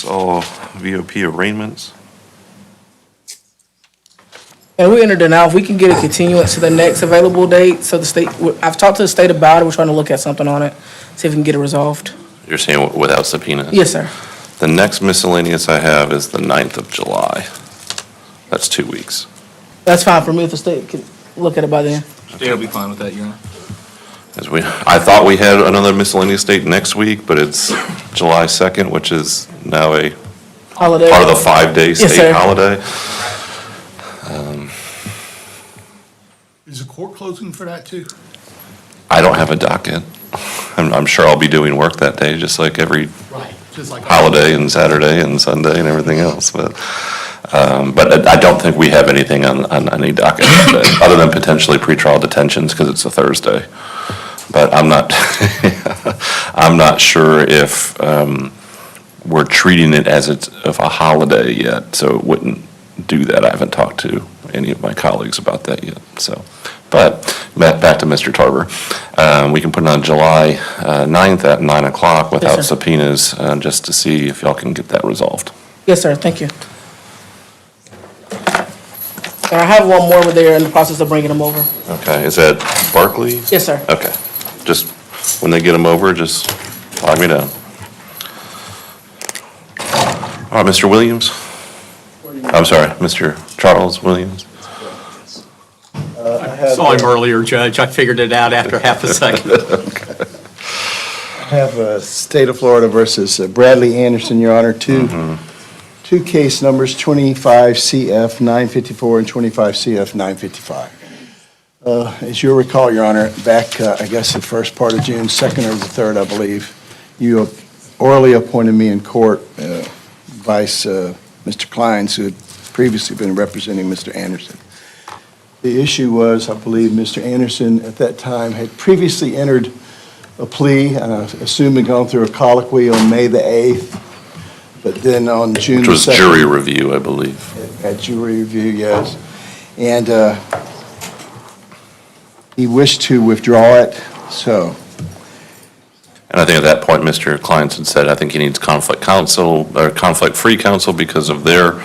That's all VOP arraignments. And we entered it now. If we can get a continuance to the next available date, so the state, I've talked to the state about it. We're trying to look at something on it, see if we can get it resolved. You're saying without subpoenas? Yes, sir. The next miscellaneous I have is the 9th of July. That's 2 weeks. That's fine for me if the state can look at it by then. State will be fine with that, Your Honor. I thought we had another miscellaneous date next week, but it's July 2nd, which is now a Holiday. part of the 5-day Yes, state sir. holiday. Is the court closing for that too? I don't have a docket. I'm sure I'll be doing work that day, just like every Right. Just like holiday and Saturday and Sunday and everything else, but I don't think we have anything on any docket, other than potentially pretrial detentions, because it's a Thursday. But I'm not, I'm not sure if we're treating it as it's of a holiday yet, so it wouldn't do that. I haven't talked to any of my colleagues about that yet, so. But back to Mr. Tarver. We can put it on July 9th at 9 o'clock without sir. subpoenas, just to see if y'all can get that resolved. Yes, sir. Thank you. And I have one more where they're in the process of bringing them over. Okay, is that Barkley? Yes, sir. Okay, just, when they get them over, just flag me down. All right, Mr. Williams? I'm sorry, Mr. Charles Williams? I saw him earlier, Judge. I figured it out after half a second. I have State of Florida versus Bradley Anderson, Your Honor, two case numbers, 25 CF 954 and 25 CF 955. As you'll recall, Your Honor, back, I guess, the first part of June, 2nd or the 3rd, I believe, you orally appointed me in court, Vice Mr. Kleins, who had previously been representing Mr. Anderson. The issue was, I believe, Mr. Anderson at that time had previously entered a plea, and I assume had gone through a colloquy on May the 8th, but then on June the 2nd. Which was jury review, I believe. At jury review, yes. And he wished to withdraw it, so. And I think at that point, Mr. Kleins had said, I think he needs conflict counsel, or conflict-free counsel because of their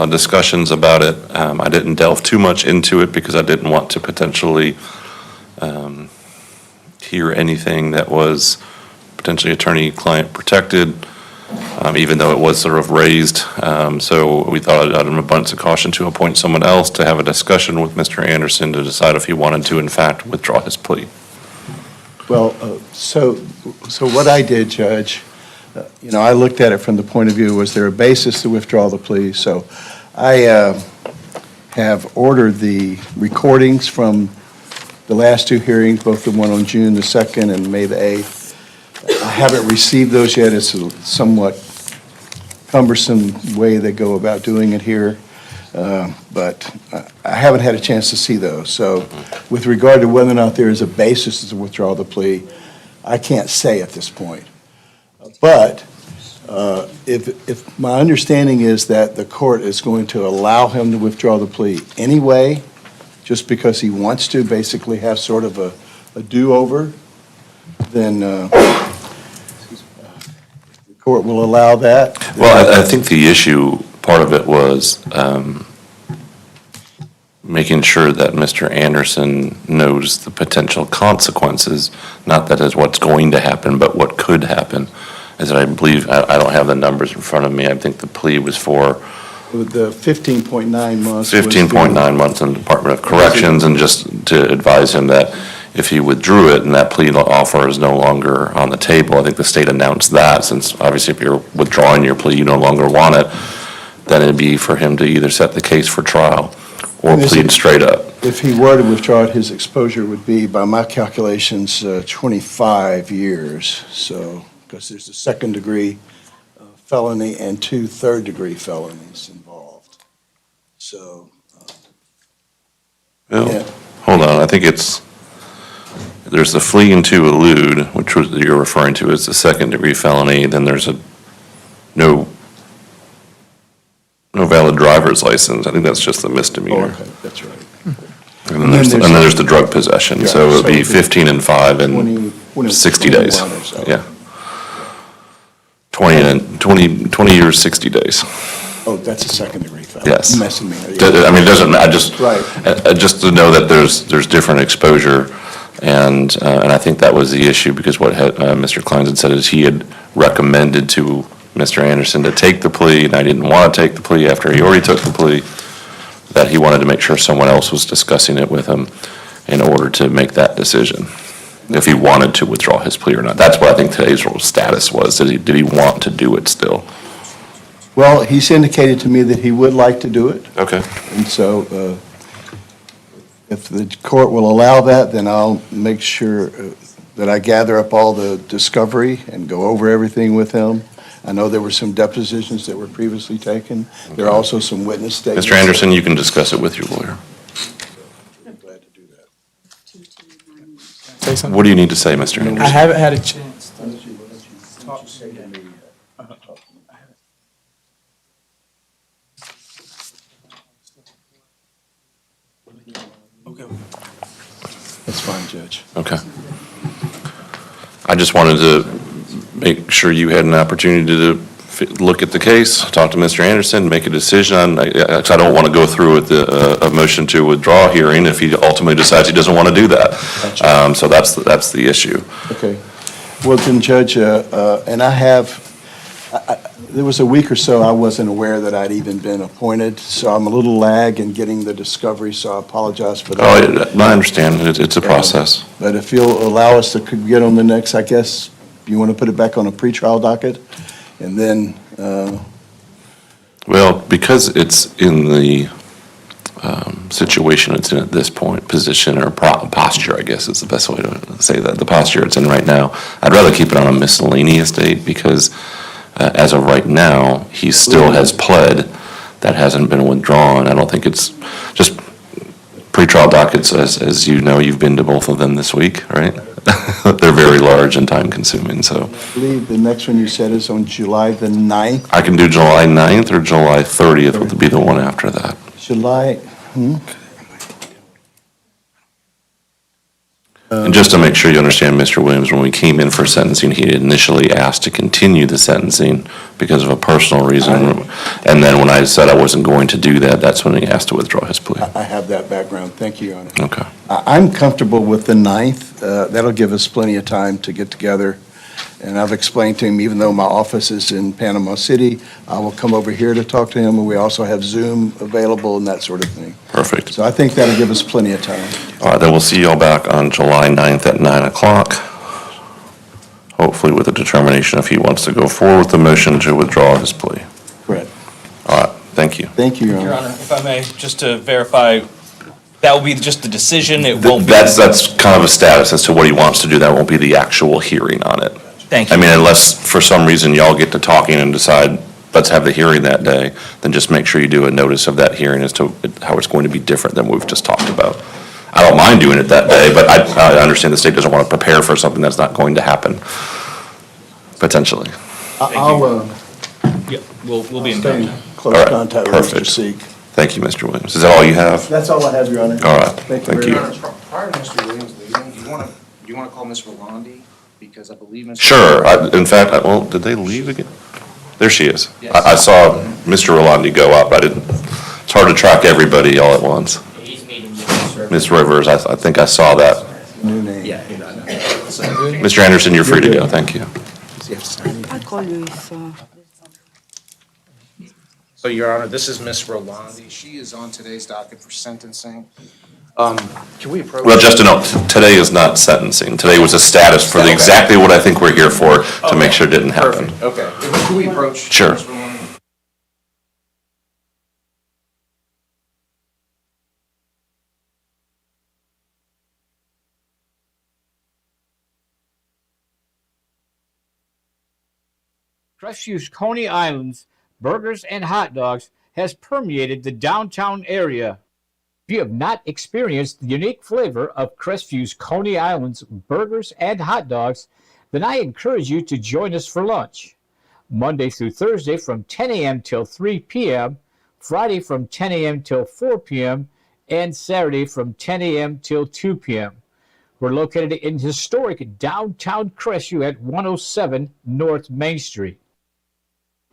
discussions about it. I didn't delve too much into it because I didn't want to potentially hear anything that was potentially attorney-client protected, even though it was sort of raised. So we thought out of an abundance of caution to appoint someone else to have a discussion with Mr. Anderson to decide if he wanted to, in fact, withdraw his plea. Well, so what I did, Judge, I looked at it from the point of view, was there a basis to withdraw the plea? So I have ordered the recordings from the last two hearings, both the one on June the 2nd and May the 8th. I haven't received those yet. It's a somewhat cumbersome way they go about doing it here, but I haven't had a chance to see those. So with regard to whether or not there is a basis to withdraw the plea, I can't say at this point. But if my understanding is that the court is going to allow him to withdraw the plea anyway, just because he wants to basically have sort of a do-over, then the court will allow that. Well, I think the issue, part of it was making sure that Mr. Anderson knows the potential consequences, not that is what's going to happen, but what could happen. As I believe, I don't have the numbers in front of me, I think the plea was for The 15.9 months. 15.9 months in the Department of Corrections, and just to advise him that if he withdrew it and that plea offer is no longer on the table, I think the state announced that, since obviously if you're withdrawing your plea, you no longer want it, then it'd be for him to either set the case for trial or plead straight up. If he were to withdraw it, his exposure would be, by my calculations, 25 years. So, because there's a second-degree felony and 2 third-degree felonies involved. So, Well, yeah. hold on, I think there's the fleeing to elude, which you're referring to as the second-degree felony, then there's no valid driver's license. I think that's just a misdemeanor. Okay, that's right. And then there's the drug possession, Yeah, so it would be so 15 and 5 and 20 60 days. 21 or so. Yeah. 20 years, 60 days. Oh, that's a second-degree felony. Yes. You messing me. I mean, it doesn't, Right. just to know that there's different exposure, and I think that was the issue, because what Mr. Kleins had said is he had recommended to Mr. Anderson to take the plea, and I didn't want to take the plea after he already took the plea, that he wanted to make sure someone else was discussing it with him in order to make that decision, if he wanted to withdraw his plea or not. That's what I think today's status was. Did he want to do it still? Well, he's indicated to me that he would like to do it, Okay. and so if the court will allow that, then I'll make sure that I gather up all the discovery and go over everything with him. I know there were some depositions that were previously taken. There are also some witness statements. Mr. Anderson, you can discuss it with your lawyer. I'm glad to do that. Say something. What do you need to say, Mr. I Anderson? haven't had a chance. That's fine, Judge. Okay. I just wanted to make sure you had an opportunity to look at the case, talk to Mr. Anderson, make a decision. Because I don't want to go through with a motion to withdraw hearing if he ultimately decides he doesn't want to do that. Gotcha. So that's the issue. Okay. Well, then, Judge, and there was a week or so I wasn't aware that I'd even been appointed, so I'm a little lag in getting the discovery, so I apologize for that. Oh, I understand. It's a process. But if you'll allow us to get on the next, I guess, you want to put it back on a pretrial docket? And then, Well, because it's in the situation it's in at this point, position or posture, I guess is the best way to say that, the posture it's in right now, I'd rather keep it on a miscellaneous date, because as of right now, he still has pled. That hasn't been withdrawn. I don't think it's just pretrial dockets, as you know, you've been to both of them this week, right? They're very large and time-consuming, so. I believe the next one you said is on July the 9th. I can do July 9th or July 30th would be the one after that. July, And just to make sure you understand, Mr. Williams, when we came in for sentencing, he initially asked to continue the sentencing because of a personal reason. And then when I said I wasn't going to do that, that's when he asked to withdraw his plea. I have that background. Thank you, Your Honor. Okay. I'm comfortable with the 9th. That'll give us plenty of time to get together. And I've explained to him, even though my office is in Panama City, I will come over here to talk to him, and we also have Zoom available and that sort of thing. Perfect. So I think that'll give us plenty of time. All right, then we'll see you all back on July 9th at 9 o'clock, hopefully with a determination if he wants to go forward with the motion to withdraw his plea. Correct. All right, thank you. Thank you, Your Your Honor. Honor, if I may, just to verify, that will be just the decision, it won't be... That's kind of a status as to what he wants to do. That won't be the actual hearing on it. Thank I you. mean, unless for some reason y'all get to talking and decide, let's have the hearing that day, then just make sure you do a notice of that hearing as to how it's going to be different than what we've just talked about. I don't mind doing it that day, but I understand the state doesn't want to prepare for something that's not going to happen, potentially. I'll Yeah, we'll be in stay in touch. close All right, contact with Mr. perfect. Seek. Thank you, Mr. Williams. Is that all you have? That's all I have, Your Honor. All right, Thank thank very you. much. Prior to Mr. Williams leaving, do you want to call Ms. Rolandi? Because I believe Ms. Sure, in fact, well, did they leave again? There she is. Yes. I saw Mr. Rolandi go up. It's hard to track everybody all at once. Ms. Rivers, I think I saw that. New name. Mr. Anderson, you're free to go, thank you. I'll call you if, So, Your Honor, this is Ms. Rolandi. She is on today's docket for sentencing. Can we approach? Well, just to note, today is not sentencing. Today was a status for exactly what I think we're here for, to make sure it didn't happen. Perfect, okay. Can we approach? Sure. Ms. Rolandi? Crestview Coney Island's burgers and hot dogs has permeated the downtown area. If you have not experienced the unique flavor of Crestview's Coney Island's burgers and hot dogs, then I encourage you to join us for lunch. Monday through Thursday from 10 a.m. till 3 p.m., Friday from 10 a.m. till 4 p.m., and Saturday from 10 a.m. till 2 p.m. We're located in historic downtown Crestview at 107 North Main Street.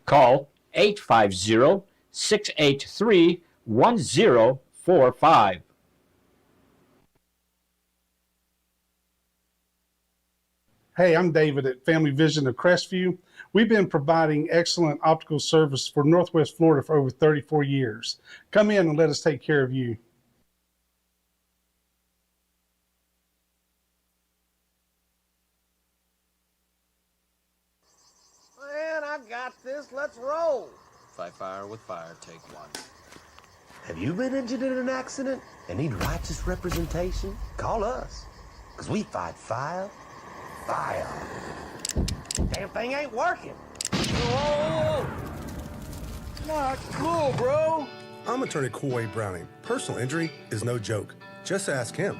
Call 850-683-1045. Hey, I'm David at Family Vision of Crestview. We've been providing excellent optical service for Northwest Florida for over 34 years. Come in and let us take care of you. Man, I got this. Let's roll. Fight fire with fire. Take one. Have you been injured in an accident and need righteous representation? Call us, because we fight fire. Fire. Damn thing ain't working. Whoa! Not cool, bro. I'm Attorney Coy Browning. Personal injury is no joke. Just ask him.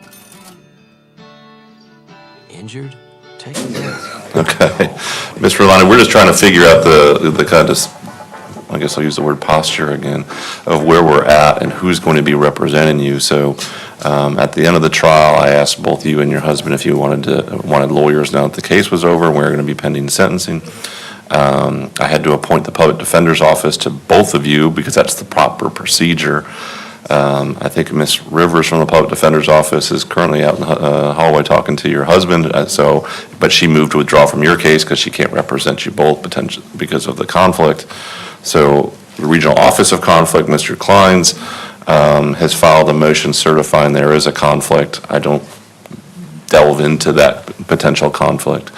Injured? Take a rest. Okay. Mr. Rolani, we're just trying to figure out the kind of, I guess I'll use the word posture again, of where we're at and who's going to be representing you. So at the end of the trial, I asked both you and your husband if you wanted lawyers now that the case was over and we were going to be pending sentencing. I had to appoint the public defender's office to both of you because that's the proper procedure. I think Ms. Rivers from the public defender's office is currently out in the hallway talking to your husband. But she moved to withdraw from your case because she can't represent you both potentially because of the conflict. So the regional office of conflict, Mr. Kleins, has filed a motion certifying there is a conflict. I don't delve into that potential conflict.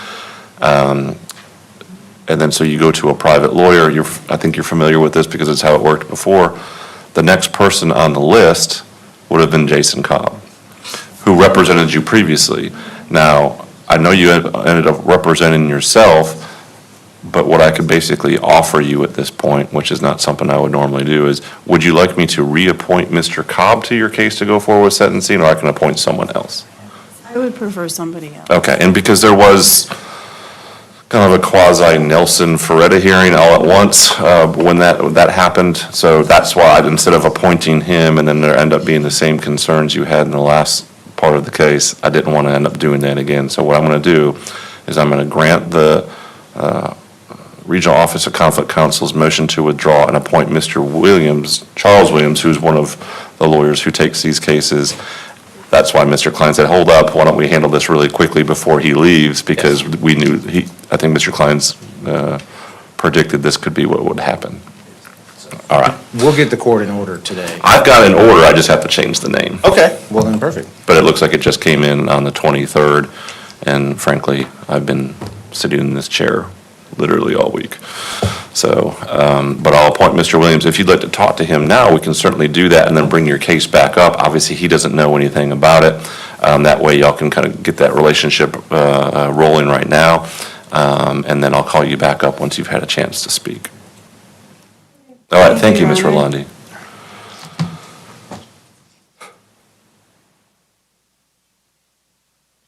And then so you go to a private lawyer. I think you're familiar with this because it's how it worked before. The next person on the list would have been Jason Cobb, who represented you previously. Now, I know you ended up representing yourself, but what I could basically offer you at this point, which is not something I would normally do, is would you like me to reappoint Mr. Cobb to your case to go forward with sentencing, or I can appoint someone else? I would prefer somebody else. Okay, and because there was kind of a quasi-Nelson Ferretta hearing all at once when that happened, so that's why instead of appointing him and then there end up being the same concerns you had in the last part of the case, I didn't want to end up doing that again. So what I'm going to do is I'm going to grant the Regional Office of Conflict Counsel's motion to withdraw and appoint Mr. Williams, Charles Williams, who's one of the lawyers who takes these cases. That's why Mr. Klein said, hold up, why don't we handle this really quickly before he leaves? Because we knew, I think Mr. Klein's predicted this could be what would happen. All right. We'll get the court in order today. I've got an order, I just have to change the name. Okay, well then, perfect. But it looks like it just came in on the 23rd, and frankly, I've been sitting in this chair literally all week. So, but I'll appoint Mr. Williams. If you'd like to talk to him now, we can certainly do that and then bring your case back up. Obviously, he doesn't know anything about it. That way, y'all can kind of get that relationship rolling right now. And then I'll call you back up once you've had a chance to speak. All right, thank you, Ms. Rolandi.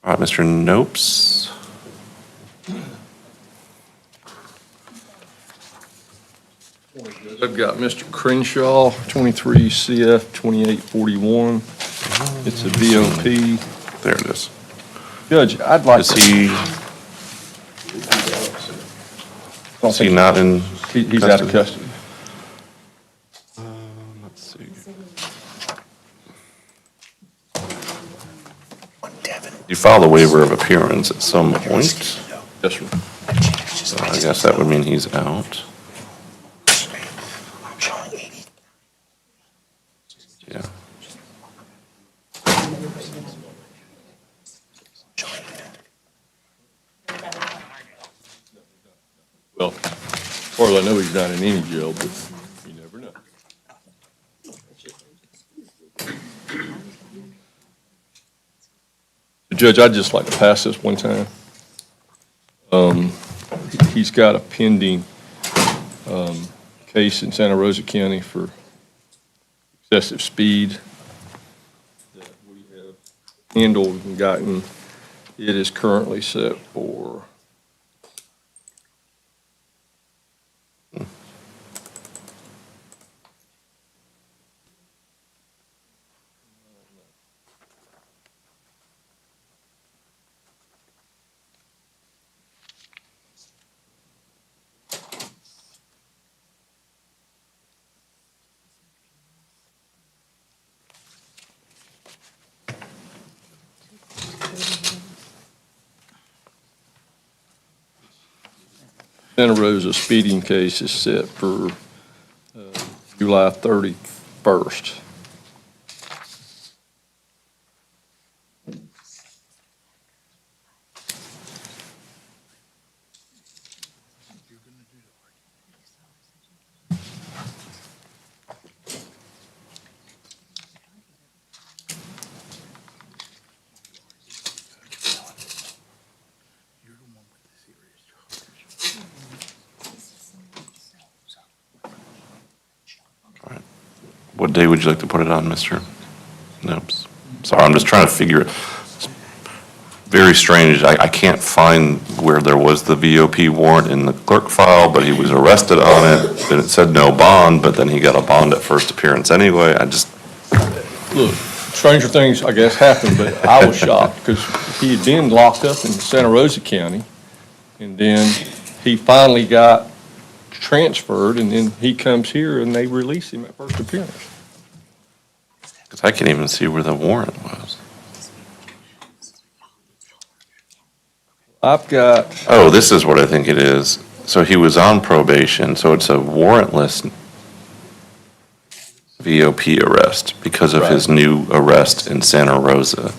All right, Mr. Nopes. I've got Mr. Crenshaw, 23 CF 2841. It's a VOP. There it is. Judge, I'd like Is to... he not in He's out of custody. Let's see. You filed a waiver of appearance at some point. Yes, sir. So I guess that would mean he's out. Yeah. Well, as far as I know, he's not in any jail, but you never know. Judge, I'd just like to pass this one time. He's got a pending case in Santa Rosa County for excessive speed that we have handled and gotten. It is currently set for Santa Rosa speeding case is set for July 31st. What day would you like to put it on, Mr.? Nope. Sorry, I'm just trying to figure it. It's very strange. I can't find where there was the VOP warrant in the clerk file, but he was arrested on it. Then it said no bond, but then he got a bond at first appearance anyway. Look, stranger things, I guess, happened, but I was shocked because he had been locked up in Santa Rosa County, and then he finally got transferred, and then he comes here and they release him at first appearance. Because I can't even see where the warrant was. I've got, Oh, this is what I think it is. So he was on probation, so it's a warrantless VOP arrest because of his new arrest in Santa Rosa.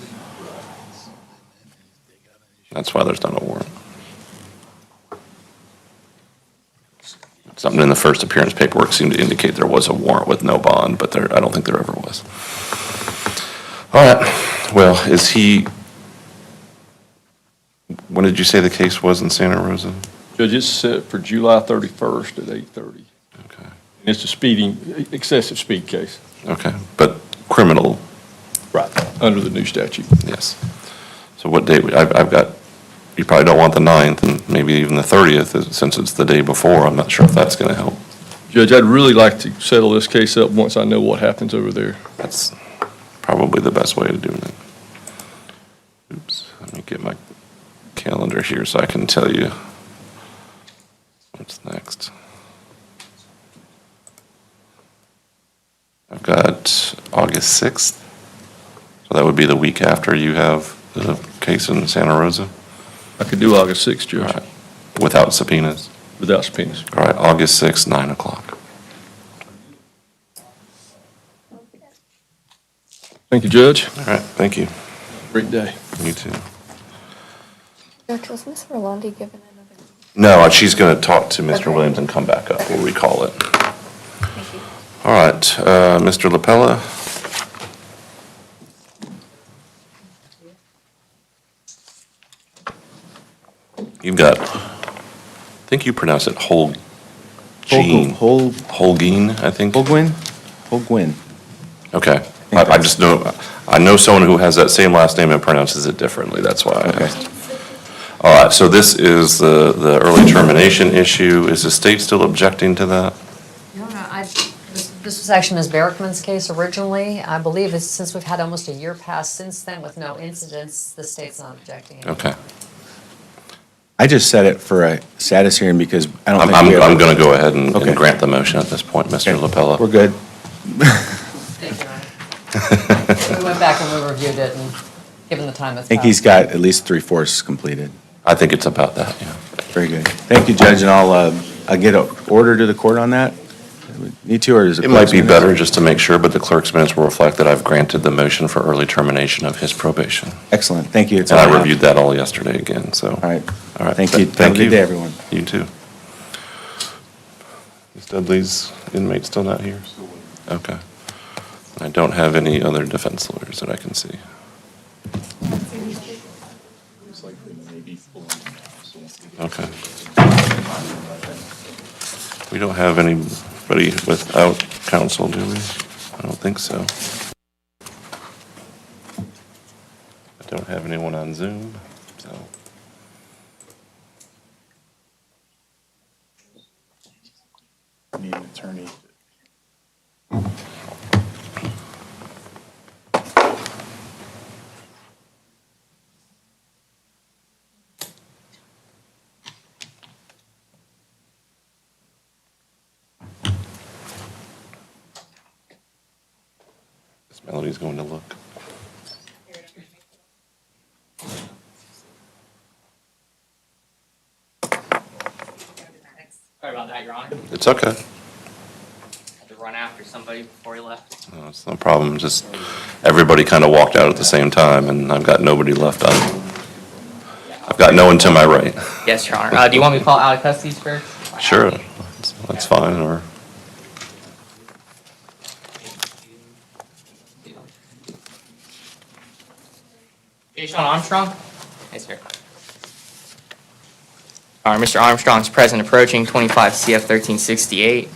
That's why there's not a warrant. Something in the first appearance paperwork seemed to indicate there was a warrant with no bond, but I don't think there ever was. All right, well, when did you say the case was in Santa Rosa? Judge, it's set for July 31st at 8:30. Okay. And it's a excessive speed case. Okay, but criminal? Right. Under the new statute. Yes. So what date, I've got, you probably don't want the 9th and maybe even the 30th, since it's the day before. I'm not sure if that's going to help. Judge, I'd really like to settle this case up once I know what happens over there. That's probably the best way to do it. Oops, let me get my calendar here so I can tell you what's next. I've got August 6th, so that would be the week after you have the case in Santa Rosa. I could do August 6th, Judge. All right. Without subpoenas. Without subpoenas. All right, August 6th, 9 o'clock. Thank you, Judge. All right, thank you. Great day. You too. Judge, was Ms. Rolandi given another? No, she's going to talk to Mr. Williams and come back up. We'll recall it. Thank you. All right, Mr. LaPella. You've got, I think you pronounce it Holguin, I think. Holguin. Okay. I just know, I know someone who has that same last name and pronounces it differently. That's why I asked. All right, so this is the early termination issue. Is the state still objecting to that? No, this was actually Ms. Barrickman's case originally. I believe it's since we've had almost a year passed since then with no incidents, the state's not objecting. Okay. I just said it for a status hearing because I don't think I'm going to go ahead and grant the motion at this point, Mr. LaPella. We're good. Thank you, Ryan. We went back and we reviewed it, and given the time that's I think he's got at least 3/4 completed. I think it's about that, yeah. Very good. Thank you, Judge, and I'll get an order to the court on that. Need to, or is it? It might be better just to make sure, but the clerk's minutes will reflect that I've granted the motion for early termination of his probation. Excellent, thank you. And I reviewed that all yesterday again, so. All right. All right. Thank you. Have a good day, everyone. You too. Is Dudley's inmate still not here? Okay. I don't have any other defense lawyers that I can see. Okay. We don't have anybody without counsel, do we? I don't think so. I don't have anyone on Zoom, so. Need an attorney. Melody's going to look. It's okay. Had to run after somebody before he left. No, it's no problem. Just everybody kind of walked out at the same time, and I've got nobody left on. I've got no one to my right. Yes, Your Honor. Do you want me to call out of custody first? Sure, that's fine, or, Jason Armstrong? Yes, sir. All right, Mr. Armstrong's present approaching 25 CF 1368.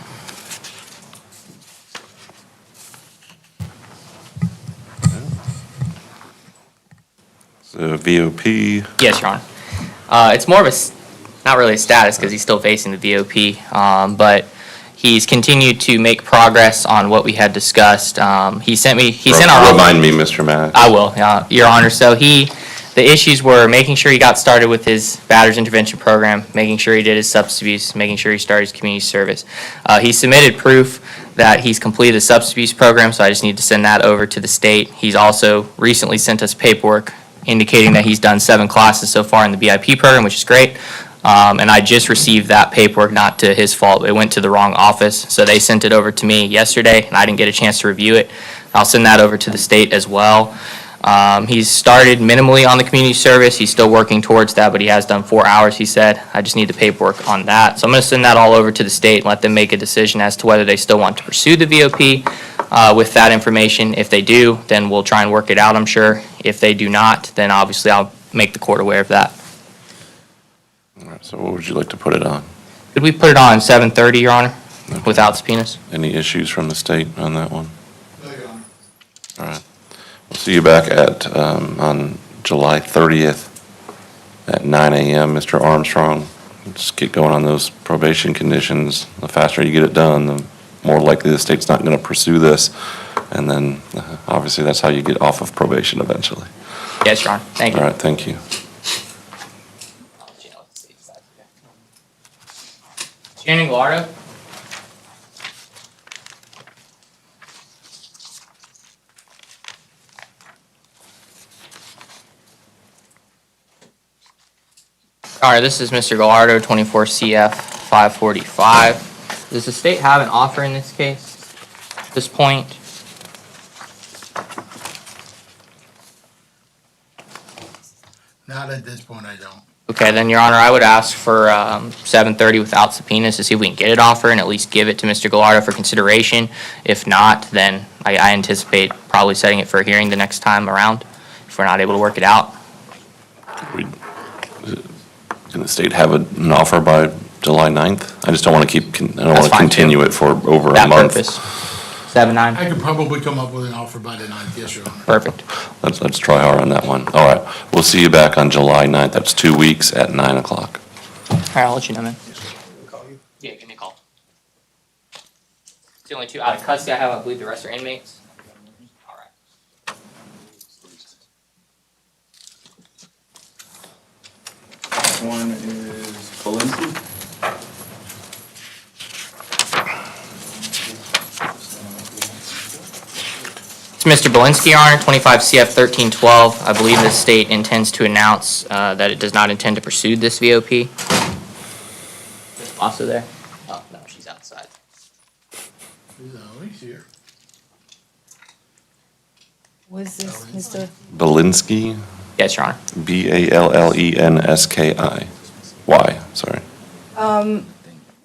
so VOP, Yes, Your Honor. It's more of not really a status because he's still facing the VOP, but he's continued to make progress on what we had discussed. He sent our. remind me, Mr. Mack. I will, Your Honor. So the issues were making sure he got started with his batter's intervention program, making sure he did his substance abuse, making sure he started his community service. He submitted proof that he's completed the substance abuse program, so I just need to send that over to the state. He's also recently sent us paperwork indicating that he's done 7 classes so far in the BIP program, which is great. And I just received that paperwork, not to his fault. It went to the wrong office, so they sent it over to me yesterday, and I didn't get a chance to review it. I'll send that over to the state as well. He's started minimally on the community service. He's still working towards that, but he has done 4 hours, he said. I just need the paperwork on that. So I'm going to send that all over to the state and let them make a decision as to whether they still want to pursue the VOP with that information. If they do, then we'll try and work it out, I'm sure. If they do not, then obviously I'll make the court aware of that. All right, so what would you like to put it on? Could we put it on 7:30, Your Honor, without subpoenas? Any issues from the state on that one? No, Your Honor. All right. We'll see you back on July 30th at 9 a.m., Mr. Armstrong. Just get going on those probation conditions. The faster you get it done, the more likely the state's not going to pursue this. And then, obviously, that's how you get off of probation eventually. Yes, Your Honor. Thank you. All right, thank you. Shannon Gallardo? All right, this is Mr. Gallardo, 24 CF 545. Does the state have an offer in this case at this point? Not at this point, I don't. Okay, then, Your Honor, I would ask for 7:30 without subpoenas to see if we can get an offer and at least give it to Mr. Gallardo for consideration. If not, then I anticipate probably setting it for a hearing the next time around if we're not able to work it out. Can the state have an offer by July 9th? I just don't want to That's fine, continue it for over a That month. purpose. 7-9. I could probably come up with an offer by the 9th, yes, Your Honor. Perfect. Let's try hard on that one. All right, we'll see you back on July 9th. That's 2 weeks at 9 o'clock. All right, I'll let you know, man. Yeah, give me a call. It's the only 2 out of custody I have. I believe the rest are inmates. All right. One is Belinsky. It's Mr. Belinsky, Your Honor, 25 CF 1312. I believe the state intends to announce that it does not intend to pursue this VOP. Is also there? Oh, no, she's outside. No, he's here. Was this Mr.? Belinsky, Yes, Your Honor. Ballenski. Why? Sorry.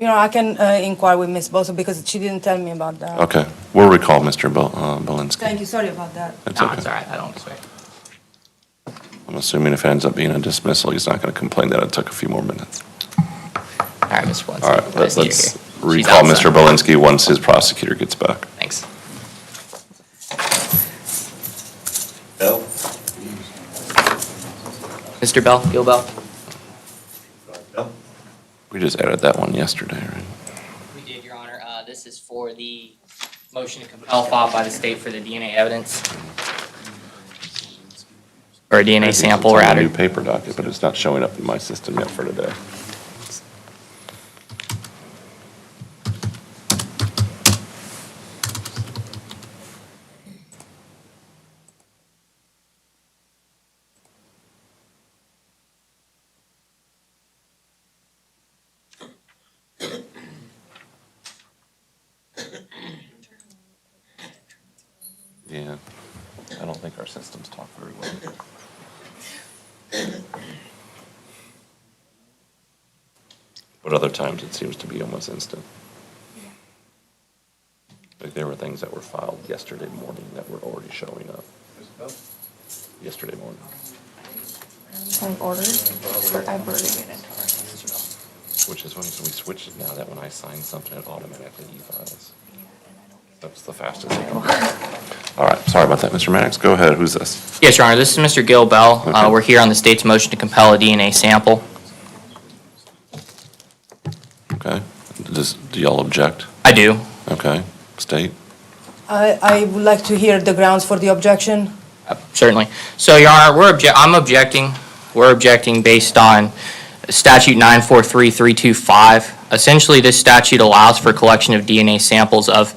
I can inquire with Miss Bosa because she didn't tell me about that. Okay, we'll recall Mr. Belinsky. Thank you, sorry about that. That's No, okay. it's all right. I don't expect. I'm assuming if it ends up being a dismissal, he's not going to complain that it took a few more minutes. All right, Mr. Belinsky. All right, Nice to meet let's you here. She's recall outside. Mr. Belinsky once his prosecutor gets back. Thanks. Bell? Mr. Bell, Gil Bell? Bell? We just added that one yesterday, right? We did, Your Honor. This is for the motion to compel filed by the state for the DNA evidence. Or a DNA sample, It's on the rather. new paper docket, but it's not showing up in my system yet for today. Yeah, I don't think our systems talk very well. But other times it seems to be almost instant. Like there were things that were filed yesterday morning that were already showing up. Yesterday morning. An order for everything in it. Which is when we switched it now that when I sign something, it automatically e-files. That's the fastest thing. All right, sorry about that, Mr. Maddox. Go ahead. Who's this? Yes, Your Honor, this is Mr. Gil Bell. Okay. We're here on the state's motion to compel a DNA sample. Okay. Do y'all object? I do. Okay. State? I would like to hear the grounds for the objection. Certainly. So, Your Honor, I'm objecting. We're objecting based on statute 943325. Essentially, this statute allows for collection of DNA samples of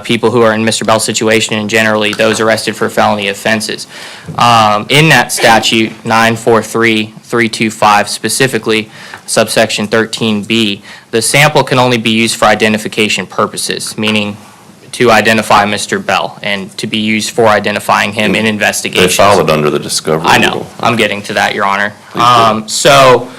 people who are in Mr. Bell's situation and generally those arrested for felony offenses. In that statute, 943325 specifically, subsection 13B, the sample can only be used for identification purposes, meaning to identify Mr. Bell and to be used for identifying him in investigations. They filed it under the discovery I know. rule. I'm getting to that, Your Honor. Please do. So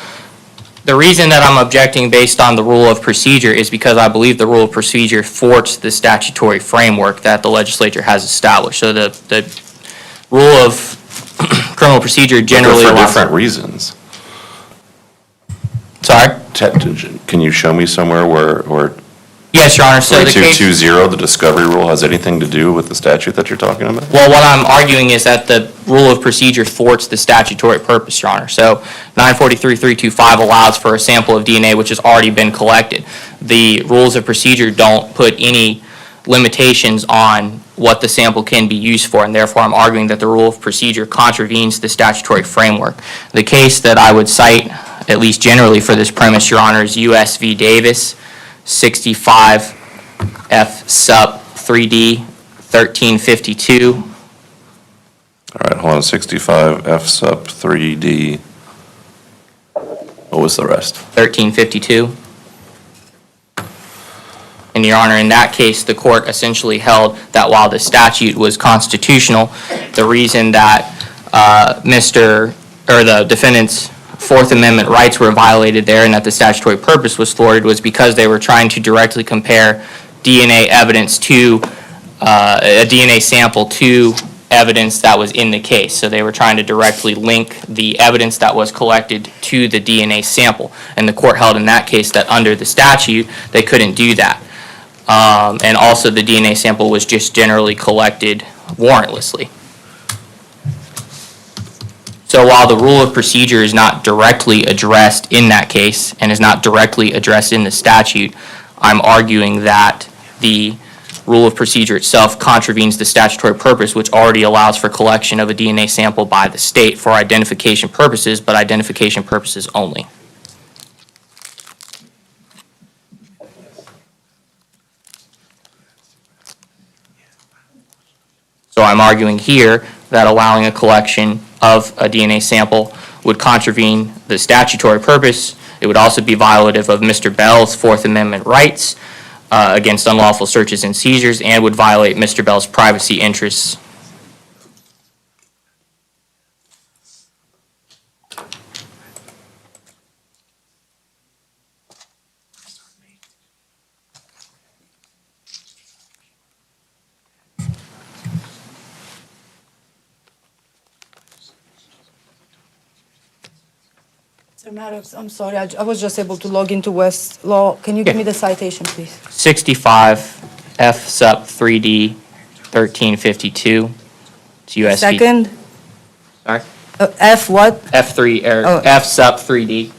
the reason that I'm objecting based on the rule of procedure is because I believe the rule of procedure thwarts the statutory framework that the legislature has established. So the rule of criminal procedure generally But they're for allows... different reasons. Sorry? Can you show me somewhere where Yes, Your Honor. So the case... 3220, the discovery rule, has anything to do with the statute that you're talking about? Well, what I'm arguing is that the rule of procedure thwarts the statutory purpose, Your Honor. So 943325 allows for a sample of DNA which has already been collected. The rules of procedure don't put any limitations on what the sample can be used for, and therefore I'm arguing that the rule of procedure contravenes the statutory framework. The case that I would cite, at least generally for this premise, Your Honor, is U.S. v. Davis, 65 F sup 3D 1352. All right, hold on, 65 F sup 3D. What was the rest? 1352. And Your Honor, in that case, the court essentially held that while the statute was constitutional, the reason that the defendant's Fourth Amendment rights were violated there and that the statutory purpose was thwarted was because they were trying to directly compare DNA evidence to a DNA sample to evidence that was in the case. So they were trying to directly link the evidence that was collected to the DNA sample. And the court held in that case that under the statute, they couldn't do that. And also the DNA sample was just generally collected warrantlessly. So while the rule of procedure is not directly addressed in that case and is not directly addressed in the statute, I'm arguing that the rule of procedure itself contravenes the statutory purpose, which already allows for collection of a DNA sample by the state for identification purposes, but identification purposes only. So I'm arguing here that allowing a collection of a DNA sample would contravene the statutory purpose. It would also be violative of Mr. Bell's Fourth Amendment rights against unlawful searches and seizures and would violate Mr. Bell's privacy interests. Mr. Maddox, I'm sorry, I was just able to log into Westlaw. Can you give me the citation, please? 65 F sup 3D 1352. It's USC. Second? Sorry? F what? F3 or Oh. F sup 3D.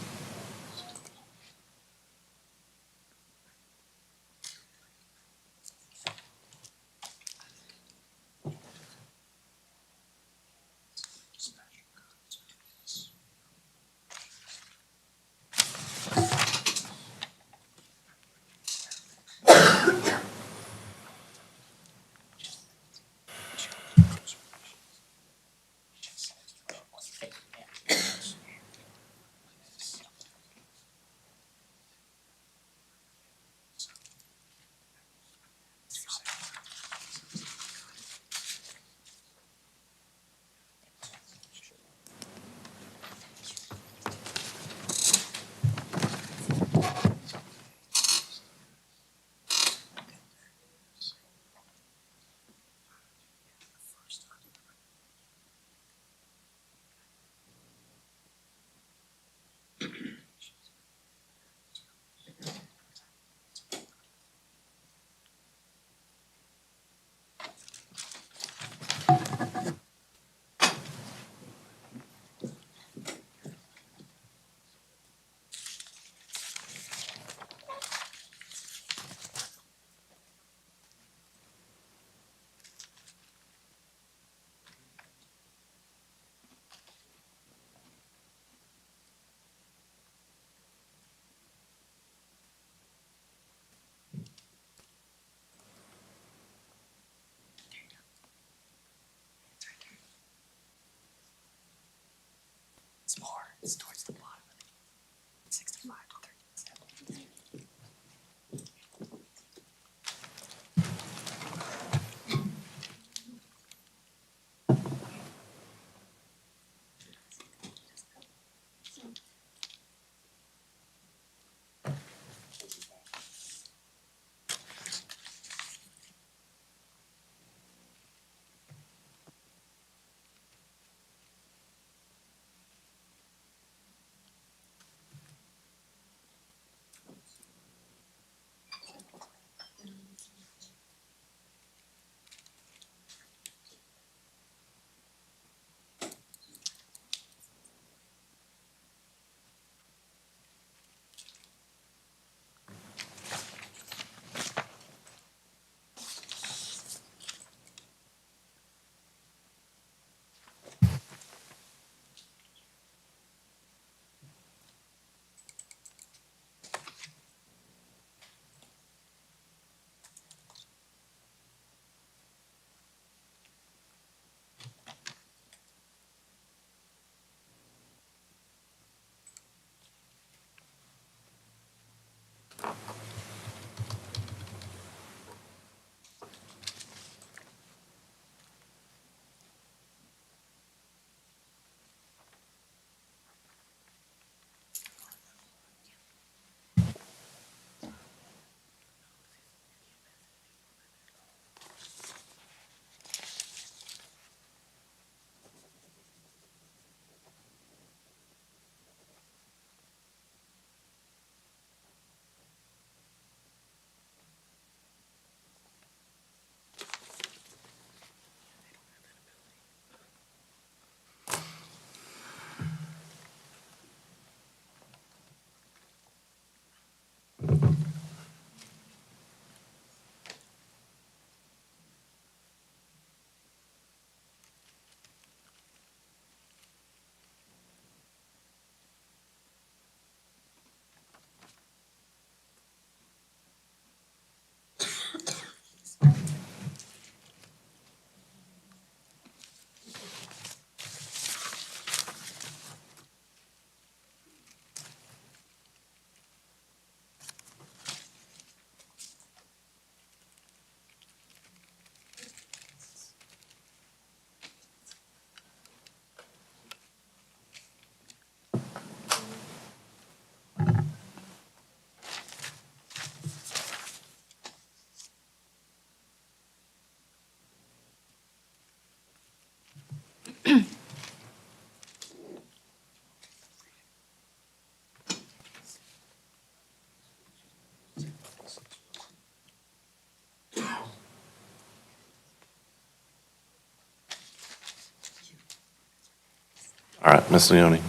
All right, Ms. Leone.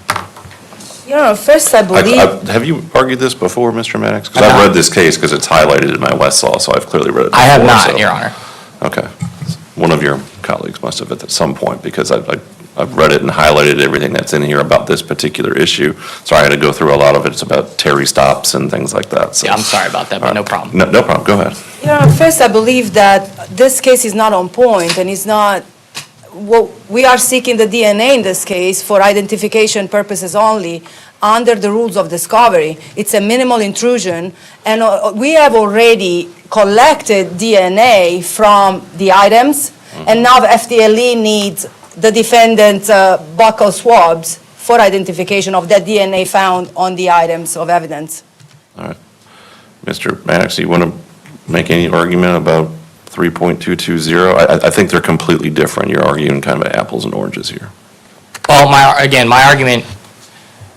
You know, first I believe, Have you argued this before, Mr. Maddox? Because I've read this case because it's highlighted in my Westlaw, so I've clearly read it before. I have not, so- Your Honor. Okay. One of your colleagues must have at some point, because I've read it and highlighted everything that's in here about this particular issue. So I had to go through a lot of it. It's about Terry stops and things like that, so. Yeah, I'm sorry about that, but no problem. No problem, go ahead. you know, first I believe that this case is not on point and is not, well, we are seeking the DNA in this case for identification purposes only under the rules of discovery. It's a minimal intrusion, and we have already collected DNA from the items, and now the FDLE needs the defendant's buccal swabs for identification of that DNA found on the items of evidence. All right. Mr. Maddox, do you want to make any argument about 3.220? I think they're completely different. You're arguing kind of apples and oranges here. Well, my argument,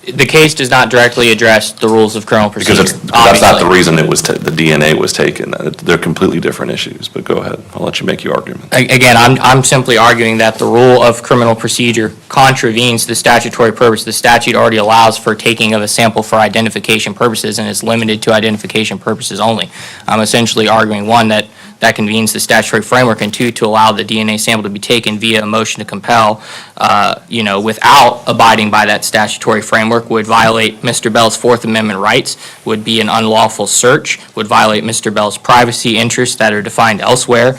the case does not directly address the rules of criminal procedure. Because that's not the reason it was, the DNA was taken. They're completely different issues, but go ahead. I'll let you make your argument. Again, I'm simply arguing that the rule of criminal procedure contravenes the statutory purpose. The statute already allows for taking of a sample for identification purposes and is limited to identification purposes only. I'm essentially arguing, one, that convenes the statutory framework, and two, to allow the DNA sample to be taken via a motion to compel, without abiding by that statutory framework would violate Mr. Bell's Fourth Amendment rights, would be an unlawful search, would violate Mr. Bell's privacy interests that are defined elsewhere.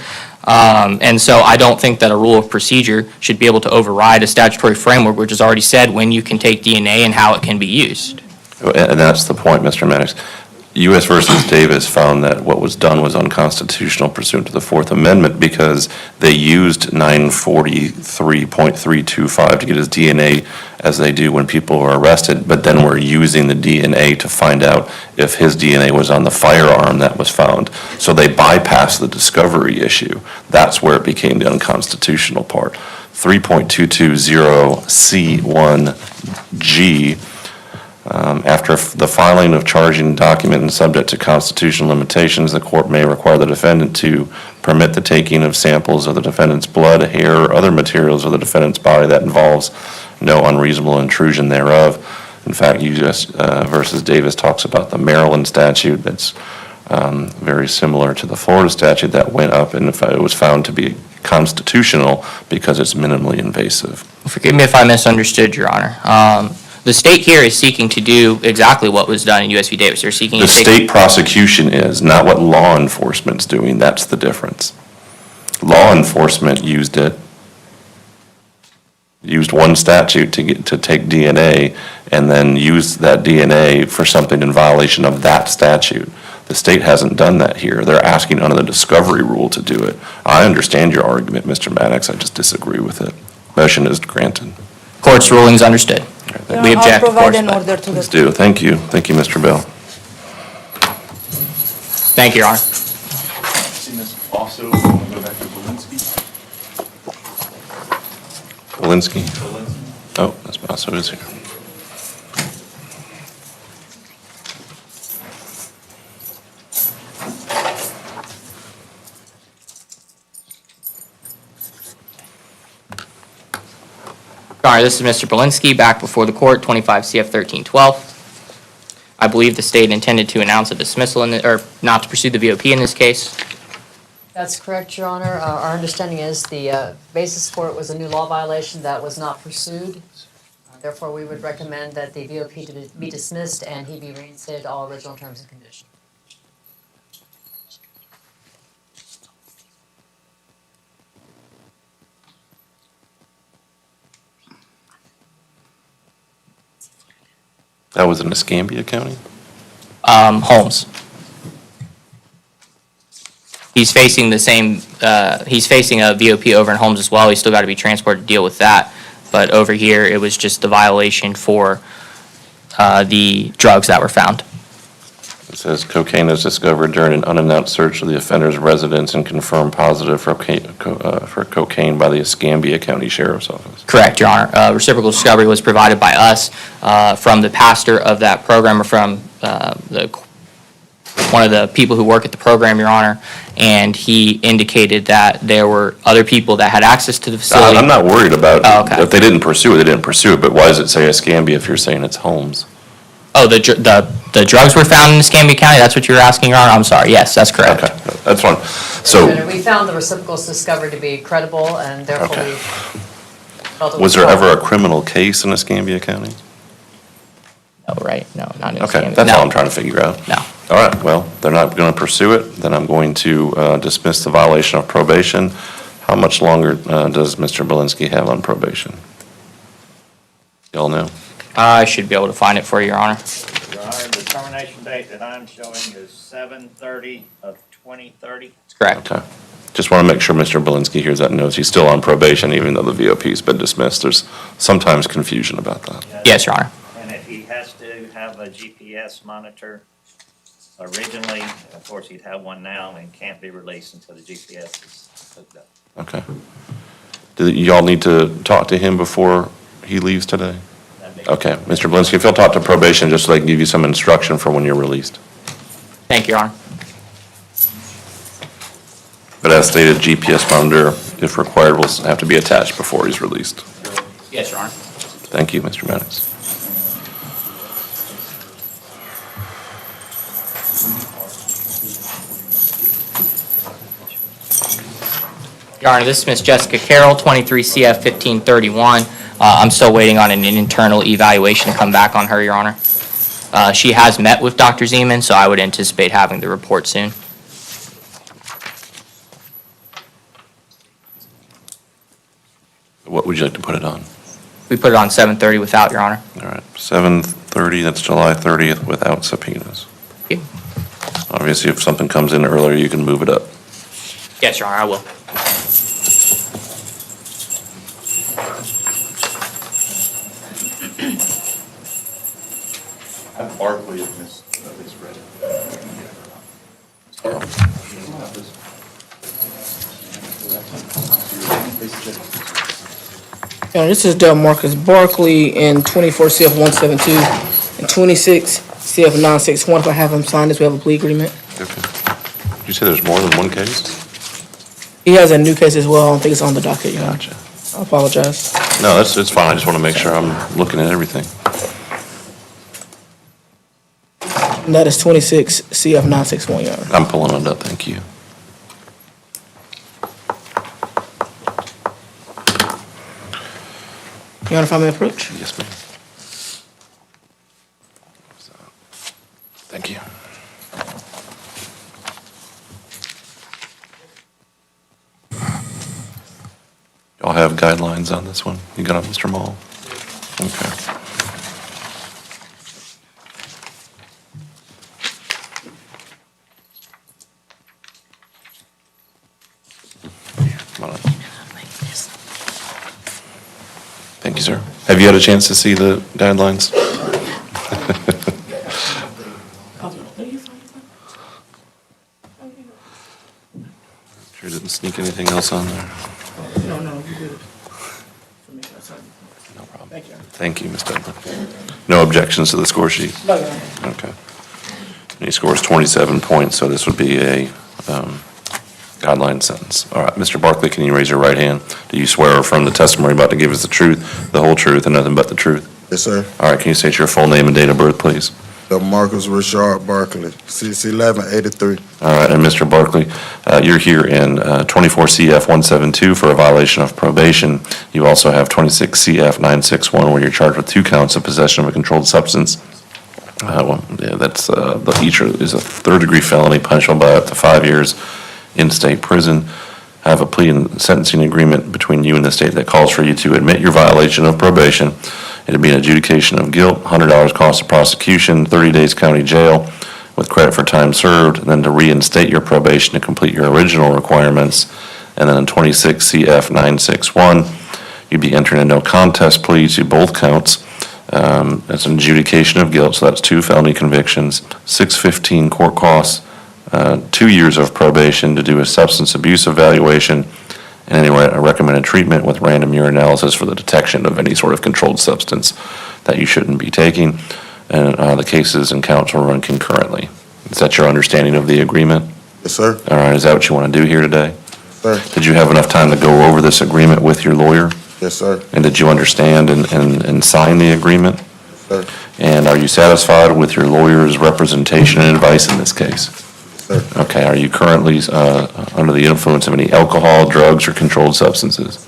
And so I don't think that a rule of procedure should be able to override a statutory framework which has already said when you can take DNA and how it can be used. And that's the point, Mr. Maddox. U.S. versus Davis found that what was done was unconstitutional pursuant to the Fourth Amendment because they used 943.325 to get his DNA as they do when people are arrested, but then were using the DNA to find out if his DNA was on the firearm that was found. So they bypassed the discovery issue. That's where it became the unconstitutional part. 3.220C1G after the filing of charging document and subject to constitutional limitations, the court may require the defendant to permit the taking of samples of the defendant's blood, hair, or other materials of the defendant's body that involves no unreasonable intrusion thereof. In fact, U.S. versus Davis talks about the Maryland statute that's very similar to the Florida statute that went up and it was found to be constitutional because it's minimally invasive. Forgive me if I misunderstood, Your Honor. The state here is seeking to do exactly what was done in U.S. v. Davis. They're seeking The to take... state prosecution is, not what law enforcement's doing. That's the difference. Law enforcement used one statute to take DNA and then used that DNA for something in violation of that statute. The state hasn't done that here. They're asking under the discovery rule to do it. I understand your argument, Mr. Maddox. I just disagree with it. Motion is granted. Court's rulings understood. We object, of course, I'll provide an but- order to the. Please do. Thank you. Thank you, Mr. Bell. Thank you, Your Honor. Also, we'll go back to Walensky. Walensky? Oh, Ms. Basso is here. Your Honor, this is Mr. Belinsky, back before the court, 25 CF 1312. I believe the state intended to announce a dismissal, or not to pursue the VOP in this case. That's correct, Your Honor. Our understanding is the basis for it was a new law violation that was not pursued. Therefore, we would recommend that the VOP to be dismissed and he be reinstated to all original terms and conditions. That was in Escambia County? Holmes. He's facing the same, he's facing a VOP over in Holmes as well. He's still got to be transported to deal with that. But over here, it was just the violation for the drugs that were found. It says cocaine was discovered during an unannounced search of the offender's residence and confirmed positive for cocaine by the Escambia County Sheriff's Office. Correct, Your Honor. Reciprocal discovery was provided by us from the pastor of that program, or from one of the people who work at the program, Your Honor, and he indicated that there were other people that had access to the facility. I'm not worried about okay. if they didn't pursue it, they didn't pursue it, but why does it say Escambia if you're saying it's Holmes? Oh, the drugs were found in Escambia County? That's what you're asking, Your Honor? I'm sorry. Yes, that's correct. Okay, that's fine. So, We found the reciprocal's discovery to be credible and therefore Okay. we felt it was there proper. ever a criminal case in Escambia County? No, right? No, not in Okay, Escambia. that's No. all I'm trying to figure out. No. All right, well, they're not going to pursue it, then I'm going to dismiss the violation of probation. How much longer does Mr. Belinsky have on probation? Y'all know? I should be able to find it for you, Your Honor. Your Honor, the termination date that I'm showing is 7/30/2030. That's correct. Okay. Just want to make sure Mr. Belinsky hears that and knows he's still on probation even though the VOP's been dismissed. There's sometimes confusion about that. Yes, Your Honor. And if he has to have a GPS monitor, originally, of course, he'd have one now and can't be released until the GPS is hooked up. Okay. Do y'all need to talk to him before he leaves today? Okay, Mr. Belinsky, if you'll talk to probation just so they can give you some instruction for when you're released. Thank you, Your Honor. But as stated, GPS monitor, if required, will have to be attached before he's released. Yes, Your Honor. Thank you, Mr. Maddox. Your Honor, this is Miss Jessica Carroll, 23 CF 1531. I'm still waiting on an internal evaluation to come back on her, Your Honor. She has met with Dr. Zeman, so I would anticipate having the report soon. What would you like to put it on? We put it on 7:30 without, Your Honor. All right, 7:30, that's July 30th without subpoenas. Thank you. Obviously, if something comes in earlier, you can move it up. Yes, Your Honor, I will. Barkley at least read This is Del Marcus Barkley in 24 CF 172 and 26 CF 961. If I have him sign this, we have a plea agreement. Okay. Did you say there's more than one case? He has a new case as well. I don't think it's on the docket yet. Gotcha. I apologize. No, it's fine. I just want to make sure I'm looking at everything. And that is 26 CF 961, Your Honor. I'm pulling it up, thank you. Your Honor, if I may approach? Yes, ma'am. Thank you. Y'all have guidelines on this one? You got it, Mr. Mall? Okay. Come on up. Thank you, sir. Have you had a chance to see the guidelines? Sure didn't sneak anything else on there. No, you did it. No problem. Thank you. Thank you, Ms. Dudley. No objections to the score sheet? No, Your Honor. Okay. And he scores 27 points, so this would be a guideline sentence. All right, Mr. Barkley, can you raise your right hand? Do you swear or affirm the testimony about to give us the truth, the whole truth, and nothing but the truth? Yes, sir. All right, can you state your full name and date of birth, please? Marcus Richard Barkley, 61183. All right, and Mr. Barkley, you're here in 24 CF 172 for a violation of probation. You also have 26 CF 961 where you're charged with 2 counts of possession of a controlled substance. Each is a third-degree felony punishable by up to 5 years in state prison. I have a plea and sentencing agreement between you and the state that calls for you to admit your violation of probation. It'd be an adjudication of guilt, $100 cost of prosecution, 30 days county jail with credit for time served, and then to reinstate your probation to complete your original requirements. And then in 26 CF 961, you'd be entering a no contest plea to both counts. That's an adjudication of guilt, so that's 2 felony convictions, 615 court costs, 2 years of probation to do a substance abuse evaluation, and any recommended treatment with random urinalysis for the detection of any sort of controlled substance that you shouldn't be taking. And the cases and counts will run concurrently. Is that your understanding of the agreement? Yes, sir. All right, is that what you want to do here today? Sir. Did you have enough time to go over this agreement with your lawyer? Yes, sir. And did you understand and sign the agreement? Sir. And are you satisfied with your lawyer's representation and advice in this case? Sir. Okay, are you currently under the influence of any alcohol, drugs, or controlled substances?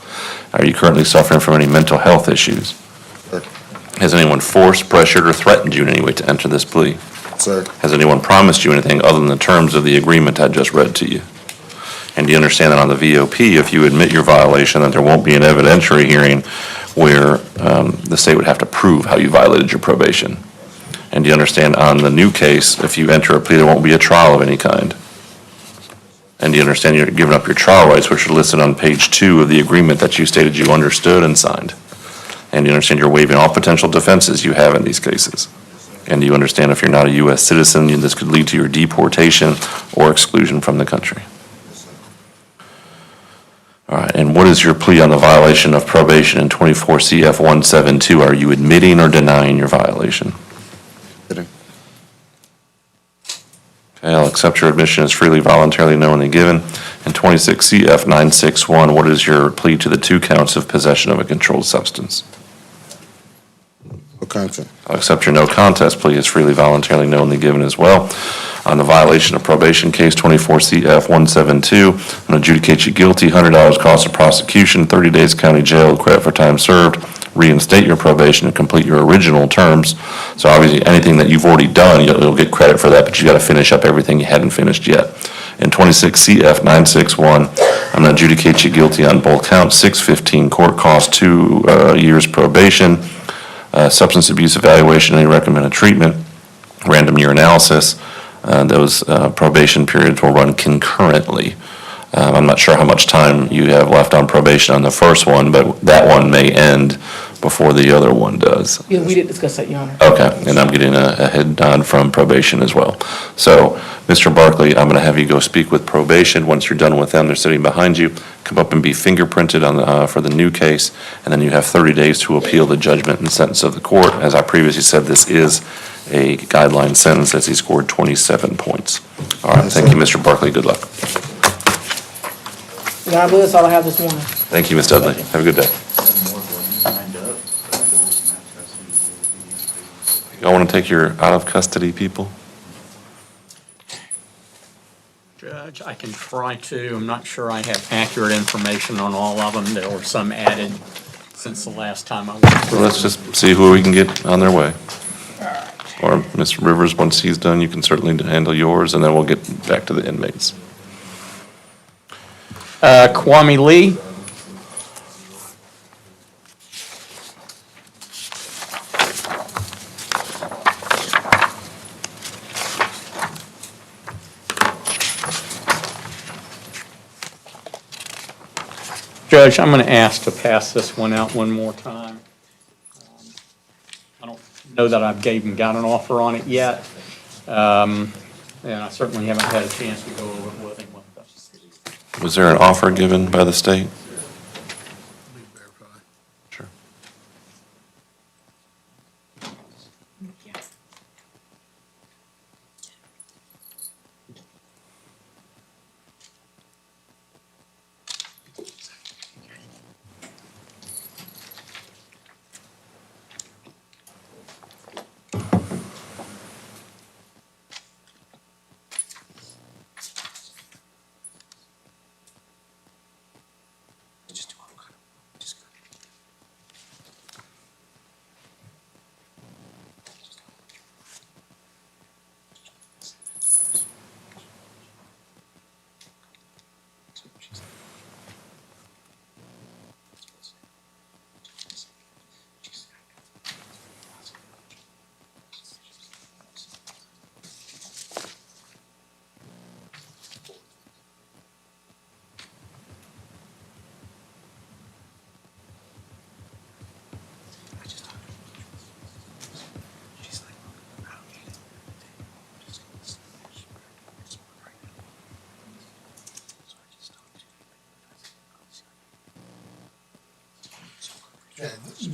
Are you currently suffering from any mental health issues? Sir. Has anyone forced, pressured, or threatened you in any way to enter this plea? Sir. Has anyone promised you anything other than the terms of the agreement I just read to you? And do you understand that on the VOP, if you admit your violation, that there won't be an evidentiary hearing where the state would have to prove how you violated your probation? And do you understand on the new case, if you enter a plea, there won't be a trial of any kind? And do you understand you're giving up your trial rights, which are listed on page 2 of the agreement that you stated you understood and signed? And do you understand you're waiving all potential defenses you have in these cases? And do you understand if you're not a U.S. citizen, this could lead to your deportation or exclusion from the country? All right, and what is your plea on the violation of probation in 24 CF 172? Are you admitting or denying your violation? Admitting. Okay, I'll accept your admission as freely, voluntarily, knowingly given. And 26 CF 961, what is your plea to the 2 counts of possession of a controlled substance? No contest. I'll accept your no contest plea as freely, voluntarily, knowingly given as well. On the violation of probation case 24 CF 172, I'm going to adjudicate you guilty, $100 cost of prosecution, 30 days county jail, credit for time served, reinstate your probation and complete your original terms. So obviously anything that you've already done, you'll get credit for that, but you got to finish up everything you hadn't finished yet. In 26 CF 961, I'm I'm going to adjudicate you guilty on both counts, 615 court costs, 2 years probation, substance abuse evaluation, any recommended treatment, random urinalysis. Those probation periods will run concurrently. I'm not sure how much time you have left on probation on the first one, but that one may end before the other one does. Yeah, we did discuss that, Your Honor. Okay, and I'm getting a head nod from probation as well. So, Mr. Barkley, I'm going to have you go speak with probation. Once you're done with them, they're sitting behind you. Come up and be fingerprinted on for the new case, and then you have 30 days to appeal the judgment and sentence of the court. As I previously said, this is a guideline sentence as he scored 27 points. All right, thank you, Mr. Barkley. Good luck. Your Honor, I believe that's all I have this morning. Thank you, Ms. Dudley. Have a good day. Y'all want to take your out-of-custody people? Judge, I can try to. I'm not sure I have accurate information on all of them. There were some added since the last time I went through. Well, let's just see who we can get on their way. Or Mr. Rivers, once he's done, you can certainly handle yours, and then we'll get back to the inmates. Kwame Lee. Judge, I'm going to ask to pass this one out one more time. I don't know that I've got an offer on it yet, and I certainly haven't had a chance to go over it with him. Was there an offer given by the state? Sure.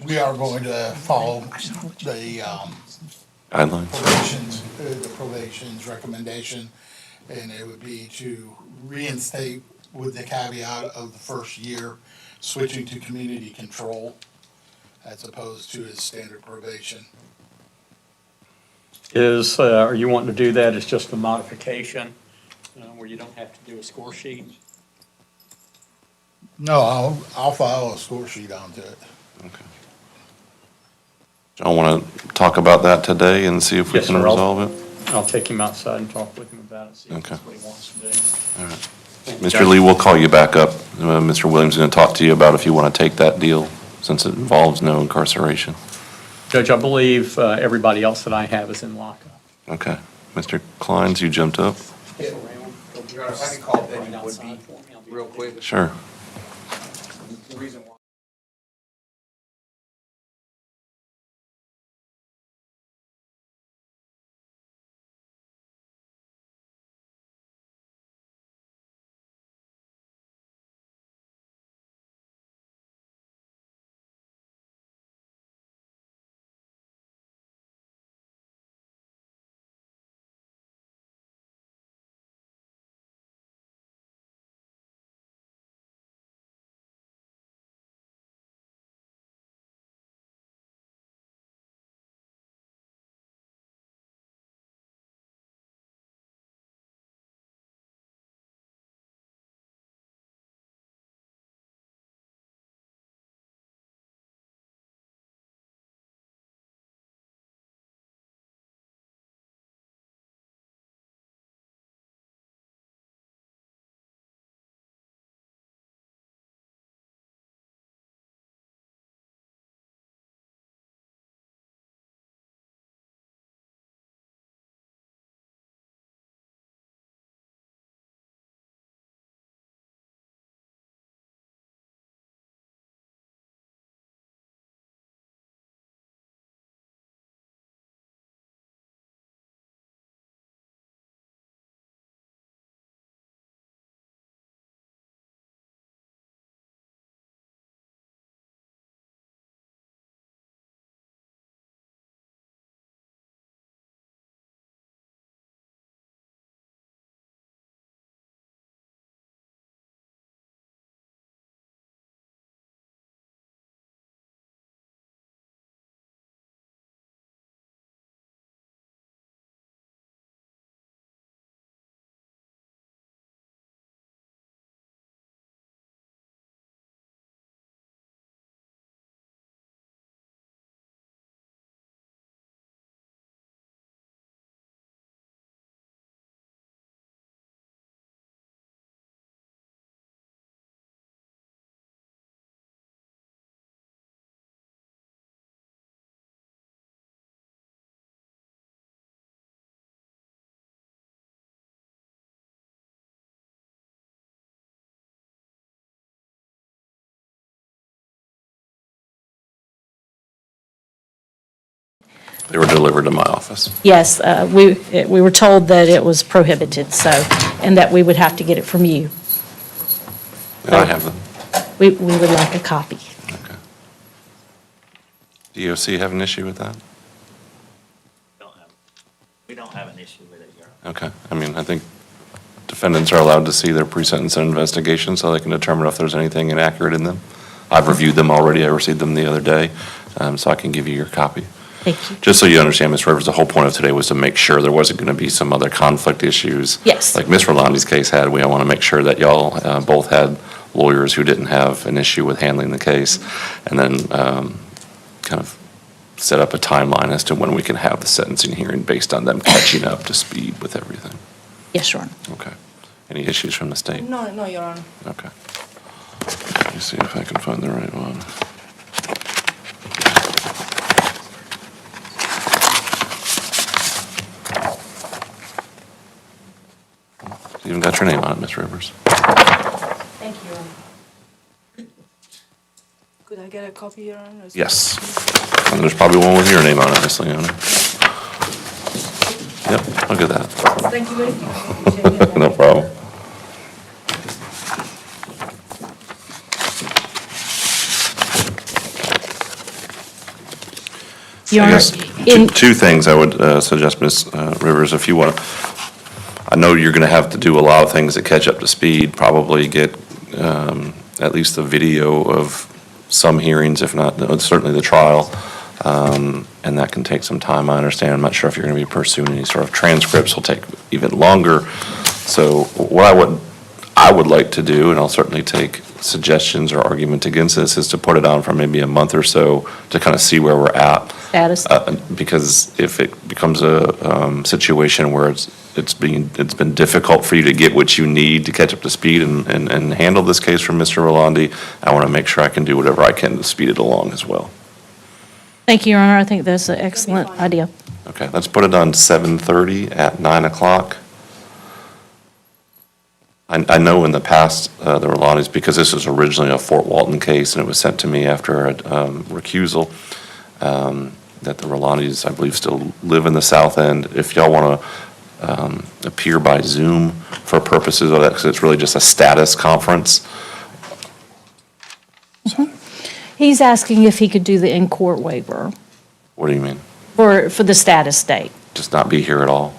We are going to follow the Guidelines? the probation's recommendation, and it would be to reinstate with the caveat of the first year, switching to community control as opposed to his standard probation. Are you wanting to do that as just a modification, where you don't have to do a score sheet? No, I'll file a score sheet onto it. Okay. Y'all want to talk about that today and see if we Yes, can sir. resolve it? I'll take him outside and talk with him about it, see if Okay. that's what he wants to do. All right. Mr. Lee, we'll call you back up. Mr. Williams is going to talk to you about if you want to take that deal, since it involves no incarceration. Judge, I believe everybody else that I have is in lockup. Okay. Mr. Kleins, you jumped up? If I can call Benny Woodby real quick. Sure. The reason why. They were delivered to my office. Yes, we were told that it was prohibited, so, and that we would have to get it from you. And I have them. We would like a copy. DOC have an issue with that? We don't have an issue with it, Your Honor. Okay, I mean, I think defendants are allowed to see their pre-sentence investigation so they can determine if there's anything inaccurate in them. I've reviewed them already, I received them the other day, so I can give you your copy. Thank you. Just so you understand, Ms. Rivers, the whole point of today was to make sure there wasn't going to be some other conflict issues. Yes. Like Ms. Rolandi's case had, we want to make sure that y'all both had lawyers who didn't have an issue with handling the case, and then kind of set up a timeline as to when we can have the sentencing hearing based on them catching up to speed with everything. Yes, Your Honor. Okay. Any issues from the state? No, Your Honor. Okay. Let me see if I can find the right one. You even got your name on it, Ms. Rivers. Thank you, Your Honor. Could I get a copy, Your Honor? Yes. And there's probably one with your name on it, Ms. Leona. Yep, look at that. Thank you very much. No problem. Your I Honor, guess in- two things I would suggest, Ms. Rivers, if you want to, I know you're going to have to do a lot of things to catch up to speed, probably get at least a video of some hearings, if not, certainly the trial, and that can take some time, I understand. I'm not sure if you're going to be pursuing any sort of transcripts, will take even longer. So what I would like to do, and I'll certainly take suggestions or argument against this, is to put it on for maybe a month or so to kind of see where we're at. Status. Because if it becomes a situation where it's been difficult for you to get what you need to catch up to speed and handle this case from Mr. Rolandi, I want to make sure I can do whatever I can to speed it along as well. Thank you, Your Honor. I think that's an excellent idea. Okay, let's put it on 7:30 at 9 o'clock. I know in the past, the Rolandis, because this was originally a Fort Walton case and it was sent to me after a recusal, that the Rolandis, I believe, still live in the South End. If y'all want to appear by Zoom for purposes of that, because it's really just a status conference. He's asking if he could do the in-court waiver What do you mean? for the status date. Just not be here at all?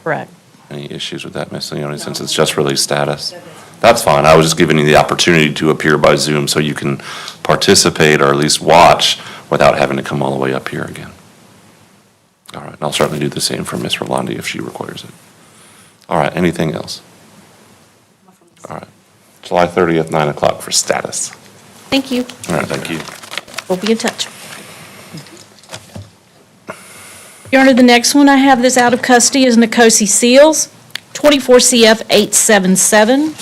Correct. Any issues with that, Ms. Leone, since it's just really status? That's fine. I was just giving you the opportunity to appear by Zoom so you can participate or at least watch without having to come all the way up here again. All right, and I'll certainly do the same for Ms. Rolandi if she requires it. All right, anything else? All right, July 30th, 9 o'clock for status. Thank you. All right, thank you. We'll be in touch. Your Honor, the next one I have this out of custody is Nicosi Seals, 24 CF 877.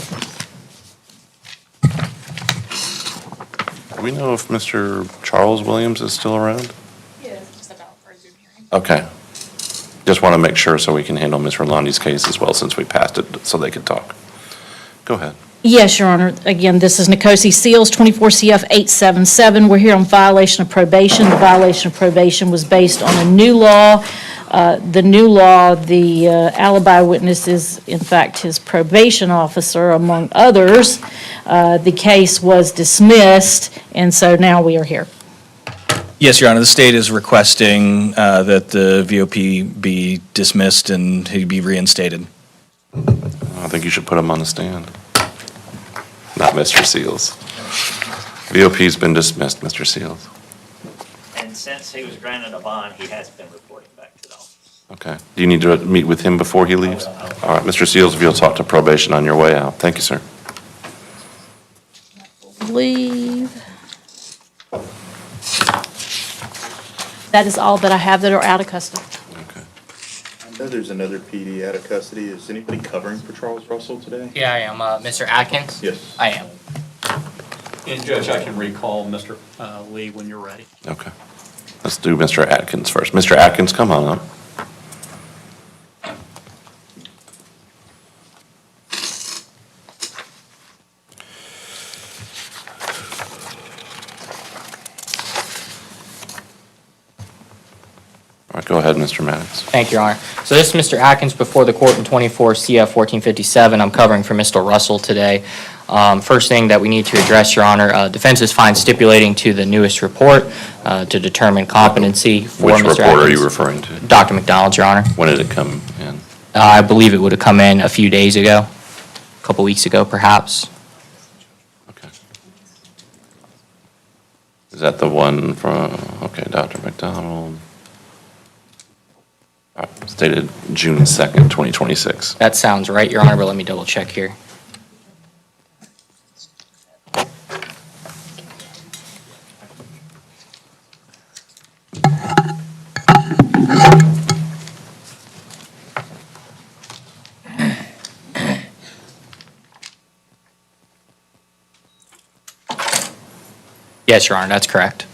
Do we know if Mr. Charles Williams is still around? Yes, just about for a Zoom hearing. Okay. Just want to make sure so we can handle Ms. Rolandi's case as well, since we passed it, so they could talk. Go ahead. Yes, Your Honor. Again, this is Nicosi Seals, 24 CF 877. We're here on violation of probation. The violation of probation was based on a new law. The new law, the alibi witness is, in fact, his probation officer, among others. The case was dismissed, and so now we are here. Yes, Your Honor, the state is requesting that the VOP be dismissed and he be reinstated. I think you should put him on the stand. Not Mr. Seals. VOP's been dismissed, Mr. Seals. And since he was granted a bond, he has been reporting back to the office. Okay. Do you need to meet with him before he leaves? All right, Mr. Seals, if you'll talk to probation on your way out. Thank you, sir. Believe that is all that I have that are out of custody. I know there's another PD out of custody. Is anybody covering for Charles Russell today? Yeah, I am. Mr. Atkins? Yes. I am. And Judge, I can recall Mr. Lee when you're ready. Okay. Let's do Mr. Atkins first. Mr. Atkins, come on up. right, go ahead, Mr. Maddox. Thank you, Your Honor. So this is Mr. Atkins before the court in 24 CF 1457. I'm covering for Mr. Russell today. First thing that we need to address, Your Honor, defense is fine stipulating to the newest report to determine competency for Mr. Which Atkins. report are you referring to? Dr. McDonald's, Your Honor. When did it come in? I believe it would have come in a few days ago, a couple weeks ago, perhaps. Is that the one from, okay, Dr. McDonald? Stated June 2nd, 2026. That sounds right, Your Honor, but let me double check here. Yes, Your Honor, that's correct.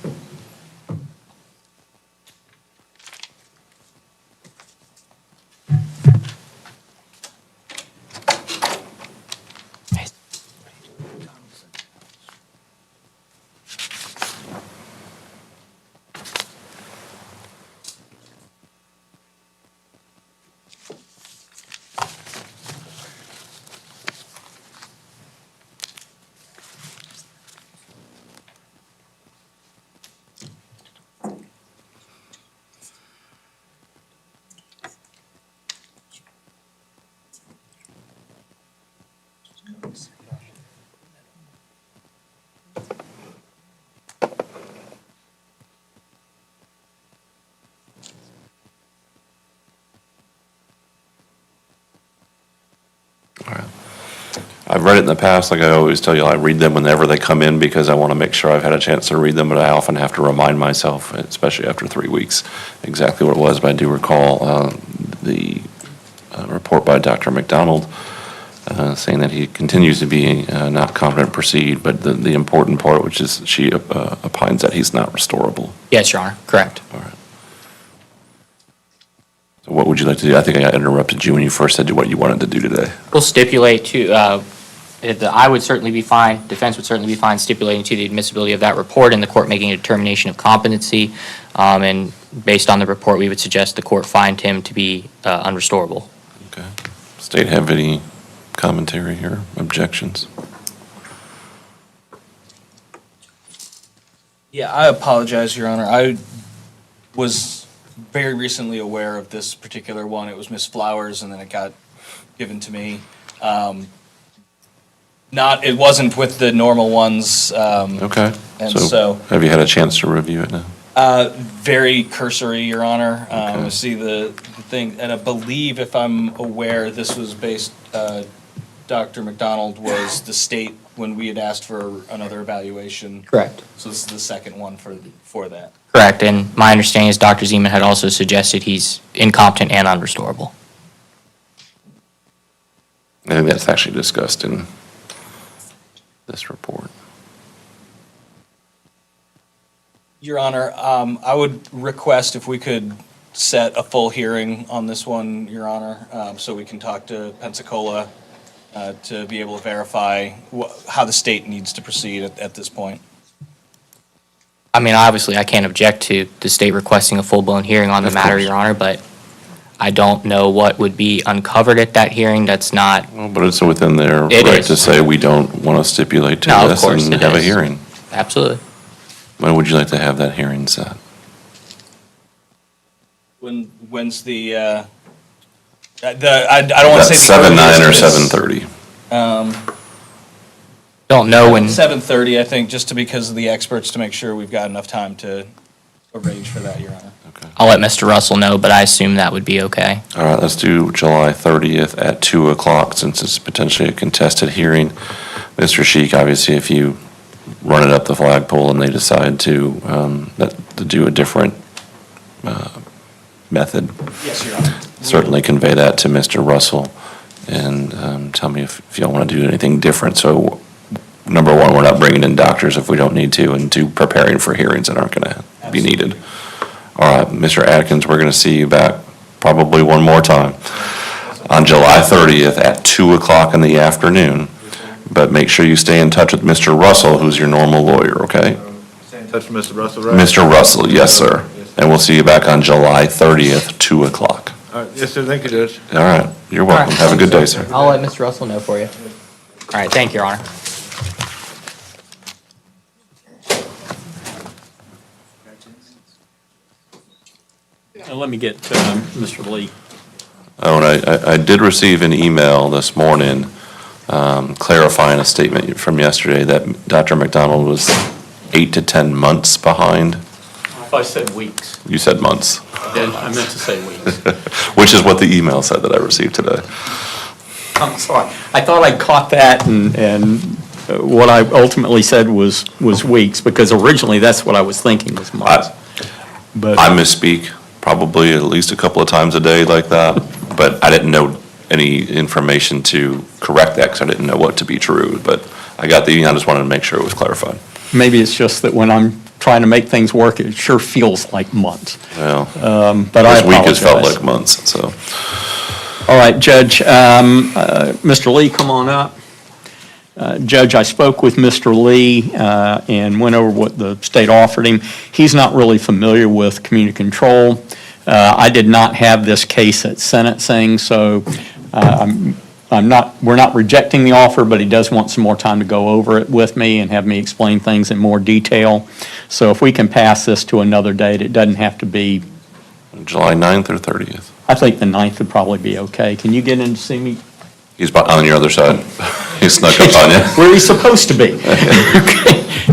I've read it in the past, like I always tell you, I read them whenever they come in because I want to make sure I've had a chance to read them, but I often have to remind myself, especially after 3 weeks, exactly what it was. But I do recall the report by Dr. McDonald saying that he continues to be not competent to proceed, but the important part, which is she opines that he's not restorable. Yes, Your Honor, correct. All right. So what would you like to do? I think I interrupted you when you first said what you wanted to do today. We'll stipulate to, I would certainly be fine, defense would certainly be fine stipulating to the admissibility of that report and the court making a determination of competency. And based on the report, we would suggest the court find him to be unrestorable. Okay. State have any commentary here, objections? Yeah, I apologize, Your Honor. I was very recently aware of this particular one. It was Miss Flowers, and then it got given to me. It wasn't with the normal ones. Okay. And so. Have you had a chance to review it now? Very cursory, Your Honor. Okay. See the thing, and I believe, if I'm aware, this was based, Dr. McDonald was the state when we had asked for another evaluation. Correct. So this is the second one for that. Correct, and my understanding is Dr. Zeman had also suggested he's incompetent and unrestorable. I think that's actually discussed in this report. Your Honor, I would request if we could set a full hearing on this one, Your Honor, so we can talk to Pensacola to be able to verify how the state needs to proceed at this point. I mean, obviously, I can't object to the state requesting a full-blown hearing on the matter, Your Honor, but I don't know what would be uncovered at that hearing. That's not. Well, but it's within their It right is. to say we don't want to stipulate to No, of this course and it have a is. hearing. Absolutely. When would you like to have that hearing set? When's the, I don't want to say. That's 7:09 or earliest, 7:30? Don't know when. 7:30, I think, just because of the experts, to make sure we've got enough time to arrange for that, Your Honor. I'll let Mr. Russell know, but I assume that would be okay. All right, let's do July 30th at 2 o'clock since it's potentially a contested hearing. Mr. Sheik, obviously, if you run it up the flagpole and they decide to do a different method. Yes, Your Honor. Certainly convey that to Mr. Russell and tell me if y'all want to do anything different. So, number one, we're not bringing in doctors if we don't need to, and two, preparing for hearings that aren't going to be needed. All right, Mr. Atkins, we're going to see you back probably one more time on July 30th at 2 o'clock in the afternoon. But make sure you stay in touch with Mr. Russell, who's your normal lawyer, okay? Stay in touch with Mr. Russell, right? Mr. Russell, yes, sir. And we'll see you back on July 30th, 2 o'clock. Yes, sir, thank you, Judge. All right, you're welcome. Have a good day, sir. I'll let Mr. Russell know for you. All right, thank you, Your Honor. Let me get Mr. Lee. Oh, and I did receive an email this morning clarifying a statement from yesterday that Dr. McDonald was 8 to 10 months behind. If I said weeks, You said months, then I meant to say weeks. which is what the email said that I received today. I'm sorry. I thought I caught that, and what I ultimately said was weeks, because originally that's what I was thinking was months. I misspeak probably at least a couple of times a day like that, but I didn't know any information to correct that because I didn't know what to be true. But I got the email, I just wanted to make sure it was clarified. Maybe it's just that when I'm trying to make things work, it sure feels like months. Well, But I this week has felt apologize. like months, so. All right, Judge, Mr. Lee, come on up. Judge, I spoke with Mr. Lee and went over what the state offered him. He's not really familiar with community control. I did not have this case at sentencing, so we're not rejecting the offer, but he does want some more time to go over it with me and have me explain things in more detail. So if we can pass this to another date, it doesn't have to be. July 9th or 30th? I think the 9th would probably be okay. Can you get in to see me? He's on your other side. He snuck up on you. Where he's supposed to be.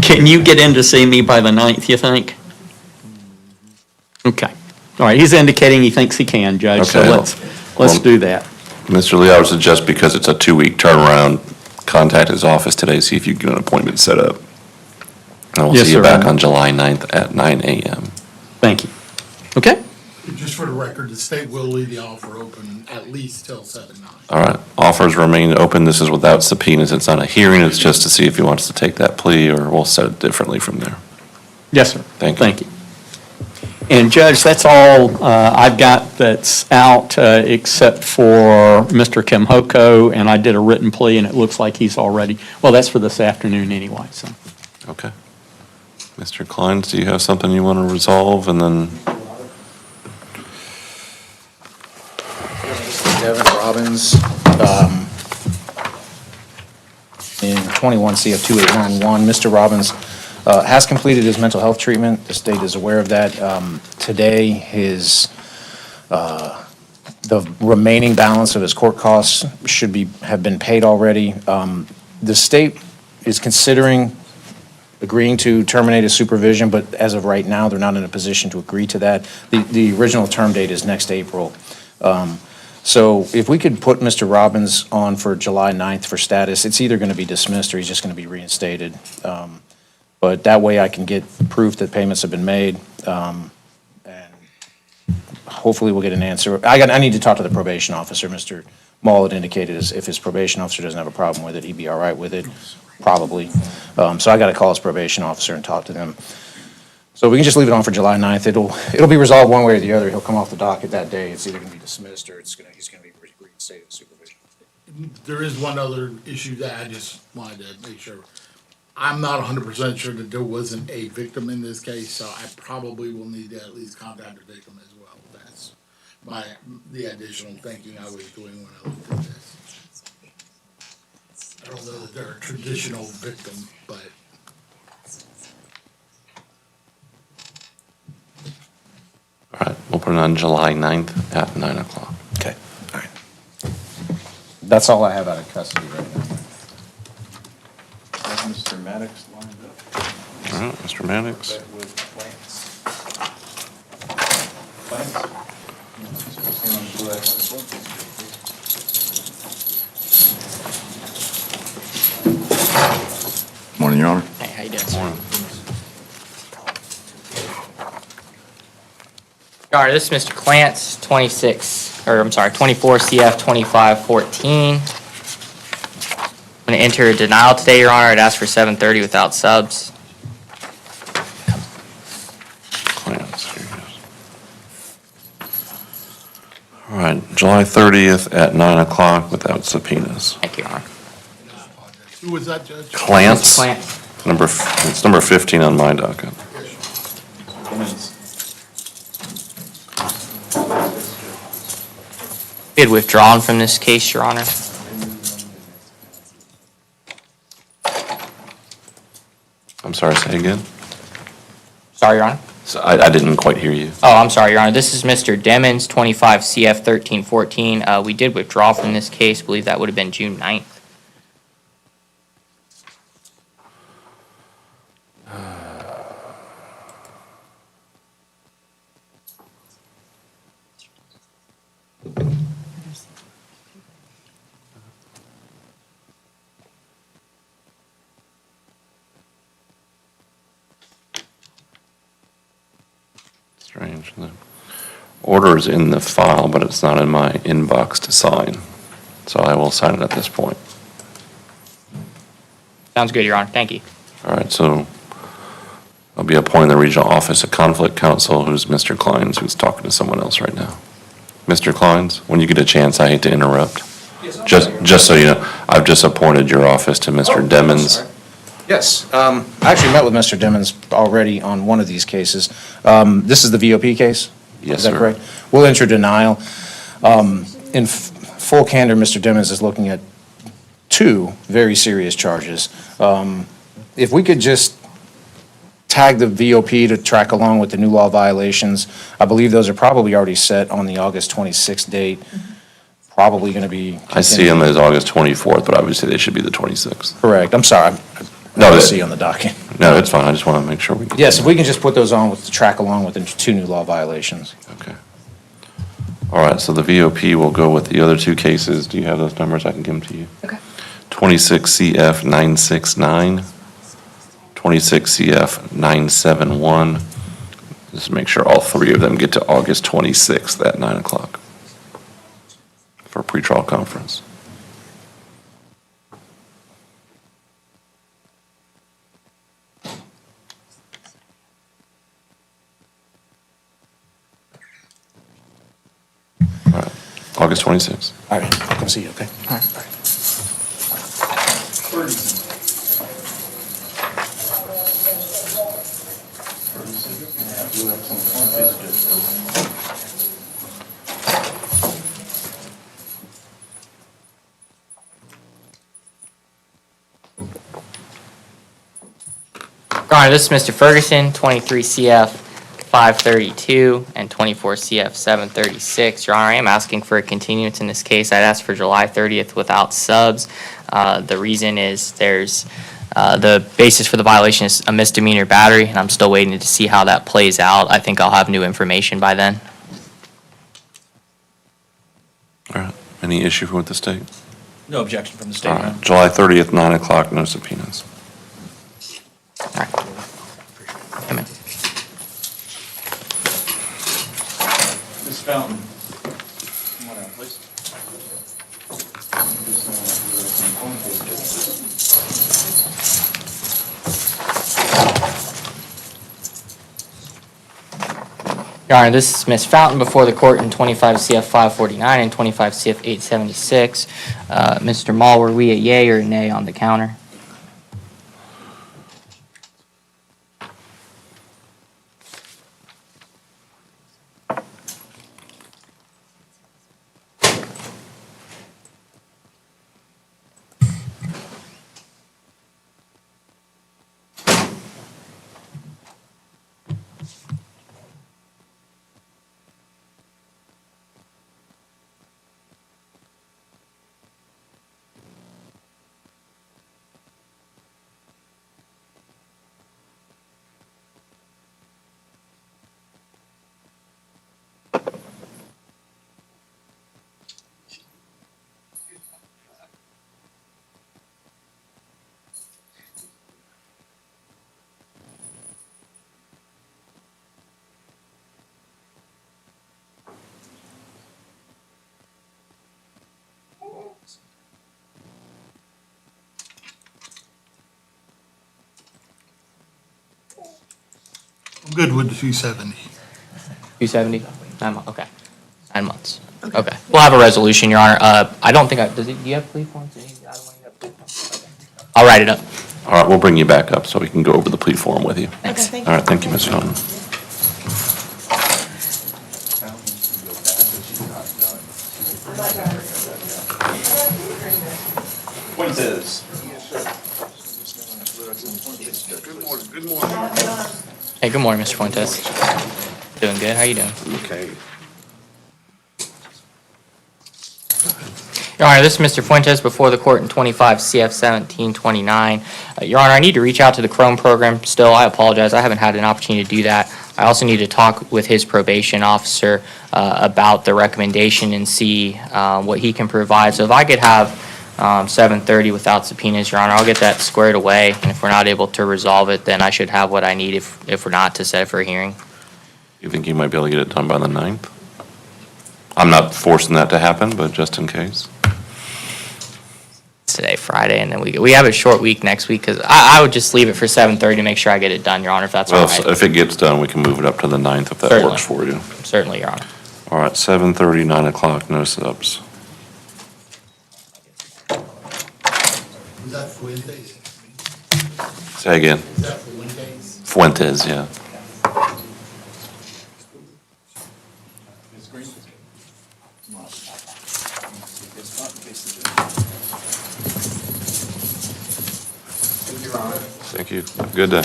Can you get in to see me by the 9th, you think? Okay. All right, he's indicating he thinks he can, Judge, so Okay. let's do that. Mr. Lee, I would suggest because it's a 2-week turnaround, contact his office today, see if you can get an appointment set up. And we'll Yes, see you sir. back on July 9th at 9 a.m. Thank you. Okay? Just for the record, the state will leave the offer open at least till 7/9. All right, offers remain open. This is without subpoenas. It's not a hearing. It's just to see if he wants to take that plea, or we'll set it differently from there. Yes, sir. Thank you. Thank you. And Judge, that's all I've got that's out except for Mr. Kimhoko, and I did a written plea, and it looks like he's already, well, that's for this afternoon anyway, so. Okay. Mr. Kleins, do you have something you want to resolve, and then? Devin Robbins, in 21 CF 2891. Mr. Robbins has completed his mental health treatment. The state is aware of that. Today, the remaining balance of his court costs have been paid already. The state is considering agreeing to terminate his supervision, but as of right now, they're not in a position to agree to that. The original term date is next April. So if we could put Mr. Robbins on for July 9th for status, it's either going to be dismissed or he's just going to be reinstated. But that way I can get proof that payments have been made, and hopefully we'll get an answer. I need to talk to the probation officer. Mr. Mall had indicated if his probation officer doesn't have a problem with it, he'd be all right with it, probably. So I got to call his probation officer and talk to them. So we can just leave it on for July 9th. It'll be resolved one way or the other. He'll come off the docket that day. It's either going to be dismissed or he's going to be reinstated supervision. There is one other issue that I just wanted to make sure. I'm not 100% sure that there wasn't a victim in this case, so I probably will need to at least contact the victim as well. That's the additional thinking I was doing when I looked at this. I don't know that they're a traditional victim, but All right, we'll put it on July 9th at 9 o'clock. Okay, all right. That's all I have out of custody right now. Mr. Maddox lined up. All right, Mr. Maddox. With plants. Morning, Your Honor. Hey, how you doing, sir? Your Honor, this is Mr. Clance, 24 CF 2514. I'm going to enter a denial today, Your Honor. I'd ask for 7:30 without subs. All right, July 30th at 9 o'clock without subpoenas. Thank you, Your Honor. who was that, Judge? Clance? Clance. It's number 15 on my docket. He had withdrawn from this case, Your Honor. I'm sorry, say again? Sorry, Your Honor. So I didn't quite hear you. Oh, I'm sorry, Your Honor. This is Mr. Demmons, 25 CF 1314. We did withdraw from this case. I believe that would have been June 9th. Strange. The order is in the file, but it's not in my inbox to sign. So I will sign it at this point. Sounds good, Your Honor. Thank you. All right, so I'll be appointing the Regional Office of Conflict Counsel, who's Mr. Kleins, who's talking to someone else right now. Mr. Kleins, when you get a chance, I hate to interrupt. Just so you know, I've just appointed your office to Mr. Demmons. Yes, I actually met with Mr. Demmons already on one of these cases. This is the VOP case? Yes, Is that sir. correct? We'll enter denial. In full candor, Mr. Demmons is looking at two very serious charges. If we could just tag the VOP to track along with the new law violations, I believe those are probably already set on the August 26th date. Probably going to be. I see them as August 24th, but obviously they should be the 26th. Correct, I'm sorry. No, I see on the docket. No, it's fine, I just want to make sure we get. Yes, if we can just put those on with the track along with the two new law violations. Okay. All right, so the VOP will go with the other two cases. Do you have those numbers? I can give them to you. Okay. 26 CF 969, 26 CF 971. Just make sure all three of them get to August 26th at 9 o'clock for a pretrial conference. All right, August 26th. All right, I'll come see you, okay? All right. Your Honor, this is Mr. Ferguson, 23 CF 532 and 24 CF 736. Your Honor, I am asking for a continuance in this case. I'd ask for July 30th without subs. The reason is there's the basis for the violation is a misdemeanor battery, and I'm still waiting to see how that plays out. I think I'll have new information by then. All right, any issue with the state? No objection from the All state, right, ma'am. July 30th, 9 o'clock, no subpoenas. Amen. Ms. Fountain, come on out, please. Your Honor, this is Ms. Fountain before the court in 25 CF 549 and 25 CF 876. Mr. Mall, were we a yay or a nay on the counter? I'm good with the 270. 270? 9 months, okay. 9 months. Okay. We'll have a resolution, Your Honor. I don't think do you have plea forms? I'll write it up. All right, we'll bring you back up so we can go over the plea form with you. Thanks. All right, thank you, Ms. Fountain. Fuentes. Good morning. Hey, good morning, Mr. Fuentes. Doing good. How you doing? Okay. Your Honor, this is Mr. Fuentes before the court in 25 CF 1729. Your Honor, I need to reach out to the Chrome program still. I apologize. I haven't had an opportunity to do that. I also need to talk with his probation officer about the recommendation and see what he can provide. So if I could have 7:30 without subpoenas, Your Honor, I'll get that squared away. And if we're not able to resolve it, then I should have what I need if we're not to set it for a hearing. You think you might be able to get it done by the 9th? I'm not forcing that to happen, but just in case. Today, Friday, and then we have a short week next week, because I would just leave it for 7:30 to make sure I get it done, Your Honor, if that's all Well, right. if it gets done, we can move it up to the 9th if that Certainly. works for you. Certainly, Your Honor. All right, 7:30, 9 o'clock, no subs. Was that Fuentes? Say again. Is that Fuentes? Fuentes, yeah. Thank you. Good day.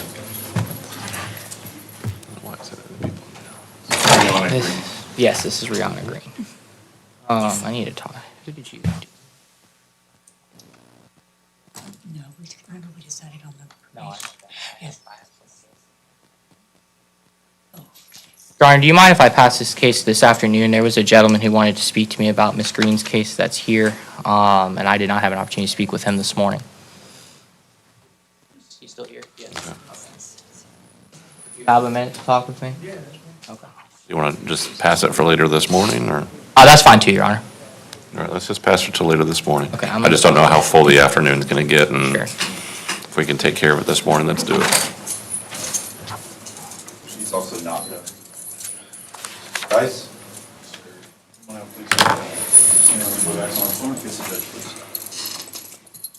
Yes, this is Rihanna Green. I need to talk. Who did you do? No, remember we decided on the. No, Yes. Your Honor, do you mind if I pass this case this afternoon? There was a gentleman who wanted to speak to me about Miss Green's case that's here, and I did not have an opportunity to speak with him this morning. He's still here? Yes. Do you have a minute to talk with me? Yeah. Okay. You want to just pass it for later this morning, or? That's fine too, Your Honor. All right, let's just pass it till later this morning. Okay, I just don't know how full the afternoon's going to get, and Sure. if we can take care of it this morning, let's do it. She's also not there. Guys?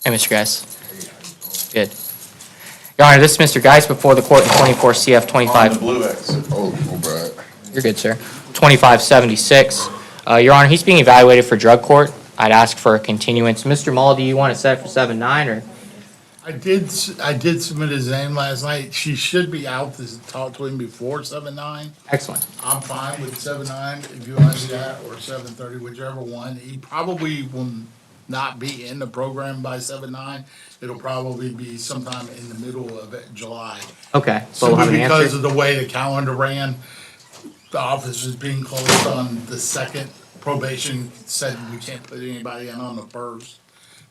Hey, Mr. Geis. Good. Your Honor, this is Mr. Geis before the court in 24 CF 25. blue exit. Oh, Brad. You're good, sir. 2576. Your Honor, he's being evaluated for drug court. I'd ask for a continuance. Mr. Mull, do you want it set for 7/9 or? I did submit his name last night. She should be out to talk to him before 7/9. Excellent. I'm fine with 7/9 if you want to do that, or 7:30, whichever one. He probably will not be in the program by 7/9. It'll probably be sometime in the middle of July. Okay, so we'll have an Simply because answer. of the way the calendar ran, the office is being closed on the 2nd. Probation said we can't put anybody in on the 1st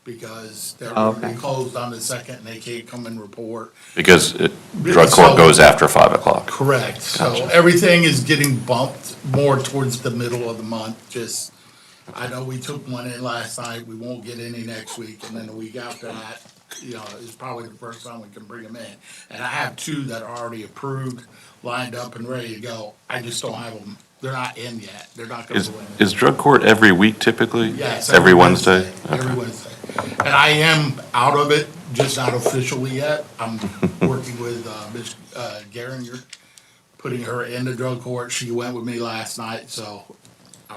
because they're going to be Okay. closed on the 2nd and they can't come and report. Because drug court goes after 5 o'clock. Correct. So Gotcha. everything is getting bumped more towards the middle of the month. Just, I know we took one in last night. We won't get any next week. And then the week after that, is probably the first time we can bring them in. And I have 2 that are already approved, lined up and ready to go. I just don't have them. They're not in yet. They're not going to go in. Is drug court every week typically? Yes. Every Wednesday? Every Wednesday. And I am out of it, just not officially yet. I'm working with Ms. Garinger, putting her in the drug court. She went with me last night, so.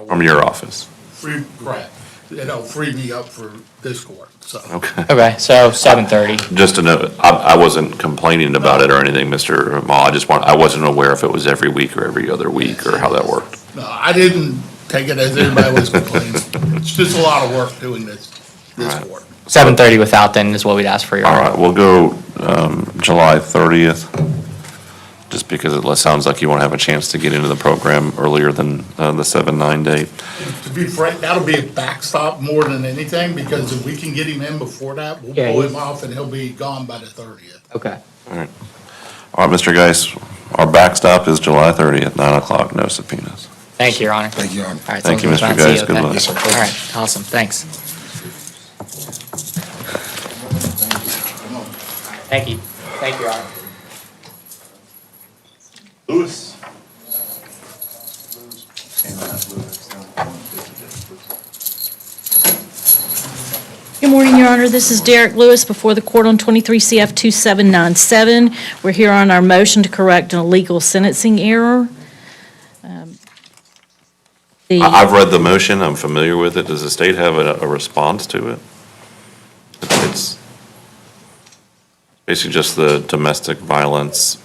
From your office? Correct. It'll free me up for this court, so. Okay. Okay, so 7:30. Just to know, I wasn't complaining about it or anything, Mr. Ma. I wasn't aware if it was every week or every other week or how that worked. No, I didn't take it as everybody was complaining. It's just a lot of work doing this court. 7:30 without then is what we'd ask for, Your All Honor. right, we'll go July 30th, just because it sounds like you won't have a chance to get into the program earlier than the 7/9 date. To be frank, that'll be a backstop more than anything, because if we can get him in before that, we'll Yeah, pull he's- him off and he'll be gone by the 30th. Okay. All right. All right, Mr. Geis, our backstop is July 30th, 9 o'clock, no subpoenas. Thank you, Your Honor. Thank you, Your Honor. All right, Thank you, sounds Mr. good. See Geis. you, Good okay? luck. Yes, sir. All right, awesome, thanks. Thank you. Thank you, Your Honor. Lewis. Good morning, Your Honor. This is Derek Lewis before the court on 23 CF 2797. We're here on our motion to correct an illegal sentencing error. I've read the motion, I'm familiar with it. Does the state have a response to it? It's basically just the domestic violence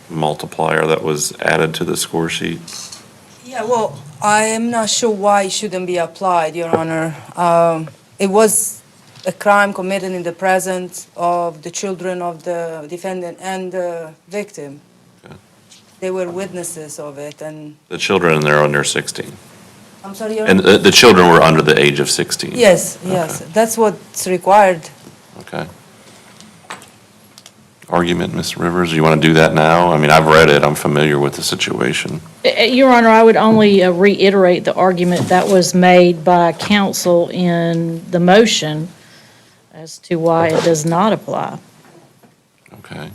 multiplier that was added to the score sheet. Yeah, well, I am not sure why it shouldn't be applied, Your Honor. It was a crime committed in the presence of the children of the defendant and the victim. They were witnesses of it, and, The children, they're under 16. I'm sorry, Your And Honor? the children were under the age of 16. Yes, yes, that's what's required. Okay. Argument, Ms. Rivers, you want to do that now? I mean, I've read it, I'm familiar with the situation. Your Honor, I would only reiterate the argument that was made by counsel in the motion as to why it does not apply. Okay.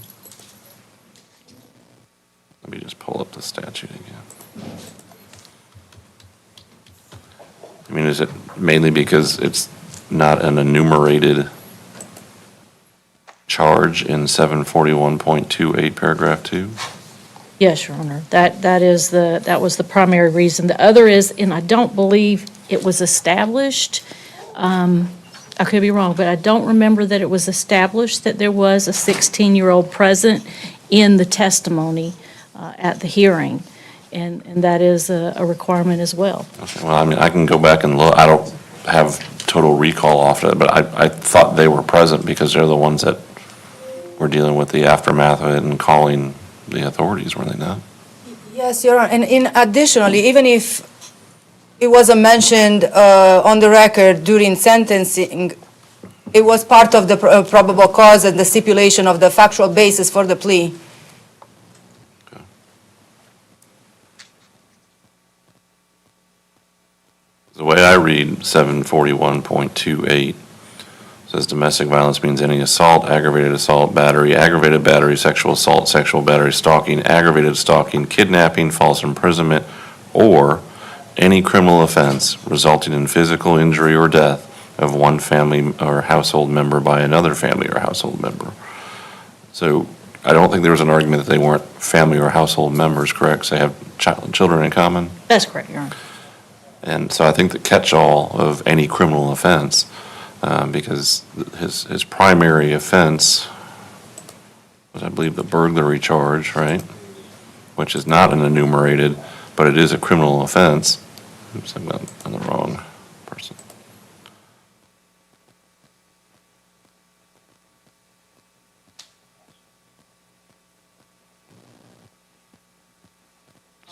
Let me just pull up the statute again. I mean, is it mainly because it's not an enumerated charge in 741.28 paragraph 2? Yes, Your Honor, that was the primary reason. The other is, and I don't believe it was established, I could be wrong, but I don't remember that it was established that there was a 16-year-old present in the testimony at the hearing, and that is a requirement as well. Okay, well, I mean, I can go back and look, I don't have total recall off of it, but I thought they were present because they're the ones that were dealing with the aftermath of it and calling the authorities, were they not? Yes, Your Honor, and additionally, even if it wasn't mentioned on the record during sentencing, it was part of the probable cause and the stipulation of the factual basis for the plea. The way I read 741.28 says domestic violence means any assault, aggravated battery, sexual assault, sexual battery, stalking, aggravated stalking, kidnapping, false imprisonment, or any criminal offense resulting in physical injury or death of one family or household member by another family or household member. So I don't think there was an argument that they weren't family or household members, correct? So they have children in common? That's correct, Your Honor. And so I think the catch-all of any criminal offense, because his primary offense was, I believe, the burglary charge, right? Which is not an enumerated, but it is a criminal offense. Oops, I'm on the wrong person.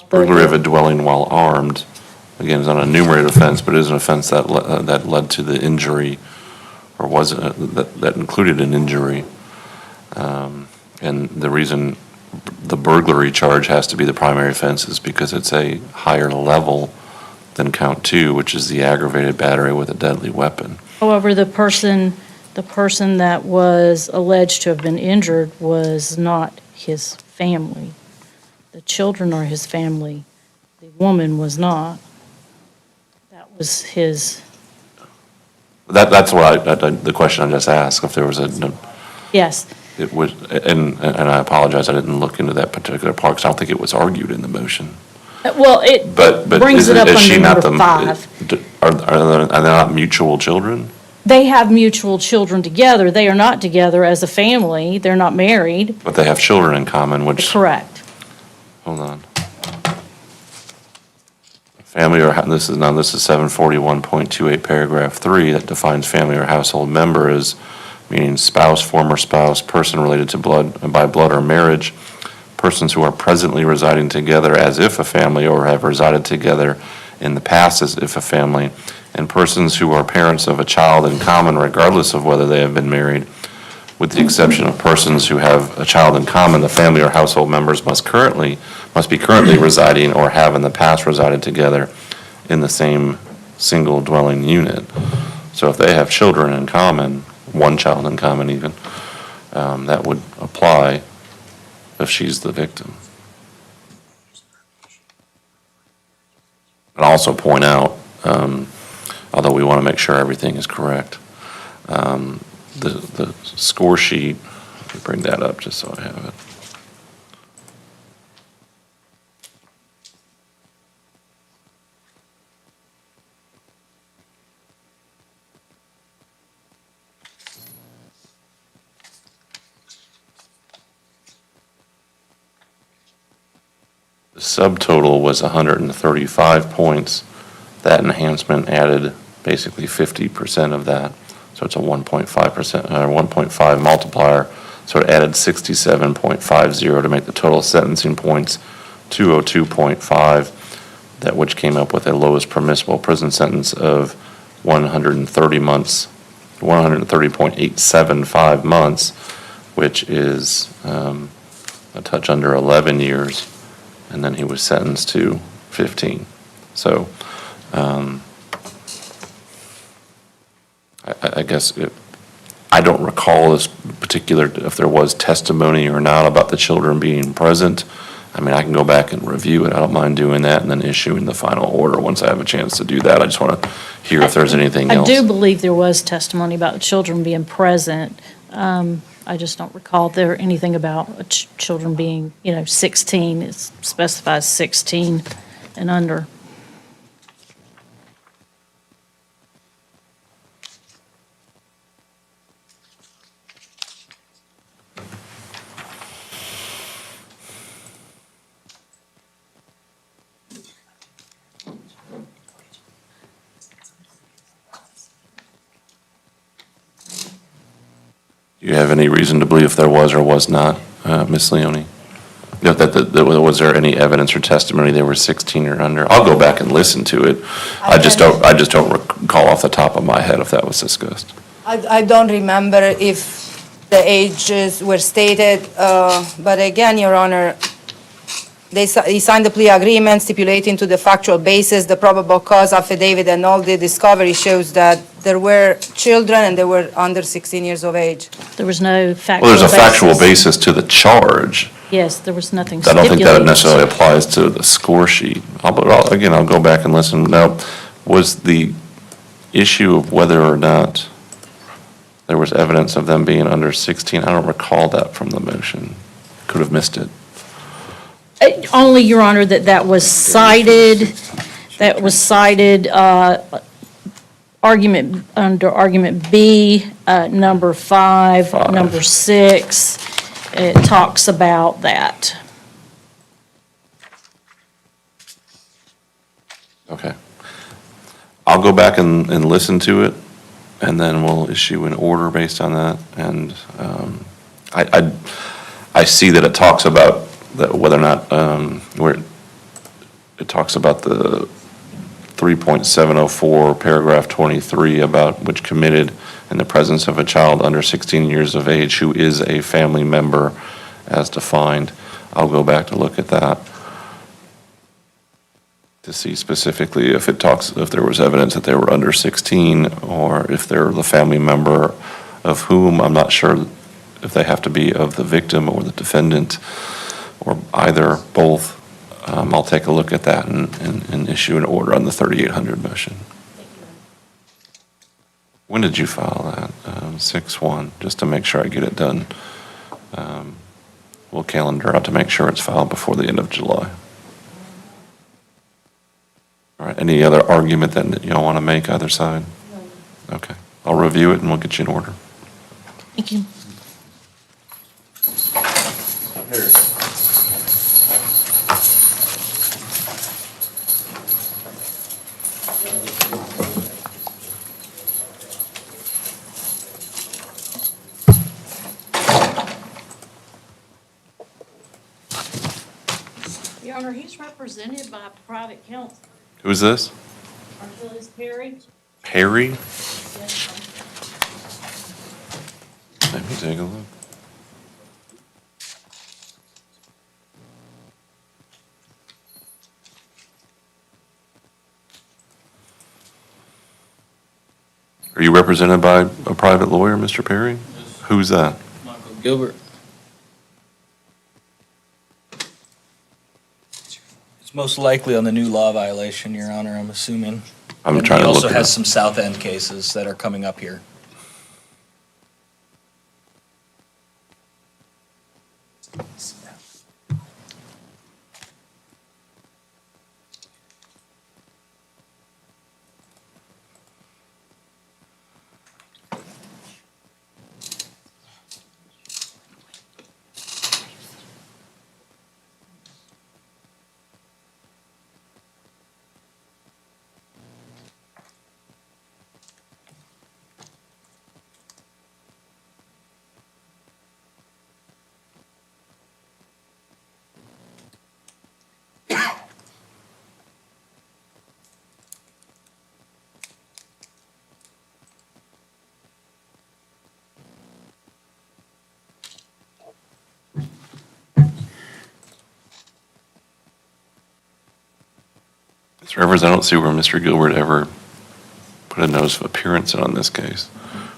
Burglary of a dwelling while armed, again, is not an enumerated offense, but it is an offense that led to the injury, or was, that included an injury. And the reason the burglary charge has to be the primary offense is because it's a higher level than count 2, which is the aggravated battery with a deadly weapon. However, the person that was alleged to have been injured was not his family. The children are his family. The woman was not. That was his. That's what the question I just asked, if there was Yes. it was, and I apologize, I didn't look into that particular part, because I don't think it was argued in the motion. Well, it But brings it up is she under not number 5. Are they not mutual children? They have mutual children together. They are not together as a family. They're not married. But they have children in common, which. Correct. Hold on. Family or, this is 741.28 paragraph 3 that defines family or household member as meaning spouse, former spouse, person related to by blood or marriage, persons who are presently residing together as if a family or have resided together in the past as if a family, and persons who are parents of a child in common regardless of whether they have been married. With the exception of persons who have a child in common, the family or household members must be currently residing or have in the past resided together in the same single dwelling unit. So if they have children in common, one child in common even, that would apply if she's the victim. And also point out, although we want to make sure everything is correct, the score sheet, let me bring that up just so I have it. subtotal was 135 points. That enhancement added basically 50% of that. So it's a 1.5%, 1.5 multiplier. So it added 67.50 to make the total sentencing points 202.5, that which came up with a lowest permissible prison sentence of 130 months, 130.875 months, which is a touch under 11 years, and then he was sentenced to 15. So I guess I don't recall this particular, if there was testimony or not about the children being present. I mean, I can go back and review it. I don't mind doing that and then issuing the final order once I have a chance to do that. I just want to hear if there's anything else. I do believe there was testimony about the children being present. I just don't recall there anything about children being, 16. It specifies 16 and under. Do you have any reason to believe if there was or was not, Ms. Leone? Was there any evidence or testimony they were 16 or under? I'll go back and listen to it. I just don't recall off the top of my head if that was discussed. I don't remember if the ages were stated, but again, Your Honor, he signed the plea agreement stipulating to the factual basis, the probable cause affidavit, and all the discovery shows that there were children and they were under 16 years of age. There was no factual Well, basis. there's a factual basis to the charge. Yes, there was nothing I stipulated. don't think that necessarily applies to the score sheet. I'll go back and listen. Now, was the issue of whether or not there was evidence of them being under 16, I don't recall that from the motion. Could have missed it. Only, Your Honor, that was cited, argument, under argument B, number 5, number 6, it talks about that. Okay. I'll go back and listen to it, and then we'll issue an order based on that. And I see that it talks about that whether or not, where it talks about the 3.704, paragraph 23, about which committed in the presence of a child under 16 years of age who is a family member as defined. I'll go back to look at that to see specifically if there was evidence that they were under 16, or if they're the family member of whom. I'm not sure if they have to be of the victim or the defendant, or either, both. I'll take a look at that and issue an order on the 3800 motion. When did you file that? 6/1, just to make sure I get it done. We'll calendar out to make sure it's filed before the end of July. All right, any other argument that y'all want to make, either side? Okay, I'll review it and we'll get you in order. Thank you. Your Honor, he's represented by private counsel. Who's this? Archelaus Perry. Perry? Yes, Let me take a look. Are you represented by a private lawyer, Mr. Perry? Yes. Who's that? Michael Gilbert. It's most likely on the new law violation, Your Honor, I'm assuming. I'm And trying to He look also it has up. some South End cases that are coming up here. Mr. Evers, I don't see where Mr. Gilbert ever put a notice of appearance in on this case.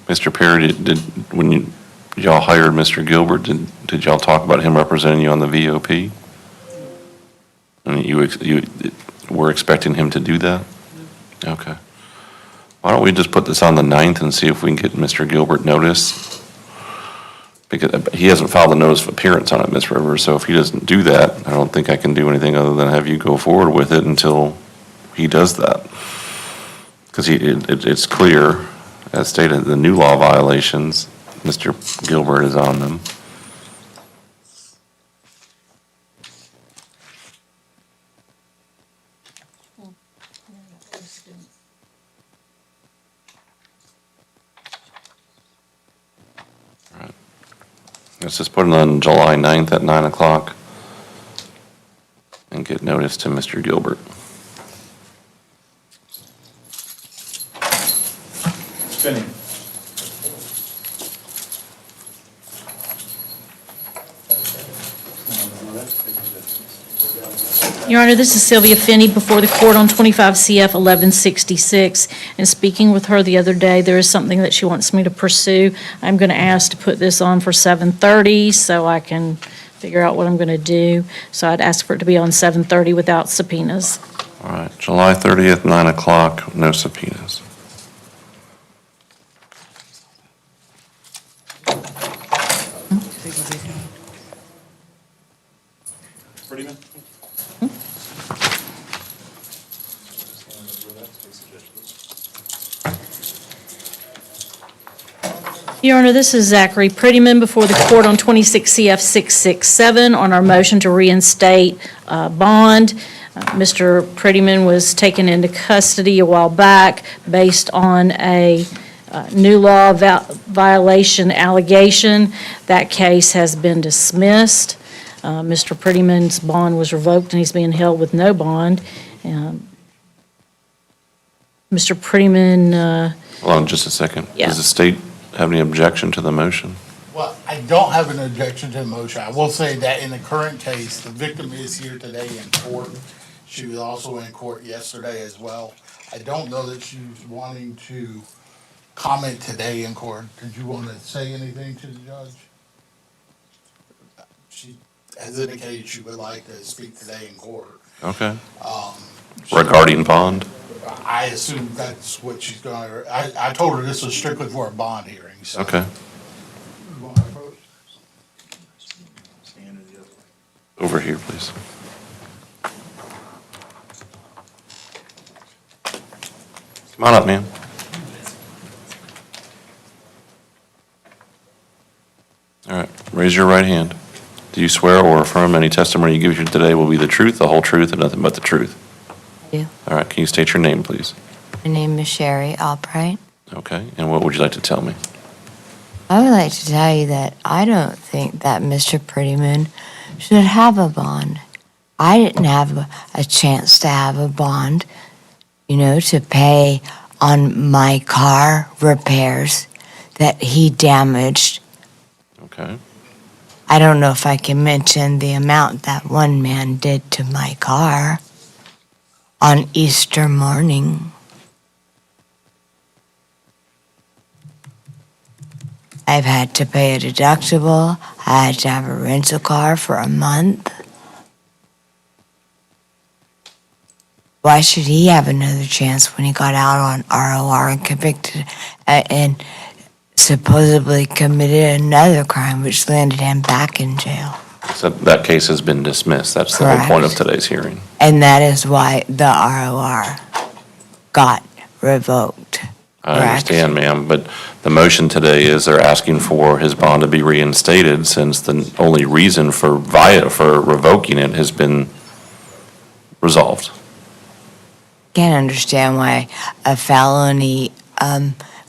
Mr. Perry, when y'all hired Mr. Gilbert, did y'all talk about him representing you on the VOP? And you were expecting him to do that? Okay. Why don't we just put this on the 9th and see if we can get Mr. Gilbert notice? Because he hasn't filed a notice of appearance on it, Ms. Rivers, so if he doesn't do that, I don't think I can do anything other than have you go forward with it until he does that. Because it's clear, as stated, the new law violations, Mr. Gilbert is on them. Let's just put it on July 9th at 9 o'clock and get notice to Mr. Gilbert. Spinning. Your Honor, this is Sylvia Finney before the court on 25 CF 1166. And speaking with her the other day, there is something that she wants me to pursue. I'm going to ask to put this on for 7:30 so I can figure out what I'm going to do. So I'd ask for it to be on 7:30 without subpoenas. All right, July 30th, 9 o'clock, no subpoenas. Prettyman? Your Honor, this is Zachary Prettyman before the court on 26 CF 667 on our motion to reinstate bond. Mr. Prettyman was taken into custody a while back based on a new law violation allegation. That case has been dismissed. Mr. Prettyman's bond was revoked and he's being held with no bond. Mr. Prettyman. Hold on just a second. Yeah. Does the state have any objection to the motion? Well, I don't have an objection to the motion. I will say that in the current case, the victim is here today in court. She was also in court yesterday as well. I don't know that she's wanting to comment today in court. Did you want to say anything to the judge? She has indicated she would like to speak today in court. Okay. Regarding bond? I assume that's what she's going to, I told her this was strictly for a bond hearing, so. Okay. Over here, please. Come on up, ma'am. All right, raise your right hand. Do you swear or affirm any testimony you give here today will be the truth, the whole truth, and nothing but the truth? I do. All right, can you state your name, please? My name is Sherry Albright. Okay, and what would you like to tell me? I would like to tell you that I don't think that Mr. Prettyman should have a bond. I didn't have a chance to have a bond, to pay on my car repairs that he damaged. Okay. I don't know if I can mention the amount that one man did to my car on Easter morning. I've had to pay a deductible. I had to have a rental car for a month. Why should he have another chance when he got out on ROR and convicted and supposedly committed another crime which landed him back in jail? So that case has been dismissed. That's the whole point of today's hearing. And that is why the ROR got revoked. I understand, ma'am, but the motion today is they're asking for his bond to be reinstated since the only reason for revoking it has been resolved. Can't understand why a felony,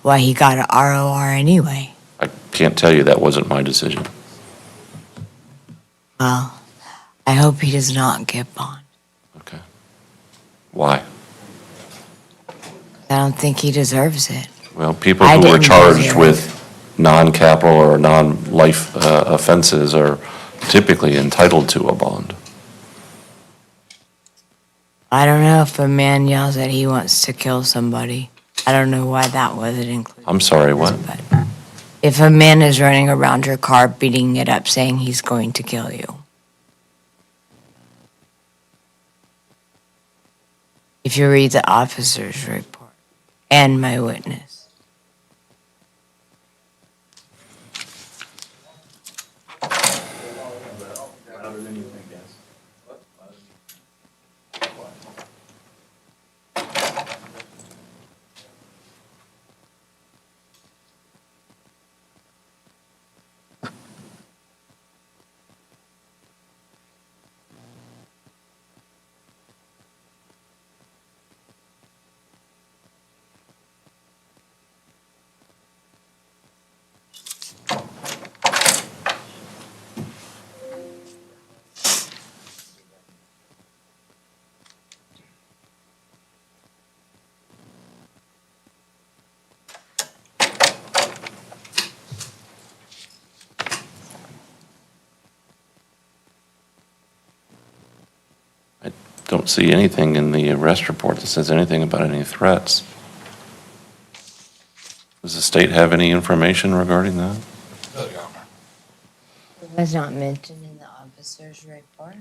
why he got an ROR anyway. I can't tell you, that wasn't my decision. Well, I hope he does not get bond. Okay. Why? I don't think he deserves it. Well, people who were charged with non-capital or non-life offenses are typically entitled to a bond. I don't know if a man yells that he wants to kill somebody. I don't know why that wasn't included. I'm sorry, what? If a man is running around your car beating it up saying he's going to kill you. If you read the officer's report and my witness. Don't see anything in the arrest report that says anything about any threats. Does the state have any information regarding that? It was not mentioned in the officer's report.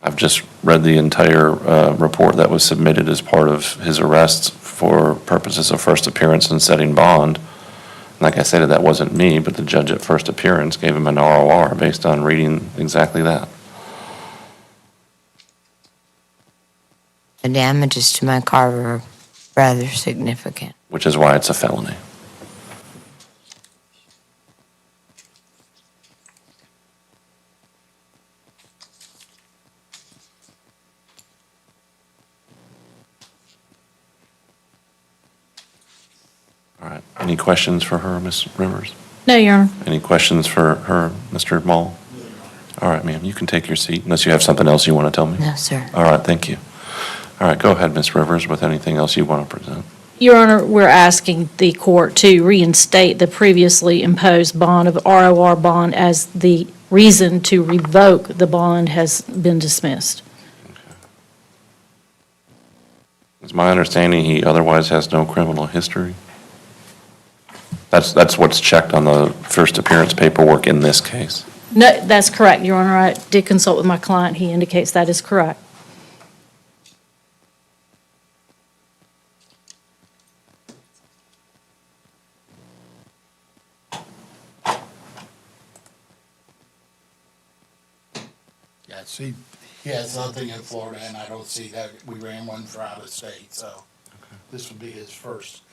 I've just read the entire report that was submitted as part of his arrests for purposes of first appearance and setting bond. Like I said, that wasn't me, but the judge at first appearance gave him an ROR based on reading exactly that. The damages to my car were rather significant. Which is why it's a felony. All right. Any questions for her, Ms. Rivers? No, Your Honor. Any questions for her, Mr. Mall? All right, ma'am, you can take your seat unless you have something else you want to tell me. No, sir. All right, thank you. All right, go ahead, Ms. Rivers, with anything else you want to present. Your Honor, we're asking the court to reinstate the previously imposed bond of ROR bond as the reason to revoke the bond has been dismissed. It's my understanding he otherwise has no criminal history. That's what's checked on the first appearance paperwork in this case. No, that's correct, Your Honor. I did consult with my client. He indicates that is correct. Yeah, see, he has nothing in Florida, and I don't see that. We ran one for out of state, so this would be his first.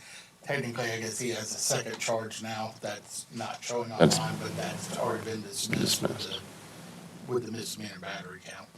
Technically, I guess he has a second charge now that's not showing online, but that's already been dismissed with the misdemeanor battery count.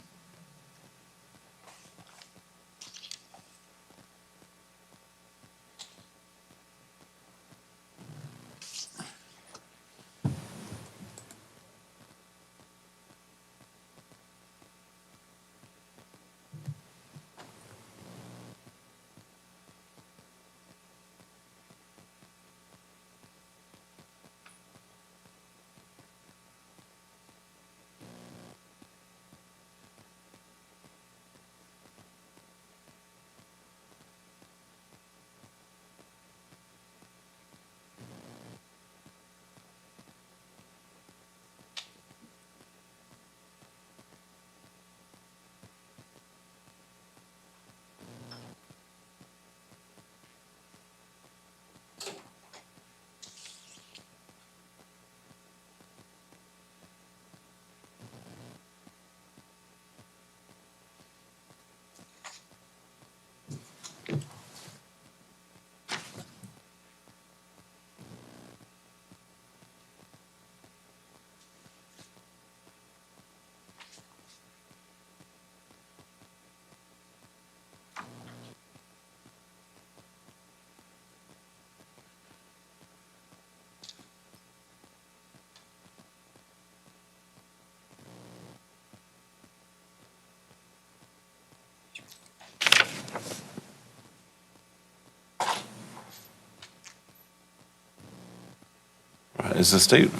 Is the state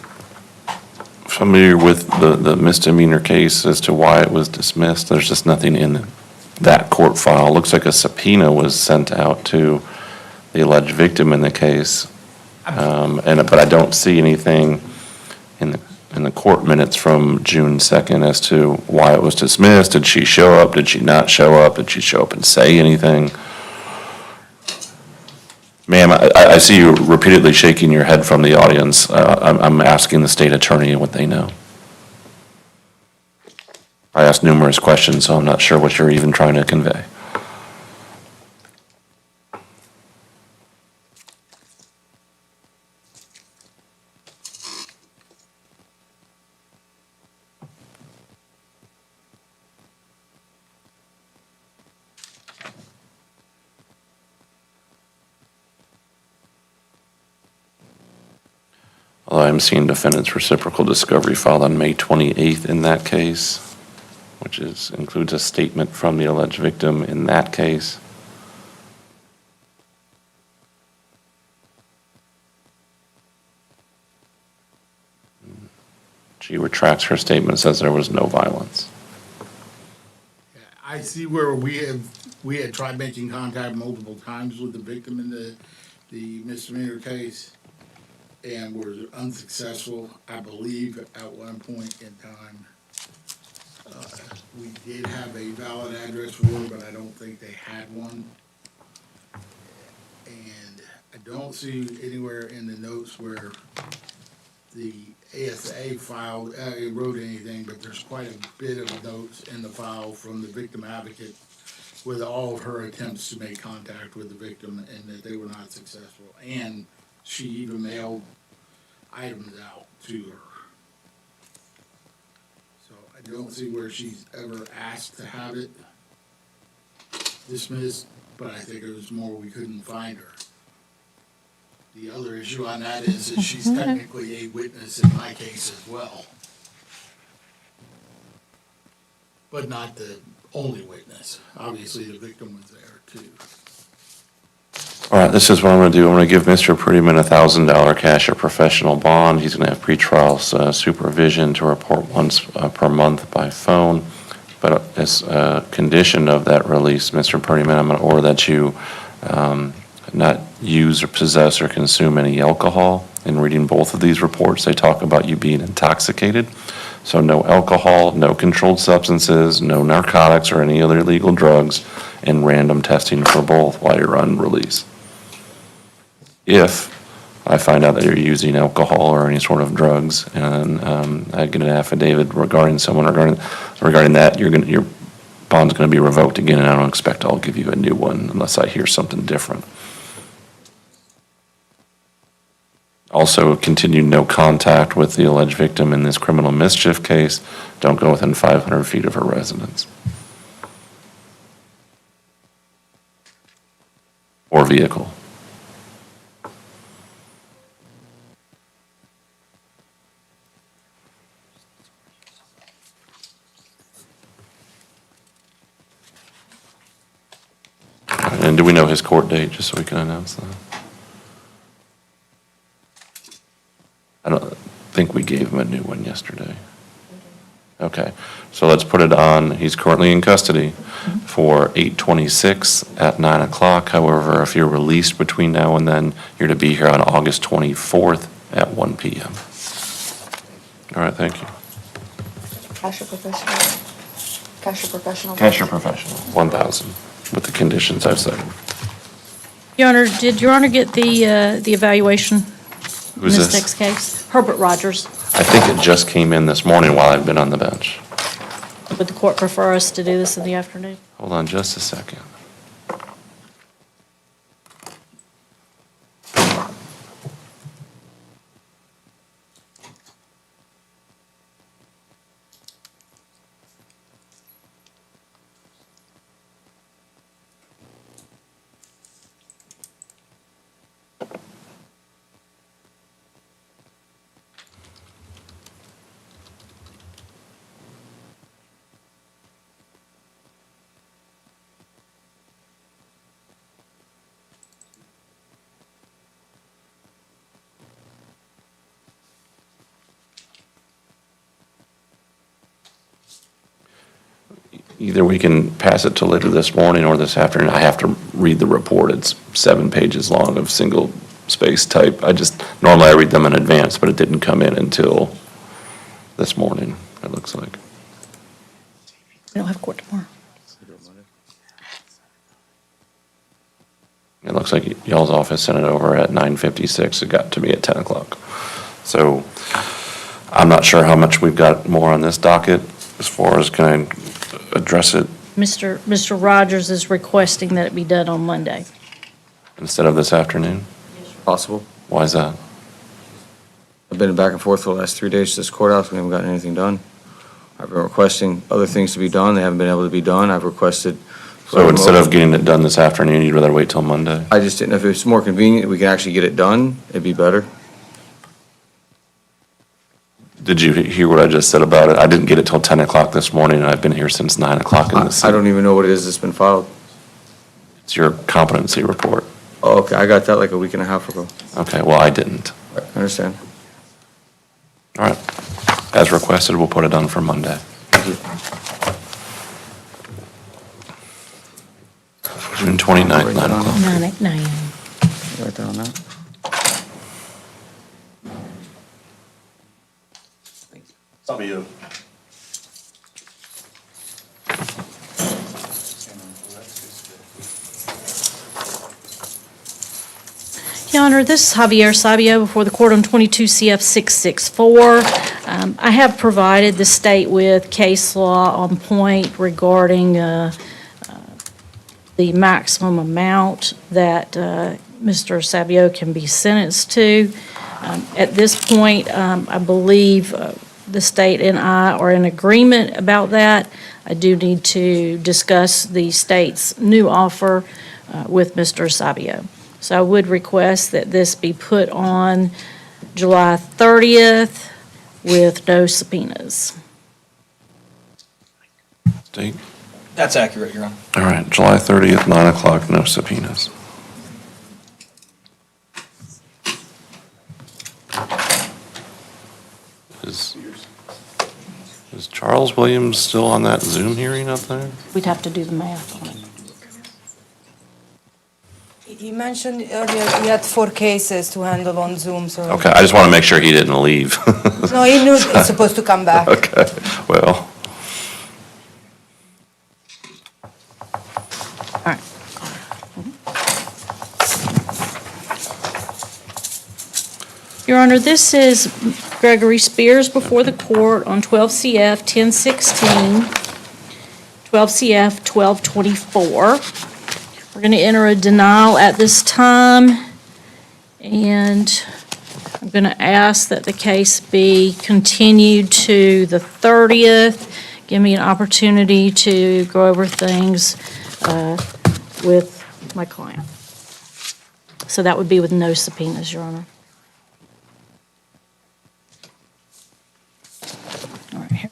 familiar with the misdemeanor case as to why it was dismissed. There's just nothing in that court file. Looks like a subpoena was sent out to the alleged victim in the case. But I don't see anything in the court minutes from June 2nd as to why it was dismissed. Did she show up? Did she not show up? Did she show up and say anything? Ma'am, I see you repeatedly shaking your head from the audience. I'm asking the state attorney what they know. I asked numerous questions, so I'm not sure what you're even trying to convey. Well, I'm seeing defendant's reciprocal discovery filed on May 28th in that case, which includes a statement from the alleged victim in that case. She retracts her statement, says there was no violence. I see where we had tried making contact multiple times with the victim in the misdemeanor case and were unsuccessful. I believe at one point in time, we did have a valid address for her, but I don't think they had one. And I don't see anywhere in the notes where the ASA filed, wrote anything, but there's quite a bit of notes in the file from the victim advocate with all of her attempts to make contact with the victim and that they were not successful. And she even mailed items out to her. So I don't see where she's ever asked to have it dismissed, but I think it was more we couldn't find her. The other issue on that is that she's technically a witness in my case as well. But not the only witness. Obviously, the victim was there too. All right, this is what I'm going to do. I'm going to give Mr. Prettyman $1,000 cash or professional bond. He's going to have pretrial supervision to report once per month by phone. But as a condition of that release, Mr. Prettyman, I'm going to order that you not use or possess or consume any alcohol. In reading both of these reports, they talk about you being intoxicated. So no alcohol, no controlled substances, no narcotics or any other illegal drugs, and random testing for both while you're on release. If I find out that you're using alcohol or any sort of drugs, and I get an affidavit regarding someone regarding that, your bond's going to be revoked again, and I don't expect I'll give you a new one unless I hear something different. Also, continue no contact with the alleged victim in this criminal mischief case. Don't go within 500 feet of her residence or vehicle. And do we know his court date, just so we can announce that? I don't think we gave him a new one yesterday. Okay, so let's put it on. He's currently in custody for 8/26 at 9 o'clock. However, if you're released between now and then, you're to be here on August 24th at 1 p.m. All right, thank you. Cash or professional? Cash or professional? Cash or professional, 1,000, with the conditions I've said. Your Honor, did Your Honor get the evaluation? Who's in this? Next case? Herbert Rogers. I think it just came in this morning while I've been on the bench. Would the court prefer us to do this in the afternoon? Hold on just a second. Either we can pass it till later this morning or this afternoon. I have to read the report. It's 7 pages long of single space type. Normally I read them in advance, but it didn't come in until this morning, it looks like. We don't have court tomorrow. It looks like y'all's office sent it over at 9:56. It got to me at 10 o'clock. So I'm not sure how much we've got more on this docket as far as can I address it Mr. Rogers is requesting that it be done on Monday. instead of this afternoon. Possible. Why is that? I've been back and forth for the last 3 days to this courthouse. We haven't gotten anything done. I've been requesting other things to be done. They haven't been able to be done. I've requested. So instead of getting it done this afternoon, you'd rather wait till Monday? I just didn't know if it's more convenient, we can actually get it done, it'd be better. Did you hear what I just said about it? I didn't get it till 10 o'clock this morning, and I've been here since 9 o'clock in the I city. don't even know what it is that's been filed. It's your competency report. Oh, okay, I got that like a week and a half ago. Okay, well, I didn't. I understand. All right. As requested, we'll put it on for Monday. Thank you. June 29th, 9 o'clock. 9 at 9. Write that on that. Some of you. Your Honor, this is Javier Sabio before the court on 22 CF 664. I have provided the state with case law on point regarding the maximum amount that Mr. Sabio can be sentenced to. At this point, I believe the state and I are in agreement about that. I do need to discuss the state's new offer with Mr. Sabio. So I would request that this be put on July 30th with no subpoenas. State? That's accurate, Your Honor. All right, July 30th, 9 o'clock, no subpoenas. Is Charles Williams still on that Zoom hearing up there? We'd have to do the math on it. You mentioned earlier you had 4 cases to handle on Zoom, so. Okay, I just want to make sure he didn't leave. No, he knew it's supposed to come back. Okay, well, All right. Your Honor, this is Gregory Spears before the court on 12 CF 1016, 12 CF 1224. We're going to enter a denial at this time, and I'm going to ask that the case be continued to the 30th. Give me an opportunity to go over things with my client. So that would be with no subpoenas, Your Honor. All right.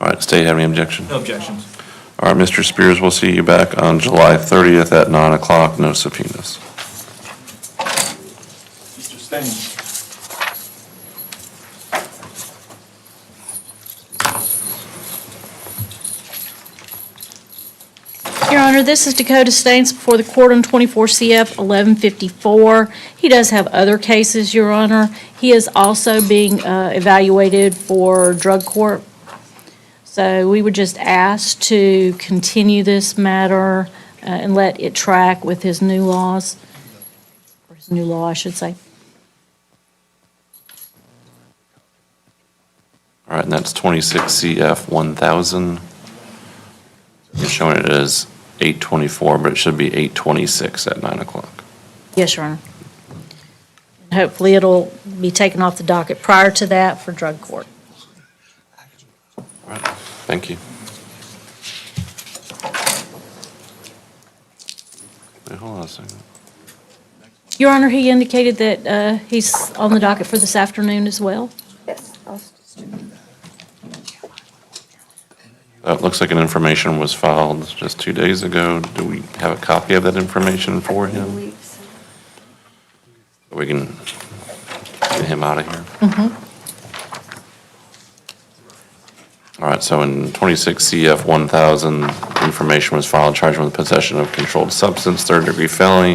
all right, state, have any objection? No objections. All right, Mr. Spears, we'll see you back on July 30th at 9 o'clock, no subpoenas. Mr. Staines. Your Honor, this is Dakota Staines before the court on 24 CF 1154. He does have other cases, Your Honor. He is also being evaluated for drug court. So we would just ask to continue this matter and let it track with his new laws, or his new law, I should say. All right, and that's 26 CF 1000. You're showing it as 824, but it should be 826 at 9 o'clock. Yes, Your Honor. And hopefully it'll be taken off the docket prior to that for drug court. All right, thank you. Wait, hold on a second. Your Honor, he indicated that he's on the docket for this afternoon as well. Yes. It looks like an information was filed just 2 days ago. Do we have a copy of that information for him? We can get him out of here. All right, so in 26 CF 1000, information was filed charging with possession of controlled substance, third-degree felony,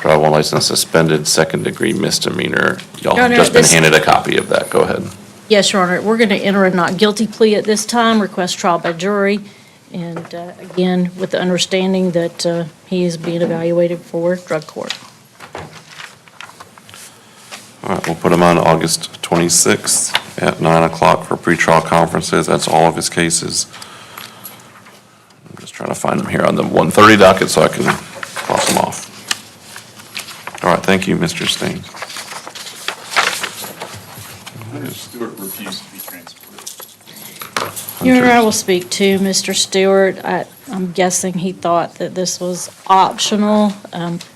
driver while license suspended, second-degree misdemeanor. Y'all Your have Honor, just been this- handed a copy of that. Go ahead. Yes, Your Honor, we're going to enter a not guilty plea at this time, request trial by jury, and again, with the understanding that he is being evaluated for drug court. All right, we'll put him on August 26th at 9 o'clock for pretrial conferences. That's all of his cases. I'm just trying to find him here on the 1:30 docket so I can cross him off. All right, thank you, Mr. Steen. Stewart refused to be transported. Your Honor, I will speak to Mr. Stewart. I'm guessing he thought that this was optional,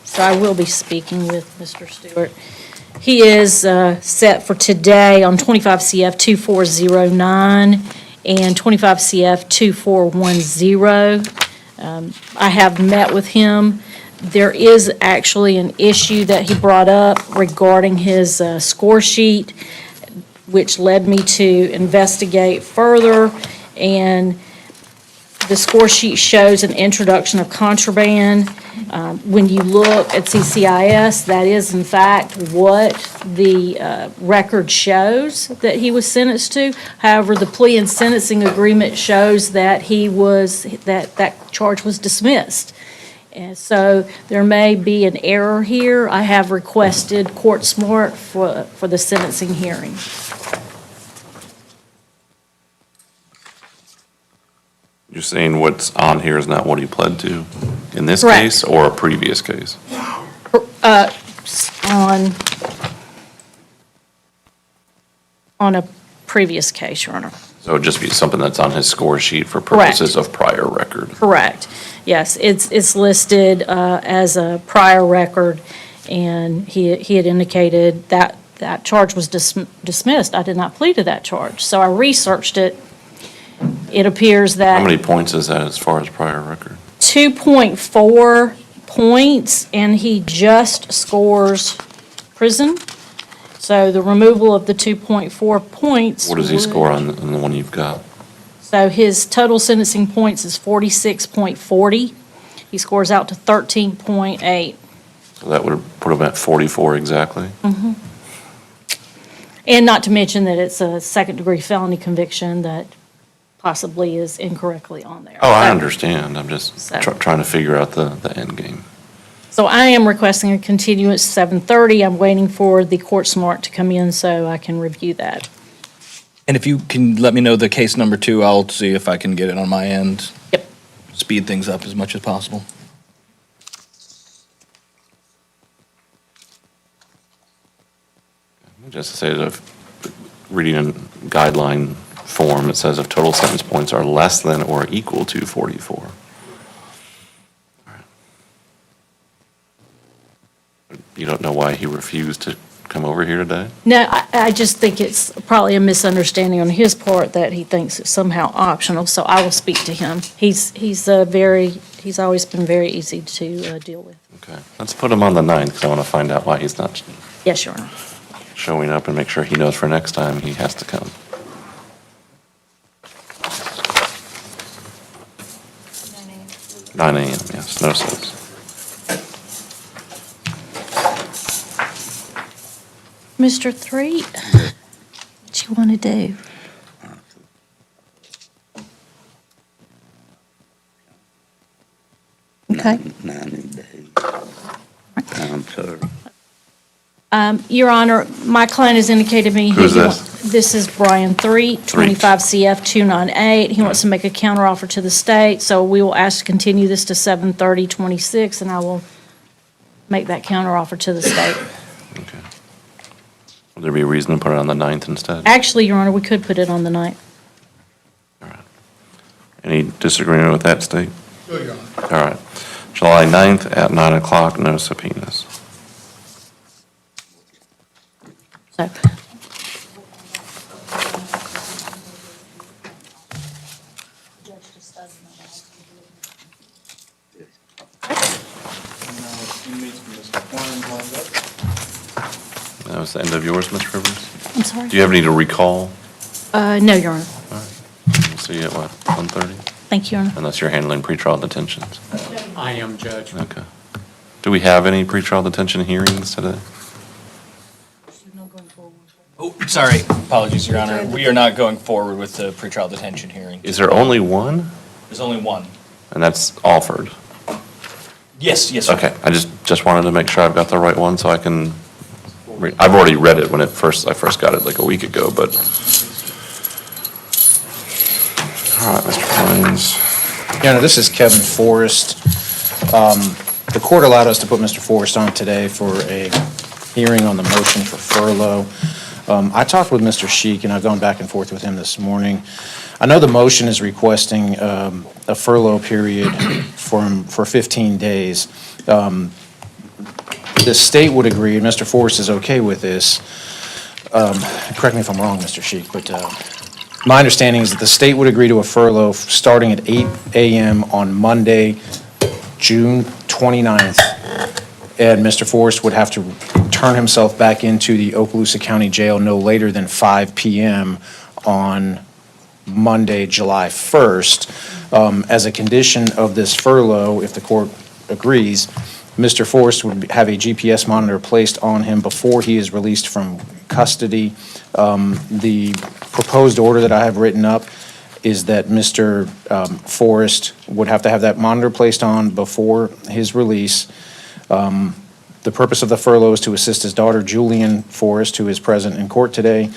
so I will be speaking with Mr. Stewart. He is set for today on 25 CF 2409 and 25 CF 2410. I have met with him. There is actually an issue that he brought up regarding his score sheet, which led me to investigate further, and the score sheet shows an introduction of contraband. When you look at CCIS, that is in fact what the record shows that he was sentenced to. However, the plea and sentencing agreement shows that that charge was dismissed. And so there may be an error here. I have requested court smart for the sentencing hearing. You're saying what's on here is not what he pled to in this Correct. case or a previous case? On a previous case, Your Honor. So it'd just be something that's on his score sheet for Correct. purposes of prior record? Correct. Yes, it's listed as a prior record, and he had indicated that that charge was dismissed. I did not plead to that charge. So I researched it. It appears that. How many points is that as far as prior record? 2.4 points, and he just scores prison. So the removal of the 2.4 points. What does he would- score on the one you've got? So his total sentencing points is 46.40. He scores out to 13.8. So that would put him at 44 exactly? Mhm. And not to mention that it's a second-degree felony conviction that possibly is incorrectly on there. Oh, I understand. I'm just So- trying to figure out the end game. So I am requesting a continuance 7:30. I'm waiting for the court smart to come in so I can review that. And if you can let me know the case number 2, I'll see if I can get it on my end. Yep. Speed things up as much as possible. Just to say that reading a guideline form, it says if total sentence points are less than or equal to 44. You don't know why he refused to come over here today? No, I just think it's probably a misunderstanding on his part that he thinks it's somehow optional, so I will speak to him. He's always been very easy to deal with. Okay, let's put him on the 9th, because I want to find out why he's not Yes, Your Honor. showing up and make sure he knows for next time he has to come. $9 9 a.m., yes, no sense. Mr. Threet, what you want to do? Okay. 90 days. I'm sorry. Your Honor, my client has indicated to me. Who's this? This is Brian Threet, 25 CF 298. He wants to make a counteroffer to the state, so we will ask to continue this to 7/30/26, and I will make that counteroffer to the state. Would there be a reason to put it on the 9th instead? Actually, Your Honor, we could put it on the 9th. Any disagreement with that, State? No, Your Honor. All right. July 9th at 9 o'clock, no subpoenas. So, That was the end of yours, Ms. Rivers? I'm sorry? Do you have any to recall? No, Your Honor. We'll see you at what, 1:30? Thank you, Your Honor. Unless you're handling pretrial detentions. I am, Judge. Okay. Do we have any pretrial detention hearings today? Oh, sorry, apologies, Your Honor. We are not going forward with the pretrial detention hearing. Is there only one? There's only one. And that's Alford? Yes, yes, sir. Okay, I just wanted to make sure I've got the right one so I can, I've already read it when I first got it like a week ago, but. All right, Mr. Pines. Your Honor, this is Kevin Forrest. The court allowed us to put Mr. Forrest on today for a hearing on the motion for furlough. I talked with Mr. Sheik, and I've gone back and forth with him this morning. I know the motion is requesting a furlough period for 15 days. The state would agree, and Mr. Forrest is okay with this. Correct me if I'm wrong, Mr. Sheik, but my understanding is that the state would agree to a furlough starting at 8 a.m. on Monday, June 29th, and Mr. Forrest would have to turn himself back into the Okaloosa County Jail no later than 5 p.m. on Monday, July 1st. As a condition of this furlough, if the court agrees, Mr. Forrest would have a GPS monitor placed on him before he is released from custody. The proposed order that I have written up is that Mr. Forrest would have to have that monitor placed on before his release. The purpose of the furlough is to assist his daughter, Julian Forrest, who is present in court today,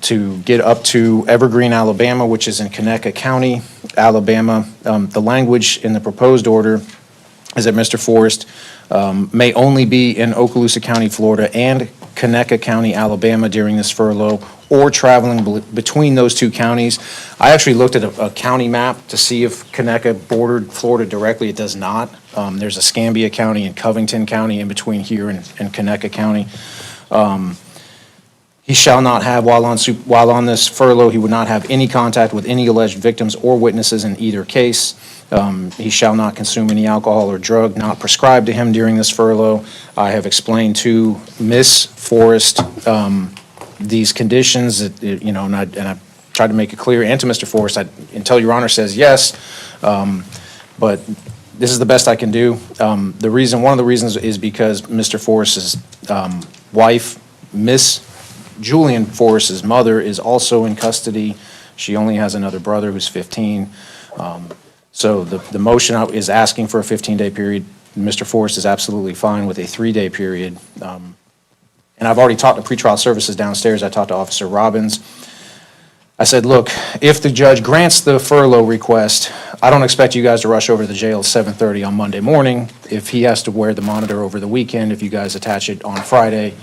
to get up to Evergreen, Alabama, which is in Conecuh County, Alabama. The language in the proposed order is that Mr. Forrest may only be in Okaloosa County, Florida, and Conecuh County, Alabama during this furlough, or traveling between those two counties. I actually looked at a county map to see if Conecuh bordered Florida directly. It does not. There's a Escambia County and Covington County in between here and Conecuh County. He shall not have, while on this furlough, he would not have any contact with any alleged victims or witnesses in either case. He shall not consume any alcohol or drug not prescribed to him during this furlough. I have explained to Ms. Forrest these conditions, and I've tried to make it clear, and to Mr. Forrest, until Your Honor says yes, but this is the best I can do. One of the reasons is because Mr. Forrest's wife, Miss Julian Forrest's mother, is also in custody. She only has another brother who's 15. So the motion is asking for a 15-day period. Mr. Forrest is absolutely fine with a 3-day period. And I've already talked to pretrial services downstairs. I talked to Officer Robbins. I said, look, if the judge grants the furlough request, I don't expect you guys to rush over to the jail at 7:30 on Monday morning. If he has to wear the monitor over the weekend, if you guys attach it on Friday,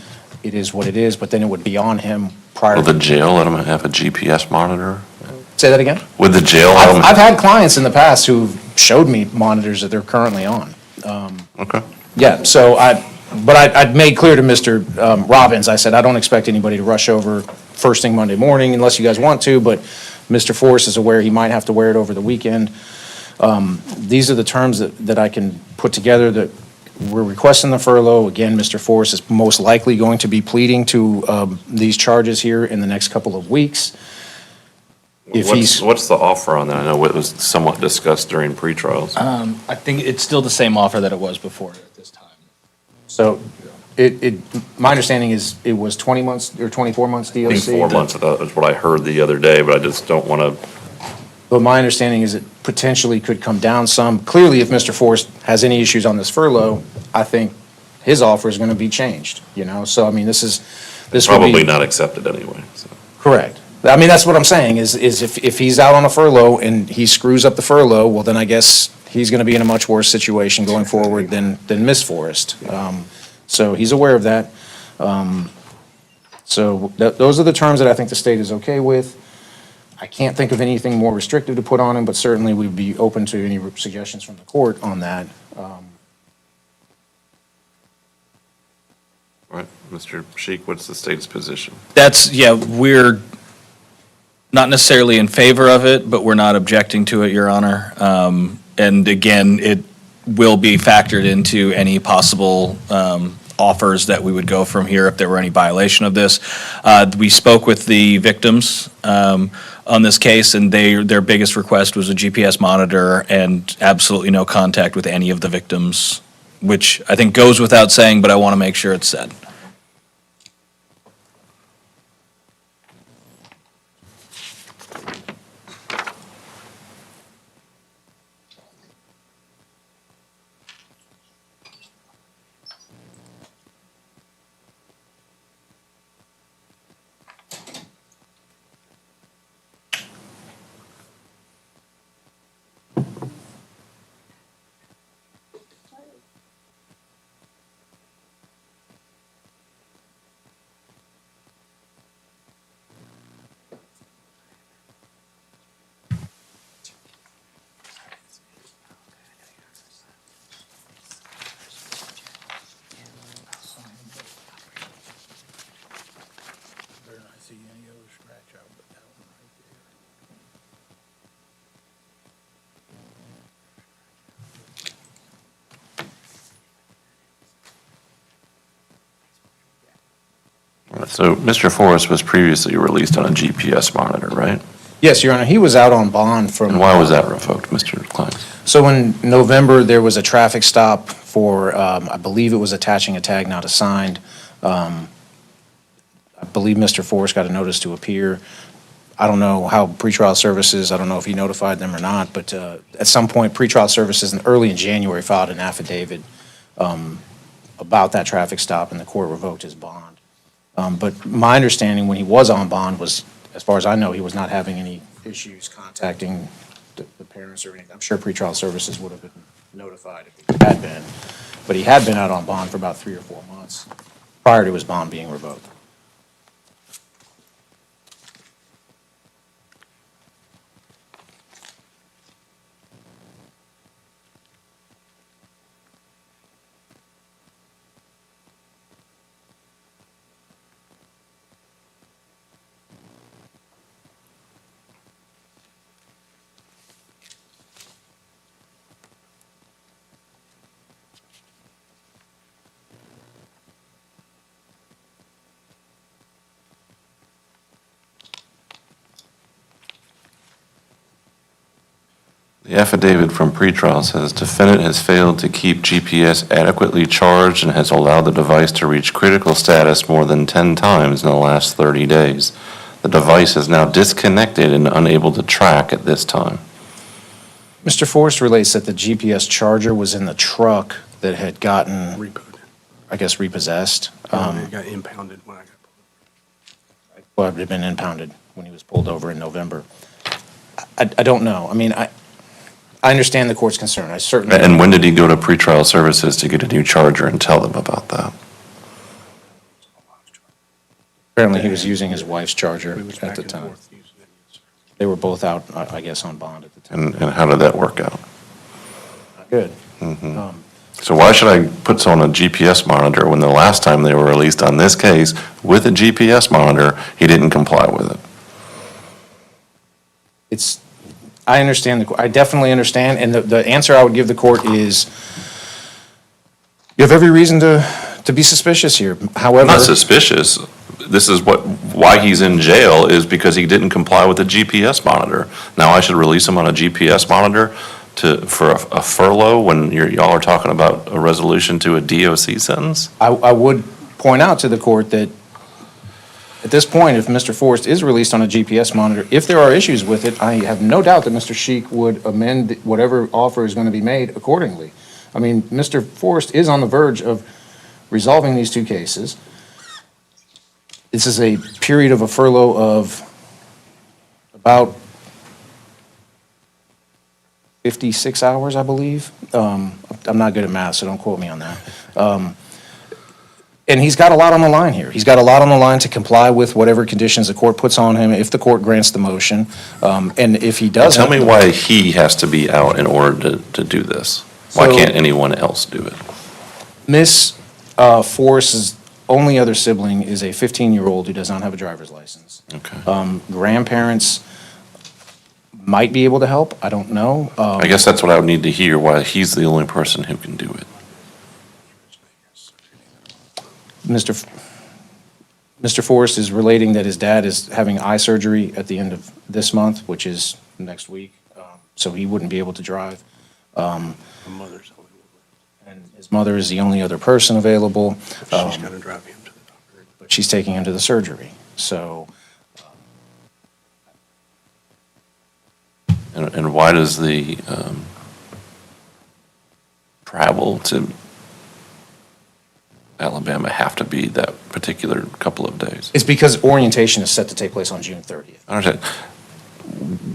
it is what it is, but then it would be on him prior. Will the jail let them have a GPS monitor? Say that again? Would the jail let them? I've had clients in the past who showed me monitors that they're currently on. Okay. Yeah, so I'd made clear to Mr. Robbins, I said, I don't expect anybody to rush over first thing Monday morning unless you guys want to, but Mr. Forrest is aware he might have to wear it over the weekend. These are the terms that I can put together that we're requesting the furlough. Again, Mr. Forrest is most likely going to be pleading to these charges here in the next couple of weeks. What's the offer on that? I know it was somewhat discussed during pre-trials. I think it's still the same offer that it was before at this time. So my understanding is it was 20 months or 24 months DOC? I think 4 months, that was what I heard the other day, but I just don't want to. But my understanding is it potentially could come down some. Clearly, if Mr. Forrest has any issues on this furlough, I think his offer is going to be changed, So, I mean, this will be. Probably not accepted anyway, so. Correct. I mean, that's what I'm saying, is if he's out on a furlough and he screws up the furlough, well, then I guess he's going to be in a much worse situation going forward than Ms. Forrest. So he's aware of that. So those are the terms that I think the state is okay with. I can't think of anything more restrictive to put on him, but certainly we'd be open to any suggestions from the court on that. All right, Mr. Sheik, what's the state's position? We're not necessarily in favor of it, but we're not objecting to it, Your Honor. And again, it will be factored into any possible offers that we would go from here if there were any violation of this. We spoke with the victims on this case, and their biggest request was a GPS monitor and absolutely no contact with any of the victims, which I think goes without saying, but I want to make sure it's said. Better not see any other scratch out but that one right there. So Mr. Forrest was previously released on a GPS monitor, right? Yes, Your Honor, he was out on bond from. And why was that revoked, Mr. Klein? So in November, there was a traffic stop for, I believe it was attaching a tag not assigned. I believe Mr. Forrest got a notice to appear. I don't know how pretrial services, I don't know if he notified them or not, but at some point, pretrial services early in January filed an affidavit about that traffic stop, and the court revoked his bond. But my understanding when he was on bond was, as far as I know, he was not having any issues contacting the parents or anything. I'm sure pretrial services would have been notified if he had been, but he had been out on bond for about 3 or 4 months prior to his bond being revoked. The affidavit from pretrial says defendant has failed to keep GPS adequately charged and has allowed the device to reach critical status more than 10 times in the last 30 days. The device is now disconnected and unable to track at this time. Mr. Forrest relates that the GPS charger was in the truck that had gotten, I guess, repossessed. It got impounded when I got Well, it had been impounded when he was pulled over in November. I don't know. I mean, I understand the court's concern. I certainly. And when did he go to pretrial services to get a new charger and tell them about that? Apparently, he was using his wife's charger at the time. They were both out, I guess, on bond at the time. And how did that work out? Good. So why should I put someone on a GPS monitor when the last time they were released on this case with a GPS monitor, he didn't comply with it? I understand, I definitely understand, and the answer I would give the court is, you have every reason to be suspicious here. However. Not suspicious. This is why he's in jail is because he didn't comply with the GPS monitor. Now I should release him on a GPS monitor for a furlough when y'all are talking about a resolution to a DOC sentence? I would point out to the court that at this point, if Mr. Forrest is released on a GPS monitor, if there are issues with it, I have no doubt that Mr. Sheik would amend whatever offer is going to be made accordingly. I mean, Mr. Forrest is on the verge of resolving these two cases. This is a period of a furlough of about 56 hours, I believe. I'm not good at math, so don't quote me on that. And he's got a lot on the line here. He's got a lot on the line to comply with whatever conditions the court puts on him if the court grants the motion. And if he does. Tell me why he has to be out in order to do this. Why can't anyone else do it? Miss Forrest's only other sibling is a 15-year-old who does not have a driver's license. Okay. Grandparents might be able to help. I don't know. I guess that's what I would need to hear, why he's the only person who can do it. Mr. Forrest is relating that his dad is having eye surgery at the end of this month, which is next week, so he wouldn't be able to drive. My mother's the only And his mother is the only other person available. one. She's gotta drive him to the doctor. But she's taking him to the surgery, so. And why does the travel to Alabama have to be that particular couple of days? It's because orientation is set to take place on June 30th. I understand.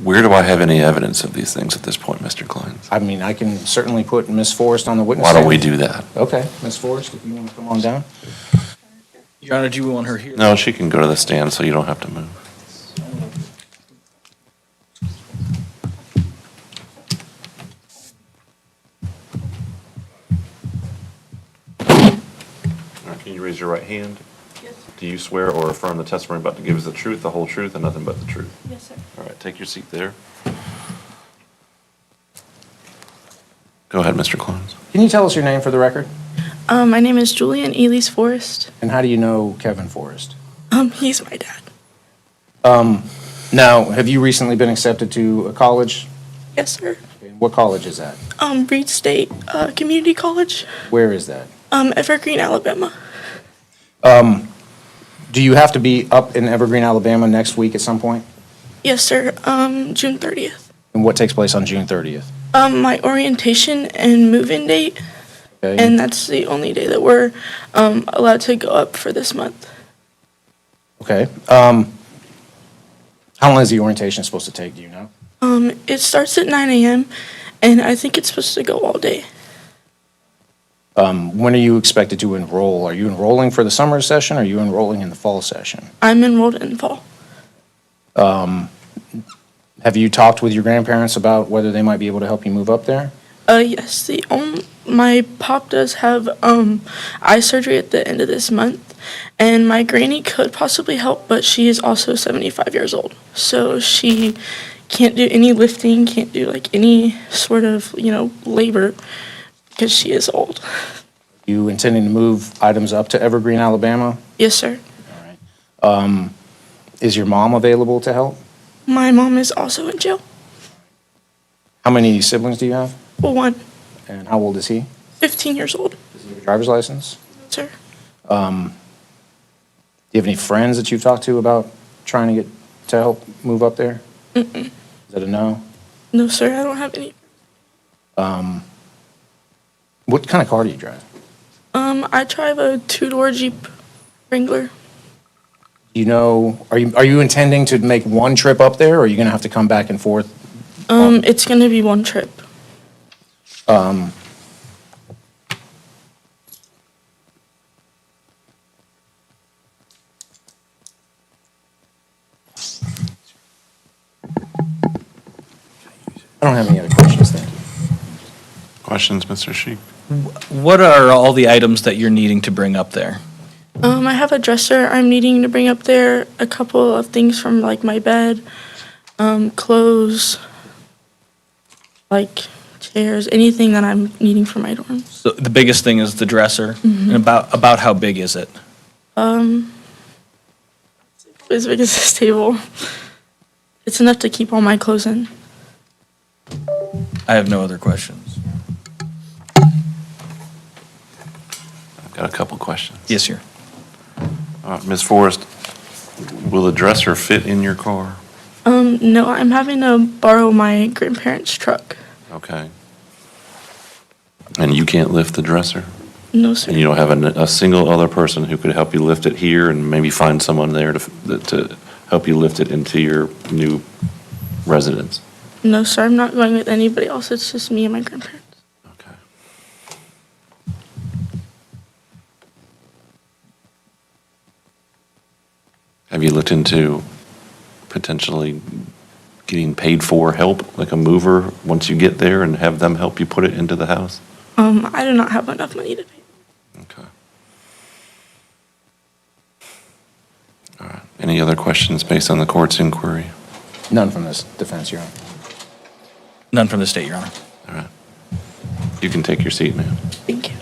Where do I have any evidence of these things at this point, Mr. Kleins? I mean, I can certainly put Ms. Forrest on the witness Why don't stand. we do that? Okay, Ms. Forrest, if you want to come on down. Your Honor, do you want her here? No, she can go to the stand, so you don't have to move. All right, can you raise your right hand? Yes. Do you swear or affirm the testimony about to give is the truth, the whole truth, and nothing but the truth? Yes, sir. All right, take your seat there. Go ahead, Mr. Kleins. Can you tell us your name for the record? My name is Julian Elise Forrest. And how do you know Kevin Forrest? He's my dad. Now, have you recently been accepted to a college? Yes, sir. What college is that? Reed State Community College, Where is that? Evergreen, Alabama. Do you have to be up in Evergreen, Alabama next week at some point? Yes, sir. June 30th. And what takes place on June 30th? My orientation and move-in date, Okay. and that's the only day that we're allowed to go up for this month. Okay. How long is the orientation supposed to take, do you know? It starts at 9 a.m., and I think it's supposed to go all day. When are you expected to enroll? Are you enrolling for the summer session, or are you enrolling in the fall session? I'm enrolled in fall. Have you talked with your grandparents about whether they might be able to help you move up there? Yes, my pop does have eye surgery at the end of this month, and my granny could possibly help, but she is also 75 years old, so she can't do any lifting, can't do like any sort of, labor, because she is old. You intending to move items up to Evergreen, Alabama? Yes, sir. Is your mom available to help? My mom is also in jail. How many siblings do you have? Well, one, And how old is he? 15 years old. Does he have a driver's license? Sir. Do you have any friends that you've talked to about trying to get to help move up there? Mm-mm. Is that a no? No, sir, I don't have any. What kind of car do you drive? I drive a two-door Jeep Wrangler. You know, are you intending to make one trip up there, or are you gonna have to come back and forth? It's gonna be one trip. I don't have any other questions, thank you. Questions, Mr. Sheik? What are all the items that you're needing to bring up there? I have a dresser I'm needing to bring up there, a couple of things from like my bed, clothes, like chairs, anything that I'm needing for my dorm. So the biggest thing is the dresser. Mhm. And about how big is it? As big as this table. It's enough to keep all my clothes in. I have no other questions. I've got a couple questions. Yes, sir. Ms. Forrest, will the dresser fit in your car? No, I'm having to borrow my grandparents' truck. Okay. And you can't lift the dresser? No, sir. And you don't have a single other person who could help you lift it here and maybe find someone there to help you lift it into your new residence? No, sir, I'm not going with anybody else. It's just me and my grandparents. Okay. Have you looked into potentially getting paid for help, like a mover, once you get there and have them help you put it into the house? I do not have enough money to pay. Okay. All right. Any other questions based on the court's inquiry? None from this defense, Your Honor. None from the state, Your Honor. All right. You can take your seat, ma'am. Thank you.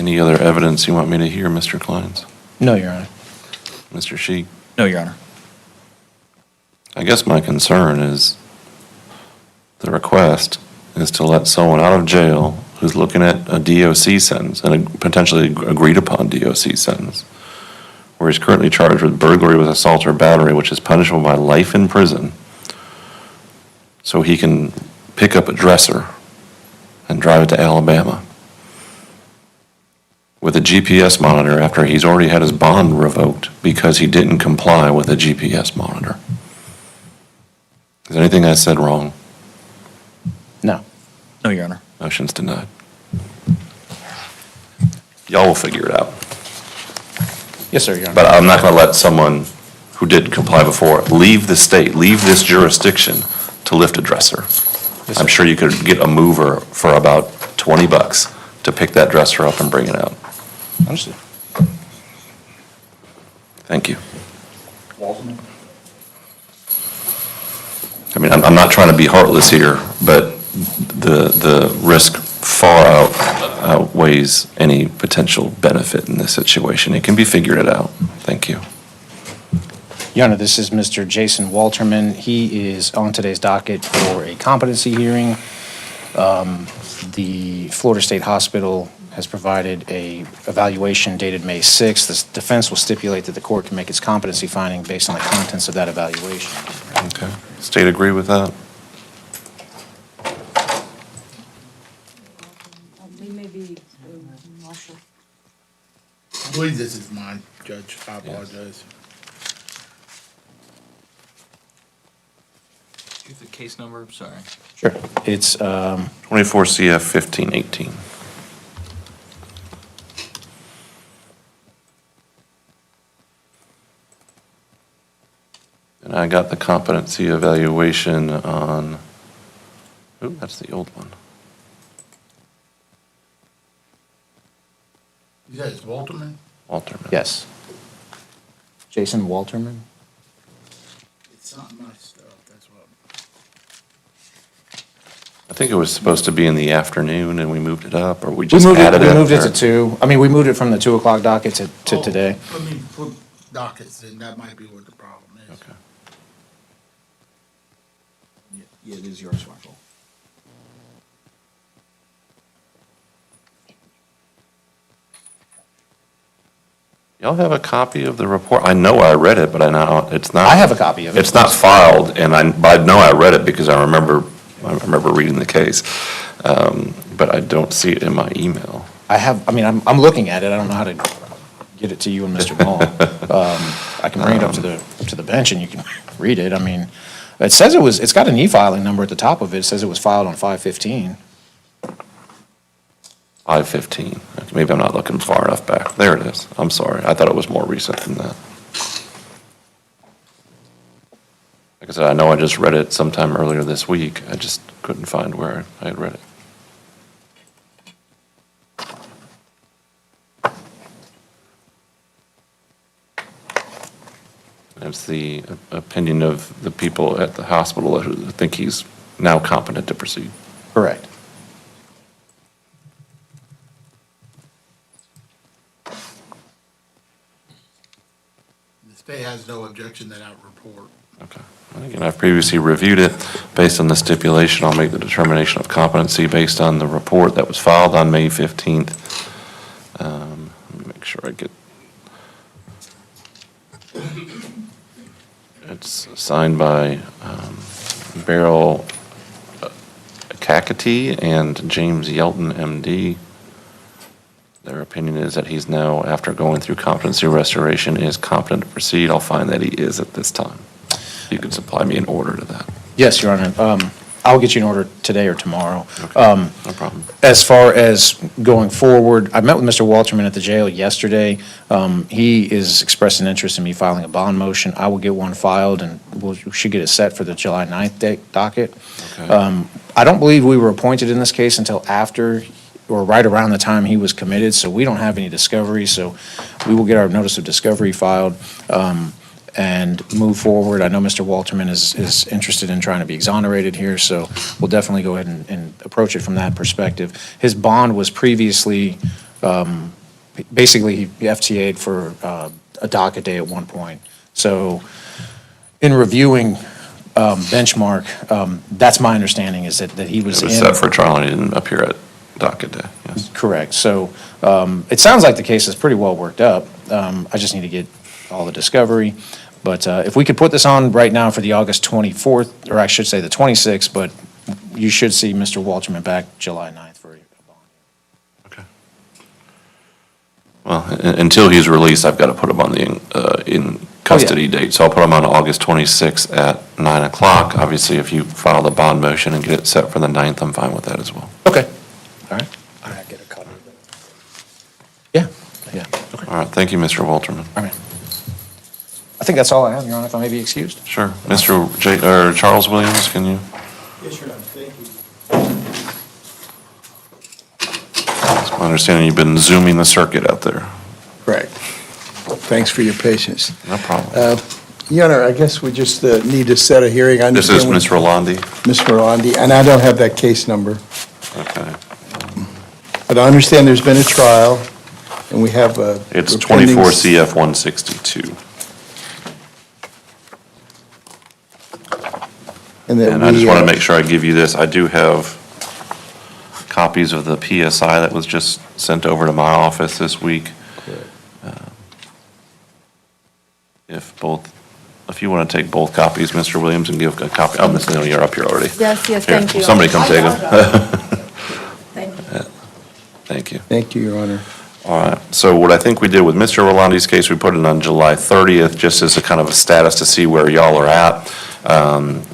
Any other evidence you want me to hear, Mr. Kleins? No, Your Honor. Mr. Sheik? No, Your Honor. I guess my concern is the request is to let someone out of jail who's looking at a DOC sentence and a potentially agreed upon DOC sentence, where he's currently charged with burglary with assault or battery, which is punishable by life in prison, so he can pick up a dresser and drive it to Alabama with a GPS monitor after he's already had his bond revoked because he didn't comply with a GPS monitor. Is there anything I said wrong? No. No, Your Honor. Motion's denied. Y'all will figure it out. Yes, sir, Your Honor. But I'm not going to let someone who didn't comply before leave the state, leave this jurisdiction to lift a dresser. I'm sure you could get a mover for about $20 to pick that dresser up and bring it out. Understood. Thank you. I mean, I'm not trying to be heartless here, but the risk far outweighs any potential benefit in this situation. It can be figured out. Thank you. Your Honor, this is Mr. Jason Walterman. He is on today's docket for a competency hearing. The Florida State Hospital has provided a evaluation dated May 6th. The defense will stipulate that the court can make its competency finding based on the contents of that evaluation. Okay. State agree with that? I believe this is mine, Judge. I apologize. Give the case number, sorry. Sure. It's 24 CF 1518. And I got the competency evaluation on, ooh, that's the old one. You said it's Walterman? Walterman. Yes. Jason Walterman? It's not my stuff, that's what. I think it was supposed to be in the afternoon and we moved it up, or we We just moved added it. We moved it or- to 2. I mean, we moved it from the 2 o'clock docket to Oh, today. Let me put dockets in, that might be what the problem is. Okay. Yeah, it is yours, Marshall. Y'all have a copy of the report? I know I read it, but it's not. I have a copy of it. It's not filed, and but I know I read it because I remember reading the case. But I don't see it in my email. I'm looking at it. I don't know how to get it to you and Mr. Ball. I can bring it up to the bench and you can read it. I mean, it says it's got an e-filing number at the top of it. It says it was filed on 5/15. 5/15. Maybe I'm not looking far enough back. There it is. I'm sorry. I thought it was more recent than that. Like I said, I know I just read it sometime earlier this week. I just couldn't find where I had read it. It's the opinion of the people at the hospital who think he's now competent to proceed. Correct. The state has no objection to that report. Okay. And again, I've previously reviewed it. Based on the stipulation, I'll make the determination of competency based on the report that was filed on May 15th. Let me make sure I get. It's signed by Beryl Kakati and James Yelton, MD. Their opinion is that he's now, after going through competency restoration, is competent to proceed. I'll find that he is at this time. You can supply me an order to that. Yes, Your Honor. I'll get you an order today or tomorrow. No problem. As far as going forward, I met with Mr. Walterman at the jail yesterday. He is expressing interest in me filing a bond motion. I will get one filed, and we should get it set for the July 9th docket. Okay. I don't believe we were appointed in this case until after, or right around the time he was committed, so we don't have any discovery, so we will get our notice of discovery filed and move forward. I know Mr. Walterman is interested in trying to be exonerated here, so we'll definitely go ahead and approach it from that perspective. His bond was previously basically, he FTA'd for a docket day at one point. So in reviewing benchmark, that's my understanding, is that he was It in. was set for trial and he didn't appear at docket day, yes. Correct. So it sounds like the case is pretty well worked up. I just need to get all the discovery. But if we could put this on right now for the August 24th, or I should say the 26th, but you should see Mr. Walterman back July 9th for a bond. Okay. Well, until he's released, I've got to put him on the in custody date. So I'll put him on August 26th at 9 o'clock. Obviously, if you file the bond motion and get it set for the 9th, I'm fine with that as well. Okay. All right. Can I get a copy of that? Yeah, yeah. All right, thank you, Mr. Walterman. All right. I think that's all I have, Your Honor, if I may be excused. Sure. Mr. Charles Williams, can you? Yes, Your Honor, thank you. It's my understanding you've been zooming the circuit out there. Correct. Thanks for your patience. No problem. Your Honor, I guess we just need to set a hearing. I This is understand Ms. Rolandi? Ms. Rolandi, and I don't have that case number. Okay. But I understand there's been a trial, and we have a. It's we're pending- 24 CF 162. And I just want to make sure I give you this. I do have copies of the PSI that was just sent over to my office this week. If you want to take both copies, Mr. Williams, and give a copy, oh, Ms. Neal, you're up here already. Yes, Here, thank you. Somebody come take them. Thank you. Thank you. Thank you, Your Honor. All right, so what I think we did with Mr. Rolandi's case, we put it on July 30th, just as a kind of a status to see where y'all are at.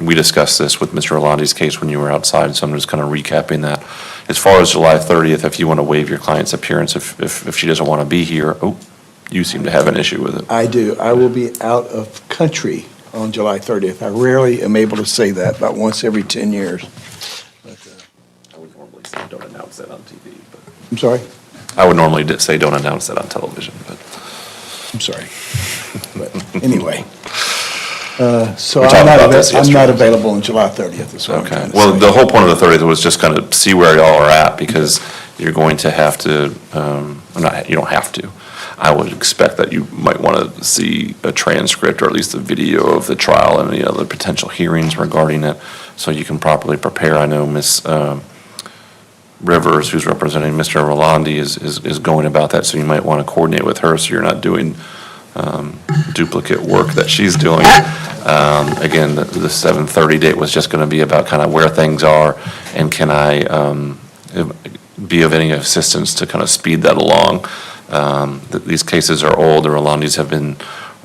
We discussed this with Mr. Rolandi's case when you were outside, so I'm just kind of recapping that. As far as July 30th, if you want to waive your client's appearance, if she doesn't want to be here, you seem to have an issue with it. I do. I will be out of country on July 30th. I rarely am able to say that, about once every 10 years. I would normally say don't announce that on TV, but. I'm sorry? I would normally say don't announce that on television, but. I'm sorry. But anyway. So We talked about this I'm not yesterday. available on July 30th, is what I'm Okay, trying to well, say. the whole point of the 30th was just kind of see where y'all are at, because you're going to have to, you don't have to. I would expect that you might want to see a transcript or at least a video of the trial and any other potential hearings regarding it, so you can properly prepare. I know Ms. Rivers, who's representing Mr. Rolandi, is going about that, so you might want to coordinate with her so you're not doing duplicate work that she's doing. Again, the 7:30 date was just going to be about kind of where things are, and can I be of any assistance to kind of speed that along. These cases are old. The Rolandis have been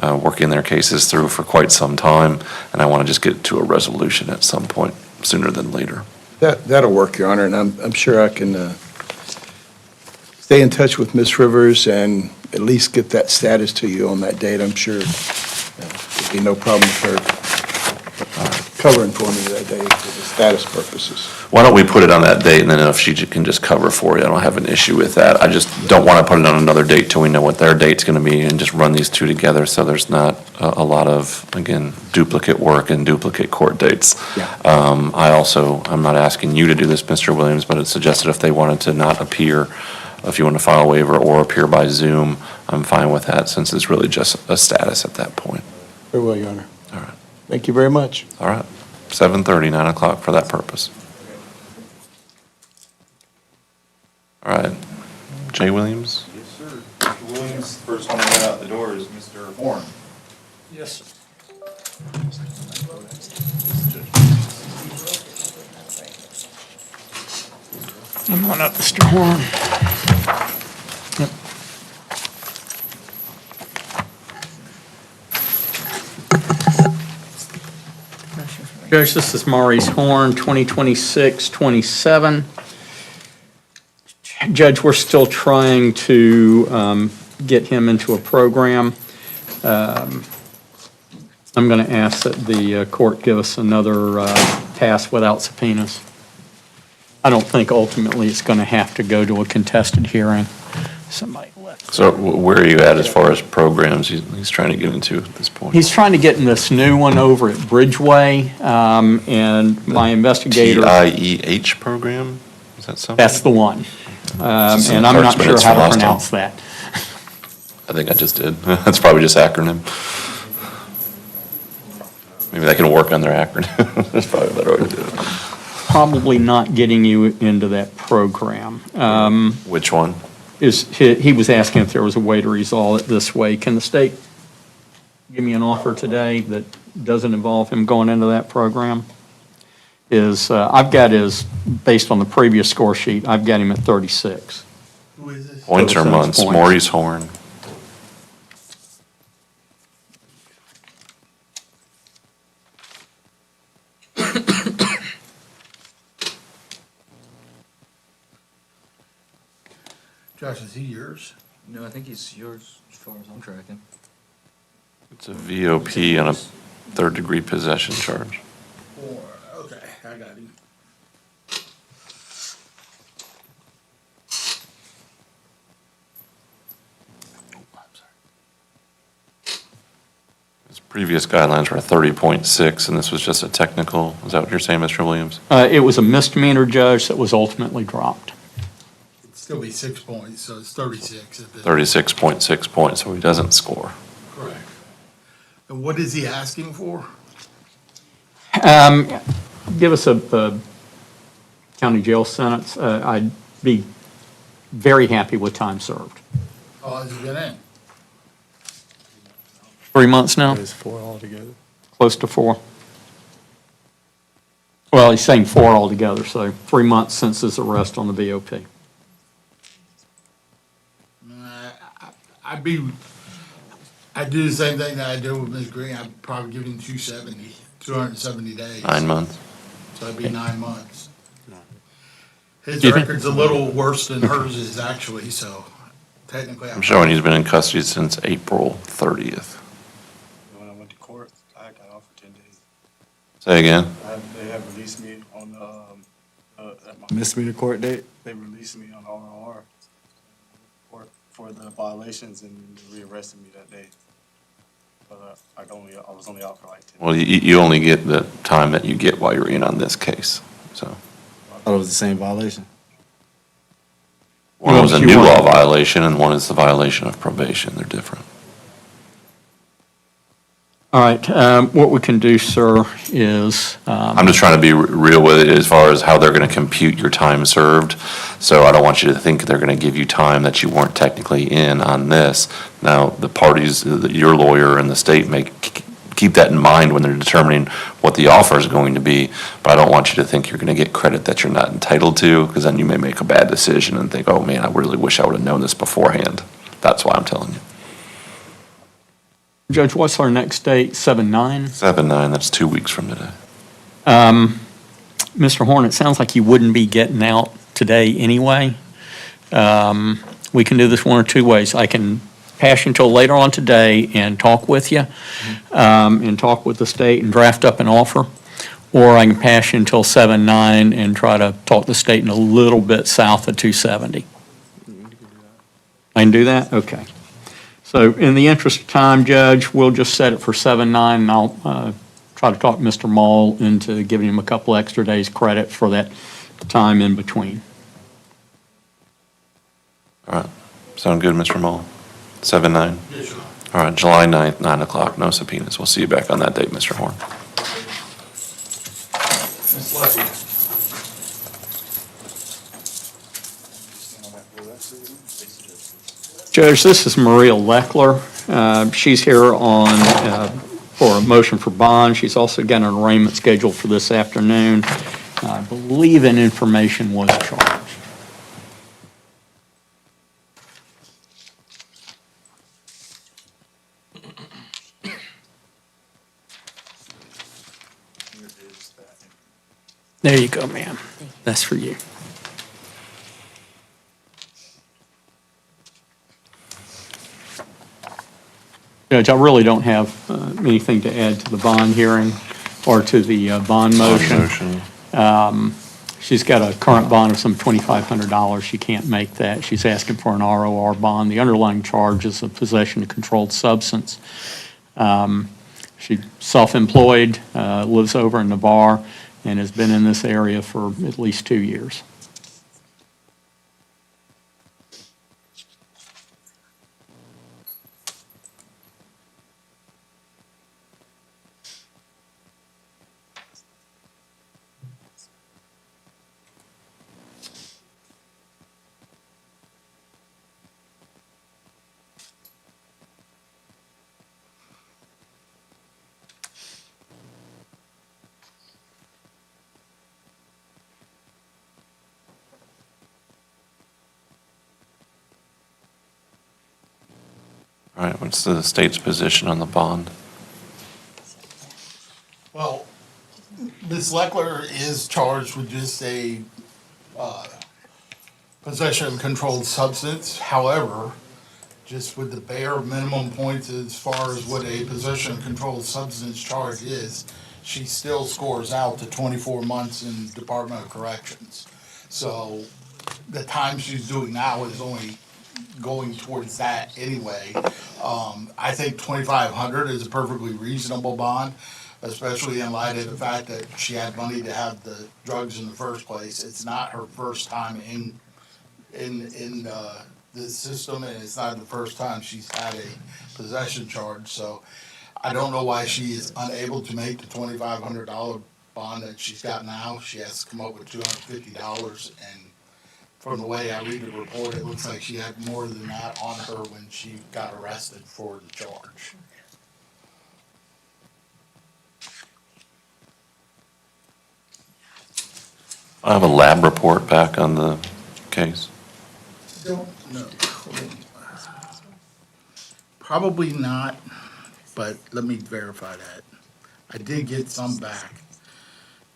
working their cases through for quite some time, and I want to just get to a resolution at some point, sooner than later. That'll work, Your Honor, and I'm sure I can stay in touch with Ms. Rivers and at least get that status to you on that date. I'm sure there'll be no problem with her covering for me that day for the status purposes. Why don't we put it on that date, and then if she can just cover for you, I don't have an issue with that. I just don't want to put it on another date till we know what their date's going to be, and just run these two together so there's not a lot of, again, duplicate work and duplicate court dates. Yeah. I'm not asking you to do this, Mr. Williams, but it's suggested if they wanted to not appear, if you want to file a waiver or appear by Zoom, I'm fine with that, since it's really just a status at that point. Very well, Your Honor. All right. Thank you very much. All right, 7:30, 9 o'clock for that purpose. All right, Jay Williams? Yes, sir. Mr. Williams, first one to get out the door is Mr. Horn. Yes, sir. Come on up, Mr. Horn. Yep. Judge, this is Maurice Horn, 2026-27. Judge, we're still trying to get him into a program. I'm going to ask that the court give us another pass without subpoenas. I don't think ultimately it's going to have to go to a contested hearing. Somebody left. So where are you at as far as programs he's trying to get into at this point? He's trying to get in this new one over at Bridgeway, and my investigator. TIEH program? Is that something? That's the one. and I'm not sure how to pronounce that. I think I just did. That's probably just acronym. Maybe they can work on their acronym. That's probably a better way to do it. Probably not getting you into that program. Which one? He was asking if there was a way to resolve it this way. Can the state give me an offer today that doesn't involve him going into that program? I've got his, based on the previous score sheet, I've got him at 36. Who is this? Points or 36 months? points. Maurice Horn. Josh, is he yours? No, I think he's yours as far as I'm tracking. It's a VOP on a third-degree possession charge. Okay, I got him. His previous guidelines were 30.6, and this was just a technical. Is that what you're saying, Mr. Williams? It was a misdemeanor, Judge, that was ultimately dropped. It'd still be 6 points, so it's 36. 36.6 points, so he doesn't score. Correct. And what is he asking for? Give us a county jail sentence. I'd be very happy with time served. Oh, has he been in? 3 months now? It's 4 altogether. Close to 4. Well, he's saying 4 altogether, so 3 months since his arrest on the VOP. I'd do the same thing that I did with Ms. Green. I'd probably give him 270 days. 9 months. So that'd be 9 months. His Do you think- record's a little worse than hers is actually, so technically. I'm showing he's been in custody since April 30th. When I went to court, I got off for 10 days. Say again? They have released me on, at my Misdemeanor court date? They released me on ROR for the violations and rearrested me that day. But I was only out for like 10 days. Well, you only get the time that you get while you're in on this case, so. I thought it was the same violation. One was a new law violation and one is the violation of probation. They're different. All right, what we can do, sir, is, I'm just trying to be real with it as far as how they're going to compute your time served. So I don't want you to think they're going to give you time that you weren't technically in on this. Now, the parties, your lawyer and the state may keep that in mind when they're determining what the offer is going to be, but I don't want you to think you're going to get credit that you're not entitled to, because then you may make a bad decision and think, oh man, I really wish I would have known this beforehand. That's why I'm telling you. Judge, what's our next date? 7/9? 7/9, that's 2 weeks from today. Mr. Horn, it sounds like you wouldn't be getting out today anyway. We can do this one or two ways. I can pass you until later on today and talk with you, and talk with the state and draft up an offer, or I can pass you until 7/9 and try to talk the state in a little bit south of 270. I can do that? Okay. So in the interest of time, Judge, we'll just set it for 7/9, and I'll try to talk Mr. Mall into giving him a couple extra days credit for that time in between. All right. Sound good, Mr. Mull? 7/9? Yes, sir. All right, July 9th, 9 o'clock, no subpoenas. We'll see you back on that date, Mr. Horn. Ms. Lucky. Judge, this is Maria Leckler. She's here on, for a motion for bond. She's also got an arraignment scheduled for this afternoon. I believe an information was charged. There you go, ma'am. That's for you. Judge, I really don't have anything to add to the bond hearing or to the bond motion. She's got a current bond of some $2,500. She can't make that. She's asking for an ROR bond. The underlying charge is of possession of controlled substance. She's self-employed, lives over in Navarre, and has been in this area for at least 2 years. All right, what's the state's position on the bond? Well, Ms. Leckler is charged with just a possession of controlled substance. However, just with the bare minimum points as far as what a possession of controlled substance charge is, she still scores out to 24 months in Department of Corrections. So the time she's doing now is only going towards that anyway. I think 2,500 is a perfectly reasonable bond, especially in light of the fact that she had money to have the drugs in the first place. It's not her first time in the system, and it's not the first time she's had a possession charge. So I don't know why she is unable to make the $2,500 bond that she's got now. She has to come up with $250, and from the way I read the report, it looks like she had more than that on her when she got arrested for the charge. I have a lab report back on the case. Don't know. Probably not, but let me verify that. I did get some back,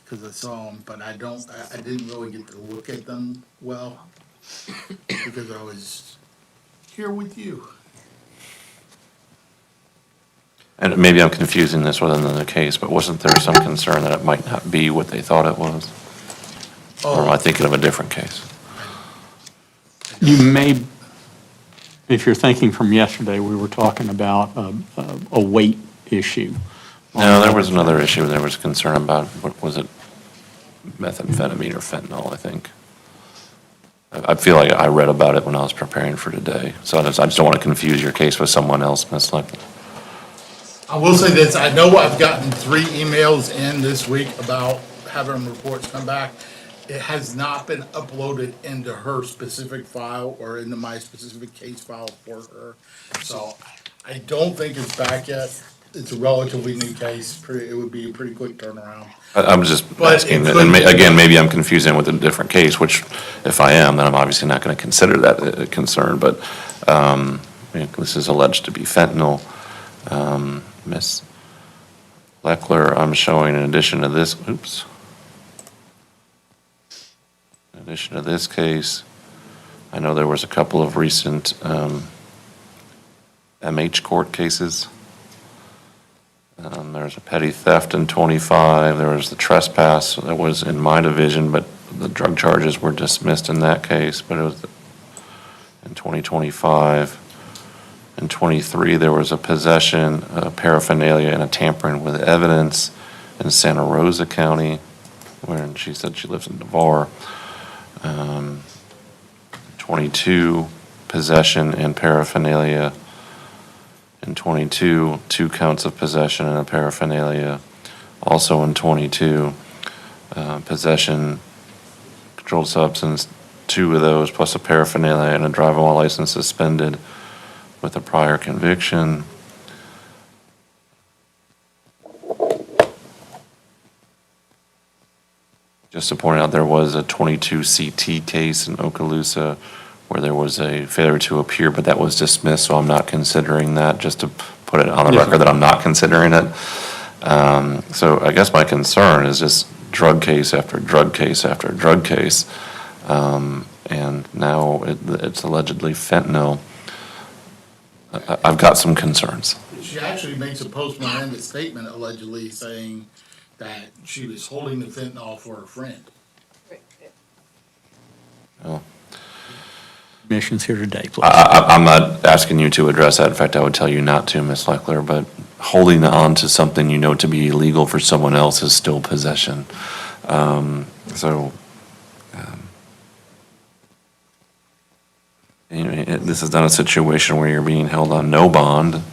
because I saw them, but I didn't really get to look at them well, because I was here with you. And maybe I'm confusing this with another case, but wasn't there some concern that it might not be what they thought it was? Or am I thinking of a different case? You may, if you're thinking from yesterday, we were talking about a weight issue. No, there was another issue. There was concern about, what was it, methamphetamine or fentanyl, I think. I feel like I read about it when I was preparing for today. So I just don't want to confuse your case with someone else, Ms. Leckler. I will say this, I know I've gotten 3 emails in this week about having reports come back. It has not been uploaded into her specific file or into my specific case file for her. So I don't think it's back yet. It's a relatively new case. It would be a pretty quick turnaround. I'm just But asking, it and could- again, maybe I'm confusing with a different case, which if I am, then I'm obviously not going to consider that a concern, but this is alleged to be fentanyl. Ms. Leckler, I'm showing in addition to this, in addition to this case, I know there was a couple of recent MH court cases. There was a petty theft in '25, there was the trespass that was in my division, but the drug charges were dismissed in that case, but it was in 2025. In '23, there was a possession, paraphernalia, and a tampering with evidence in Santa Rosa County, where she said she lives in Navarre. 22, possession and paraphernalia. In 22, 2 counts of possession and a paraphernalia. Also in 22, possession, controlled substance, 2 of those, plus a paraphernalia and a driving while license suspended with a prior conviction. Just to point out, there was a 22 CT case in Okaloosa where there was a failure to appear, but that was dismissed, so I'm not considering that, just to put it on the record that I'm not considering it. So I guess my concern is just drug case after drug case after drug case, and now it's allegedly fentanyl. I've got some concerns. She actually makes a post-mortem statement allegedly saying that she was holding the fentanyl for her friend. Oh. Commission's here today, please. I'm not asking you to address that. In fact, I would tell you not to, Ms. Leckler, but holding on to something you know to be illegal for someone else is still possession. This is not a situation where you're being held on no bond,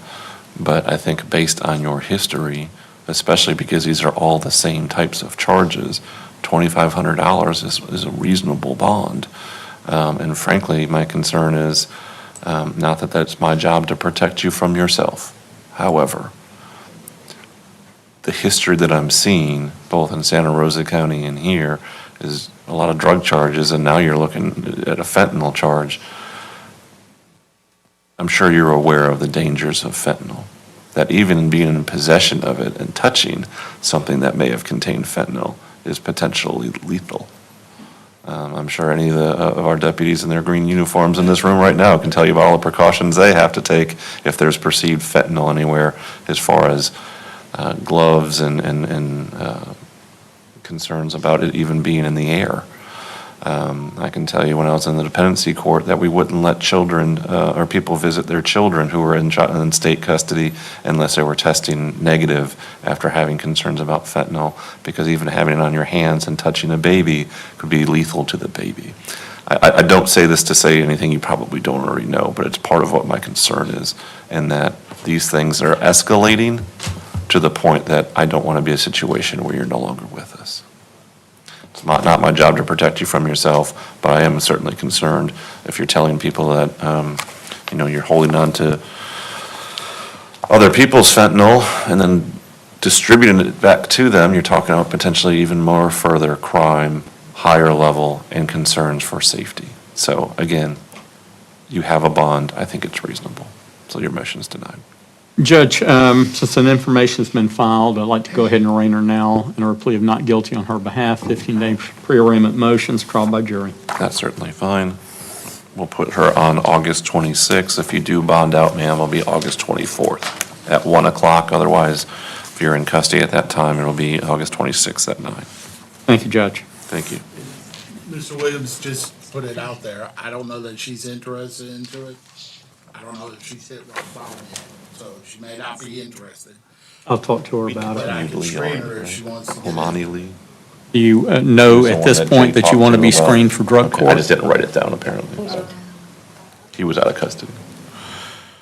but I think based on your history, especially because these are all the same types of charges, $2,500 is a reasonable bond. And frankly, my concern is not that that's my job to protect you from yourself. However, the history that I'm seeing, both in Santa Rosa County and here, is a lot of drug charges, and now you're looking at a fentanyl charge. I'm sure you're aware of the dangers of fentanyl, that even being in possession of it and touching something that may have contained fentanyl is potentially lethal. I'm sure any of our deputies in their green uniforms in this room right now can tell you about all the precautions they have to take if there's perceived fentanyl anywhere, as far as gloves and concerns about it even being in the air. I can tell you when I was in the dependency court that we wouldn't let children or people visit their children who were in state custody unless they were testing negative after having concerns about fentanyl, because even having it on your hands and touching a baby could be lethal to the baby. I don't say this to say anything you probably don't already know, but it's part of what my concern is, and that these things are escalating to the point that I don't want to be a situation where you're no longer with us. It's not my job to protect you from yourself, but I am certainly concerned if you're telling people that, you're holding on to other people's fentanyl and then distributing it back to them. You're talking about potentially even more further crime, higher level, and concerns for safety. So again, you have a bond. I think it's reasonable. So your motion is denied. Judge, since an information's been filed, I'd like to go ahead and arraign her now in her plea of not guilty on her behalf. 15-day pre-arraignment motions, trial by jury. That's certainly fine. We'll put her on August 26th. If you do bond out, ma'am, it'll be August 24th at 1 o'clock. Otherwise, if you're in custody at that time, it'll be August 26th at 9. Thank you, Judge. Thank you. Mr. Williams just put it out there. I don't know that she's interested into it. I don't know if she's hit rock bottom yet, so she may not be interested. I'll talk to her about But it. I can screen her if she wants to get Omani it. Lee. Do you know at this point that you want to be screened for drug Okay, court? I just didn't write it down, apparently. So. He was out of custody.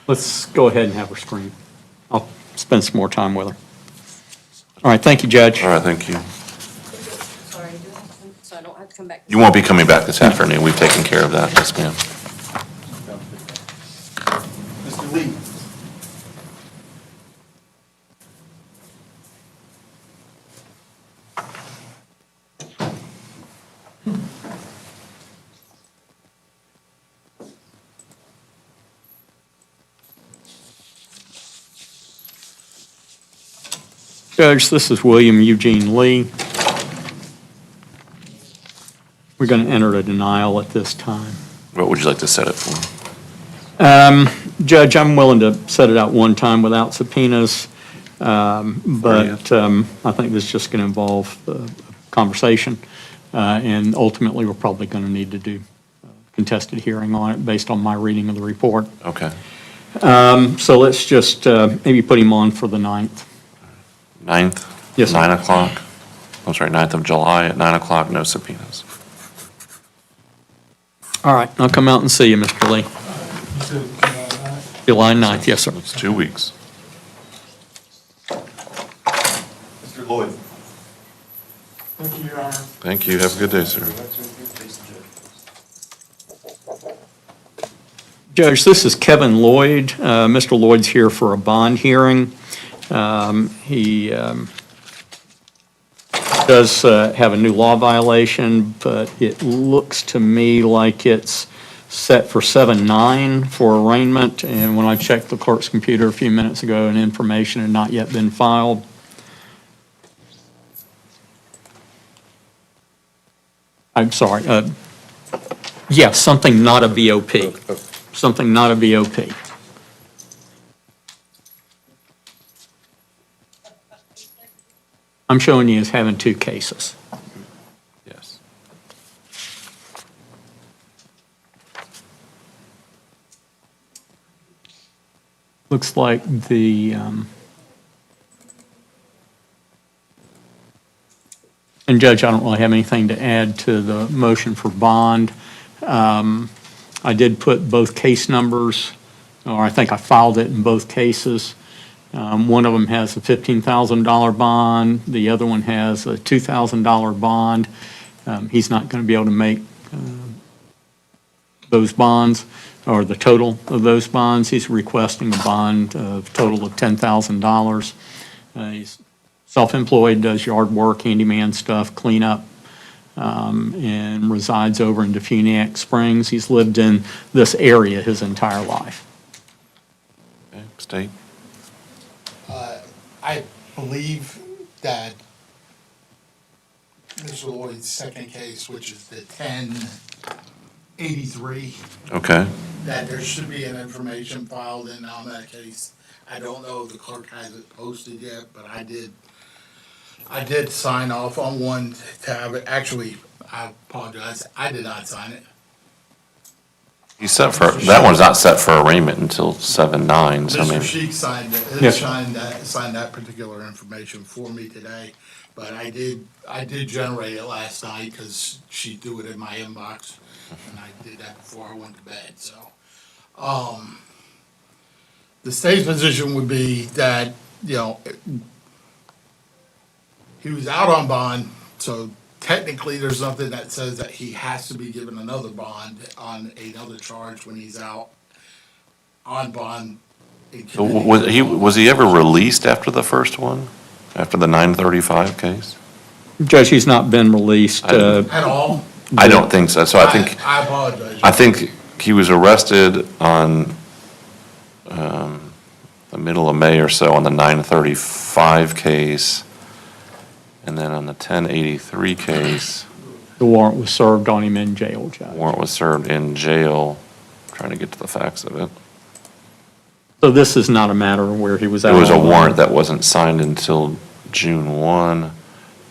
Let's go ahead and have her screened. I'll spend some more time with her. All right, thank you, Judge. All right, thank you. Sorry, so I don't have to come back. You won't be coming back this afternoon. We've taken care of that. Yes, ma'am. Mr. Lee. Judge, this is William Eugene Lee. We're going to enter a denial at this time. What would you like to set it for? Judge, I'm willing to set it out one time without subpoenas, but I think this is just going to involve conversation, and ultimately, we're probably going to need to do a contested hearing on it based on my reading of the report. Okay. So let's just maybe put him on for the 9th. 9th? Yes, sir. 9 o'clock? I'm sorry, 9th of July at 9 o'clock, no subpoenas. All right, I'll come out and see you, Mr. Lee. July 9th, yes, sir. It's 2 weeks. Mr. Lloyd. Thank you, Your Honor. Thank you. Have a good day, sir. Judge, this is Kevin Lloyd. Mr. Lloyd's here for a bond hearing. He does have a new law violation, but it looks to me like it's set for 7/9 for arraignment, and when I checked the clerk's computer a few minutes ago, and information had not yet been filed. I'm sorry, yeah, something not a VOP. Something not a VOP. I'm showing you as having 2 cases. Yes. Looks like the, and Judge, I don't really have anything to add to the motion for bond. I did put both case numbers, or I think I filed it in both cases. One of them has a $15,000 bond. The other one has a $2,000 bond. He's not going to be able to make those bonds, or the total of those bonds. He's requesting a bond of total of $10,000. He's self-employed, does yard work, handyman stuff, cleanup, and resides over in Defuniak Springs. He's lived in this area his entire life. State? I believe that Mr. Lloyd's second case, which is the 1083, Okay. that there should be an information filed in on that case. I don't know if the clerk has it posted yet, but I did sign off on one to have it. Actually, I apologize, I did not sign it. He's set for, that one's not set for arraignment until 7/9, so Mr. maybe. Sheik signed Yes. that particular information for me today, but I did generate it last night because she threw it in my inbox, and I did that before I went to bed, so. The state's position would be that, you know, he was out on bond, so technically there's nothing that says that he has to be given another bond on another charge when he's out on bond. So was he ever released after the first one? After the 935 case? Judge, he's not been released. At all? I don't think so. So I think, I apologize. I think he was arrested on the middle of May or so on the 935 case. And then on the 1083 case, The warrant was served on him in jail, Judge. warrant was served in jail. Trying to get to the facts of it. So this is not a matter where he was out. There was a on warrant that wasn't signed until June 1,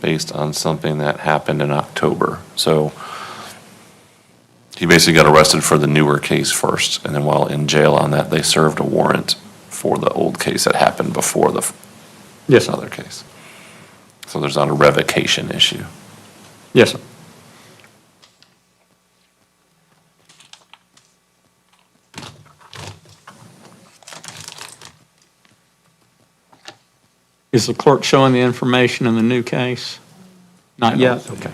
based on something that happened in October. So he basically got arrested for the newer case first, and then while in jail on that, they served a warrant for the old case that happened before the Yes, sir. other case. So there's not a revocation issue. Yes, sir. Is the clerk showing the information in the new case? Not yet? Okay.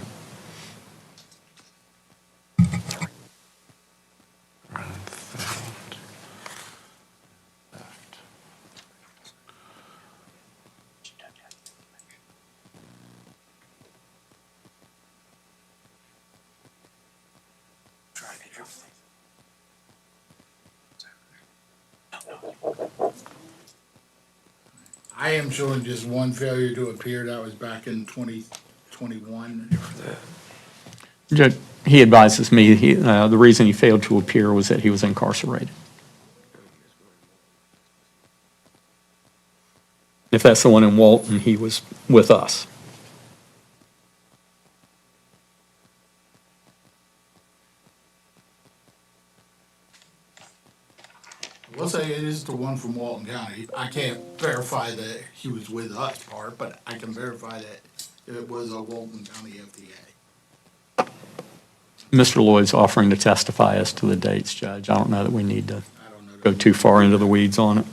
I am showing just one failure to appear, that was back in 2021. Judge, he advises me, the reason he failed to appear was that he was incarcerated. If that's the one in Walton, he was with us. We'll say it is the one from Walton County. I can't verify that he was with us part, but I can verify that it was a Walton County FDA. Mr. Lloyd's offering to testify as to the dates, Judge. I don't know that we need to go too far into the weeds on it.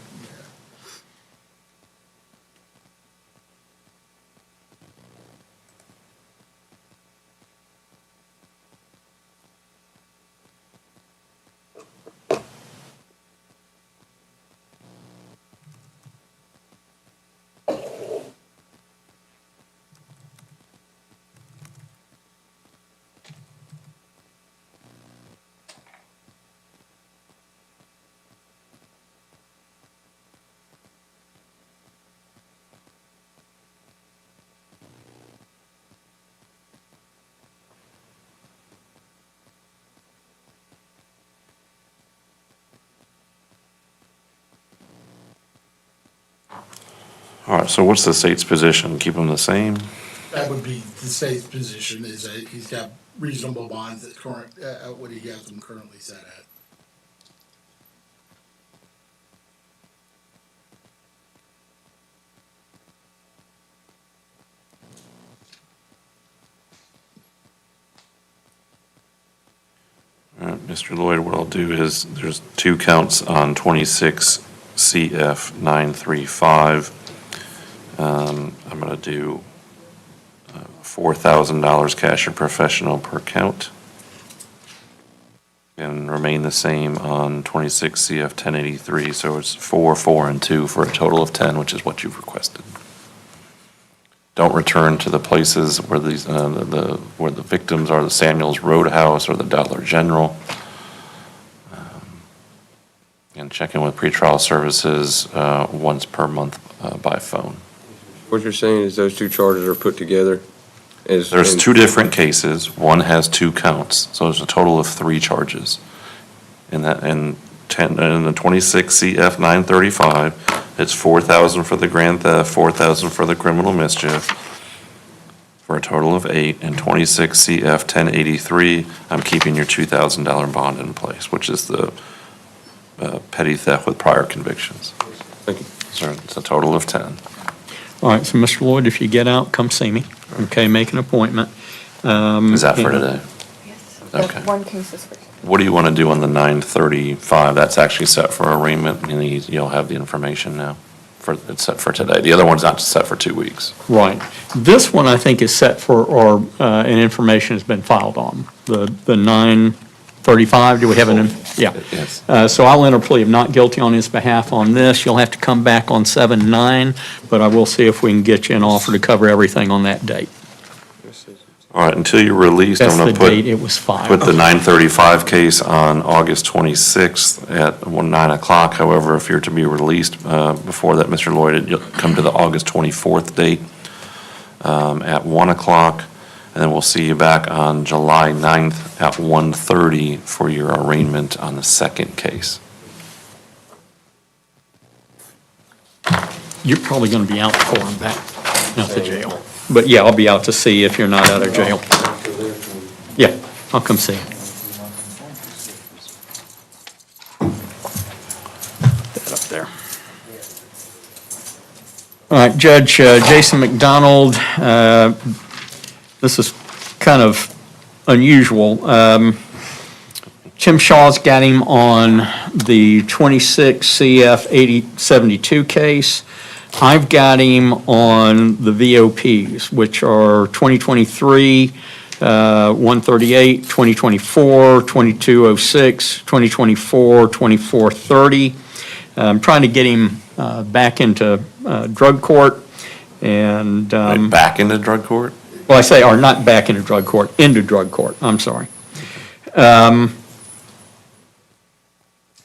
All right, so what's the state's position? Keep them the same? That would be the state's position, is that he's got reasonable bonds at current, at what he has them currently set at. All right, Mr. Lloyd, what I'll do is, there's 2 counts on 26 CF 935. I'm going to do $4,000 cash or professional per count. And remain the same on 26 CF 1083, so it's 4, 4, and 2 for a total of 10, which is what you've requested. Don't return to the places where these, where the victims are, the Samuels Roadhouse or the Dollar General. And check in with pretrial services once per month by phone. What you're saying is those two charges are put together? There's two different cases. One has 2 counts, so there's a total of 3 charges. In the 26 CF 935, it's 4,000 for the grand theft, 4,000 for the criminal mischief, for a total of 8. And 26 CF 1083, I'm keeping your $2,000 bond in place, which is the petty theft with prior convictions. Thank you. So it's a total of 10. All right, so Mr. Lloyd, if you get out, come see me. Okay, make an appointment. Is that for today? Okay. One case is for. What do you want to do on the 935? That's actually set for arraignment, and you'll have the information now. It's set for today. The other one's not set for 2 weeks. Right. This one, I think, is set for, or, and information has been filed on. The 935, do we have an, yeah. Yes. So I'll enter a plea of not guilty on his behalf on this. You'll have to come back on 7/9, but I will see if we can get you an offer to cover everything on that date. All right, until you're released, That's I'm the going to put. date it was filed. Put the 935 case on August 26th at 9 o'clock. However, if you're to be released before that, Mr. Lloyd, you'll come to the August 24th date at 1 o'clock. And then we'll see you back on July 9th at 1:30 for your arraignment on the second case. You're probably going to be out before I'm back out to jail. But yeah, I'll be out to see if you're not out of jail. Yeah, I'll come see you. Put that up there. All right, Judge Jason McDonald, this is kind of unusual. Tim Shaw's got him on the 26 CF 8072 case. I've got him on the VOPs, which are 2023, 138, 2024, 2206, 2024, 2430. I'm trying to get him back into drug court and. Back into drug court? Well, I say, or not back into drug court, into drug court, I'm sorry.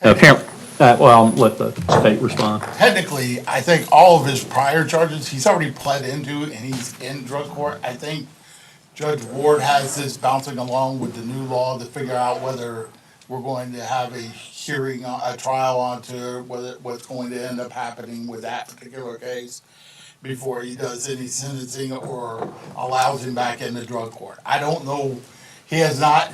Apparently, well, I'll let the state respond. Technically, I think all of his prior charges, he's already pled into, and he's in drug court. I think Judge Ward has this bouncing along with the new law to figure out whether we're going to have a hearing, a trial onto what's going to end up happening with that particular case before he does any sentencing or allows him back into drug court. I don't know, he has not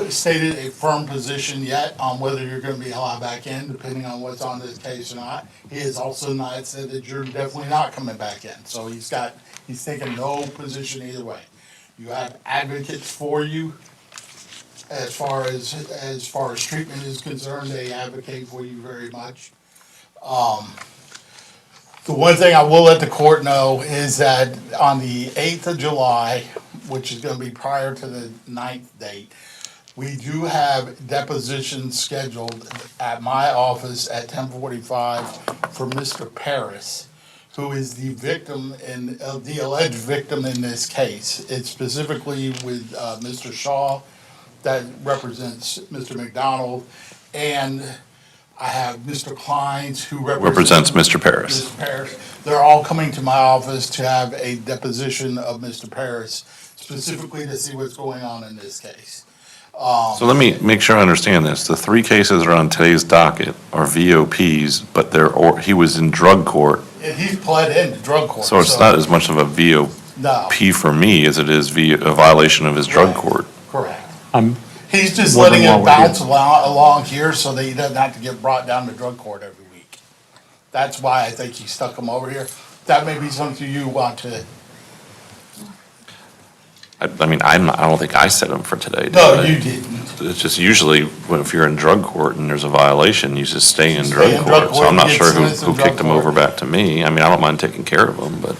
stated a firm position yet on whether you're gonna be allowed back in, depending on what's on this case or not. He has also not said that you're definitely not coming back in, so he's taken no position either way. You have advocates for you as far as treatment is concerned, they advocate for you very much. The one thing I will let the court know is that on the 8th of July, which is going to be prior to the 9th date, we do have depositions scheduled at my office at 10:45 for Mr. Paris, who is the victim and the alleged victim in this case. It's specifically with Mr. Shaw that represents Mr. McDonald, and I have Mr. Kleins, who represents Mr. Paris. Mr. Paris. They're all coming to my office to have a deposition of Mr. Paris, specifically to see what's going on in this case. So let me make sure I understand this. The 3 cases that are on today's docket are VOPs, but he was in drug court. And he's pled into drug court. So it's not as much of a No. VOP for me as it is a violation of his drug court. Correct. I'm He's just wondering letting why it we're bounce along here so that he doesn't have to get brought down to drug court every week. That's why I think he stuck him over here. That may be something you want to. I mean, I don't think I set him for today. did No, I? you didn't. It's just usually, if you're in drug court and there's a violation, you just stay in Stay drug in drug court. So court I'm not and sure get sentenced in who drug kicked him court. over back to me. I mean, I don't mind taking care of him, but